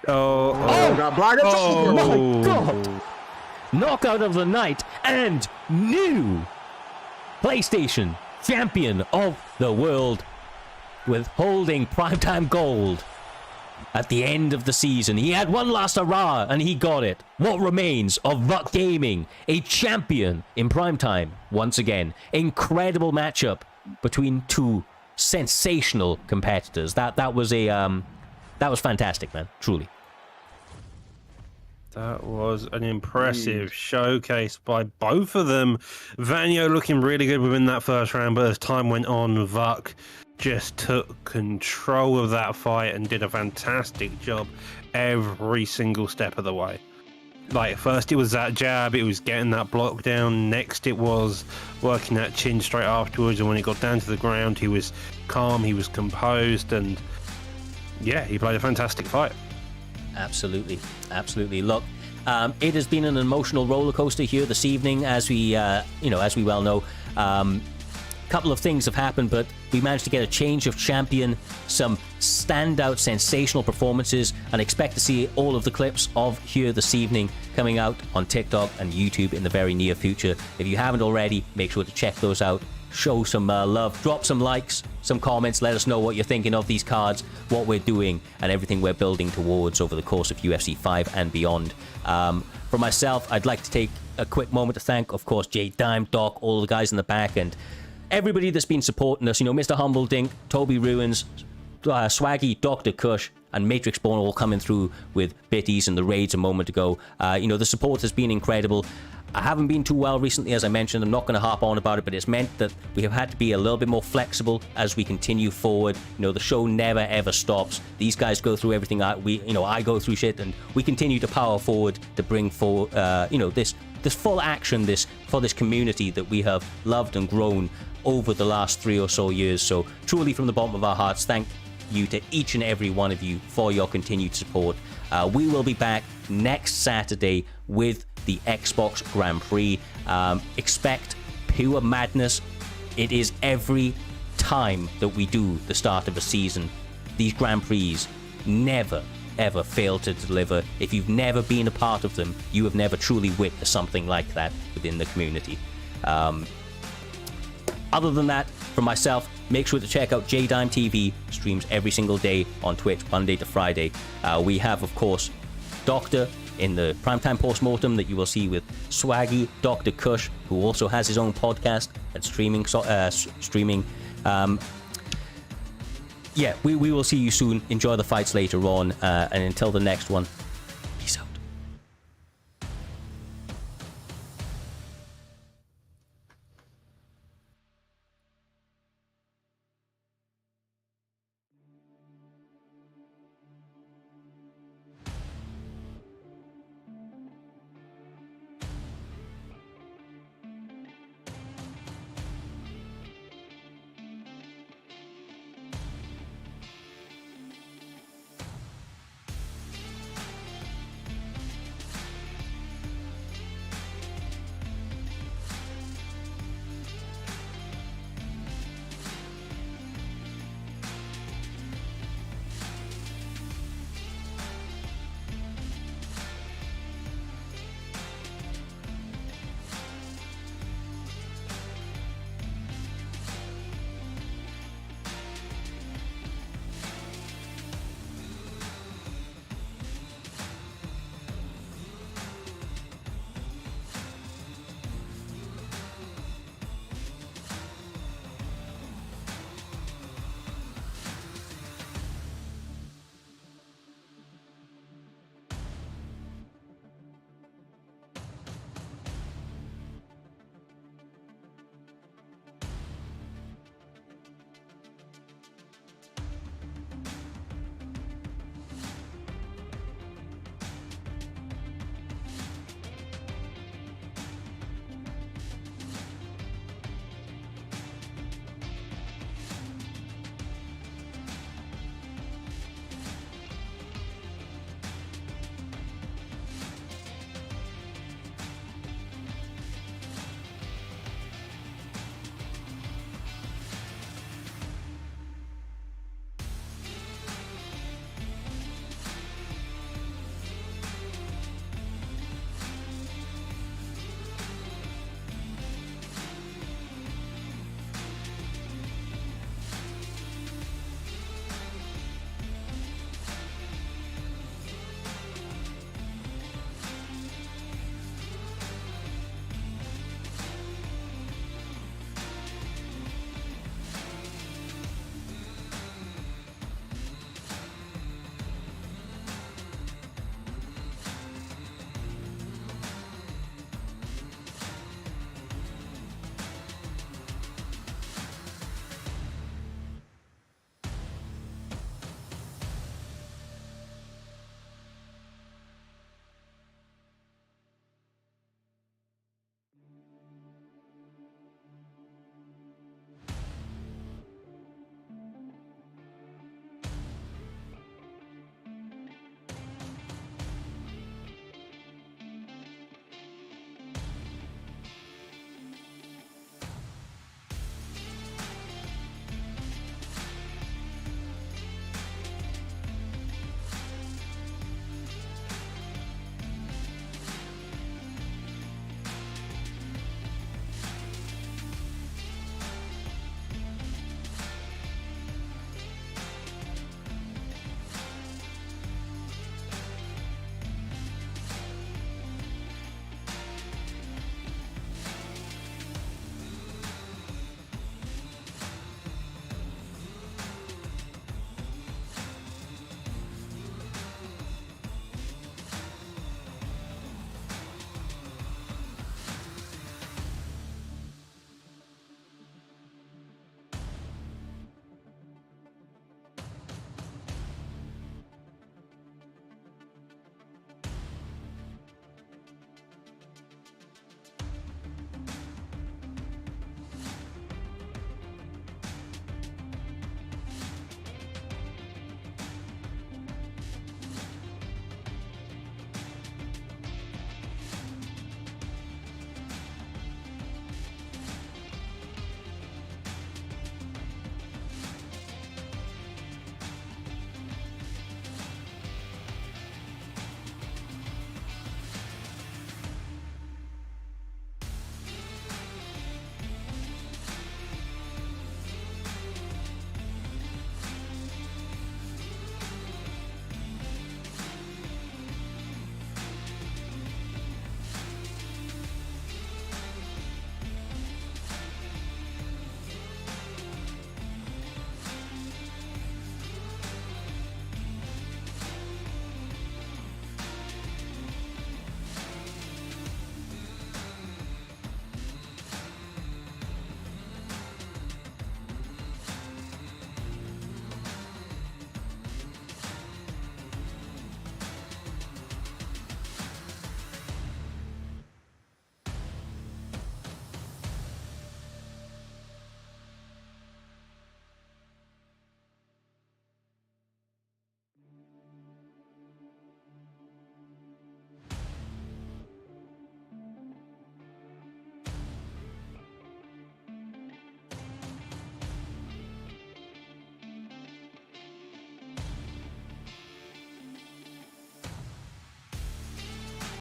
Oh, got blocked. Oh my God. Knockout of the night and new PlayStation champion of the world, with holding primetime gold at the end of the season. He had one last hurrah and he got it. What remains of VUK Gaming, a champion in primetime once again. Incredible matchup between two sensational competitors. That was fantastic, man. Truly. That was an impressive showcase by both of them. Vanio looking really good within that first round, but as time went on, VUK just took control of that fight and did a fantastic job every single step of the way. Like, first it was that jab, it was getting that block down. Next it was working that chin straight afterwards, and when it got down to the ground, he was calm, he was composed, and yeah, he played a fantastic fight. Absolutely, absolutely. Look, it has been an emotional roller coaster here this evening, as we, as we well know. Couple of things have happened, but we managed to get a change of champion, some standout, sensational performances, and expect to see all of the clips of here this evening coming out on TikTok and YouTube in the very near future. If you haven't already, make sure to check those out. Show some love, drop some likes, some comments, let us know what you're thinking of these cards, what we're doing, and everything we're building towards over the course of UFC 5 and beyond. For myself, I'd like to take a quick moment to thank, of course, Jay Dime, Doc, all the guys in the back, and everybody that's been supporting us. You know, Mr. Humbledink, Toby Ruins, Swaggy, Dr. Kush, and Matrix Born all coming through with bitties and the raids a moment ago. The support has been incredible. I haven't been too well recently, as I mentioned. I'm not going to harp on about it, but it's meant that we have had to be a little bit more flexible as we continue forward. You know, the show never ever stops. These guys go through everything. I go through shit, and we continue to power forward to bring forward, this this full action, for this community that we have loved and grown over the last 3 or so years. So truly, from the bottom of our hearts, thank you to each and every one of you for your continued support. We will be back next Saturday with the Xbox Grand Prix. Expect pure madness. It is every time that we do the start of a season. These Grand Prix never, ever fail to deliver. If you've never been a part of them, you have never truly witnessed something like that within the community. Other than that, from myself, make sure to check out JDime TV. Streams every single day on Twitch, Monday to Friday. We have, of course, Doctor in the Primetime Postmortem that you will see with Swaggy, Dr. Kush, who also has his own podcast and streaming. Yeah, we will see you soon. Enjoy the fights later on. And until the next one,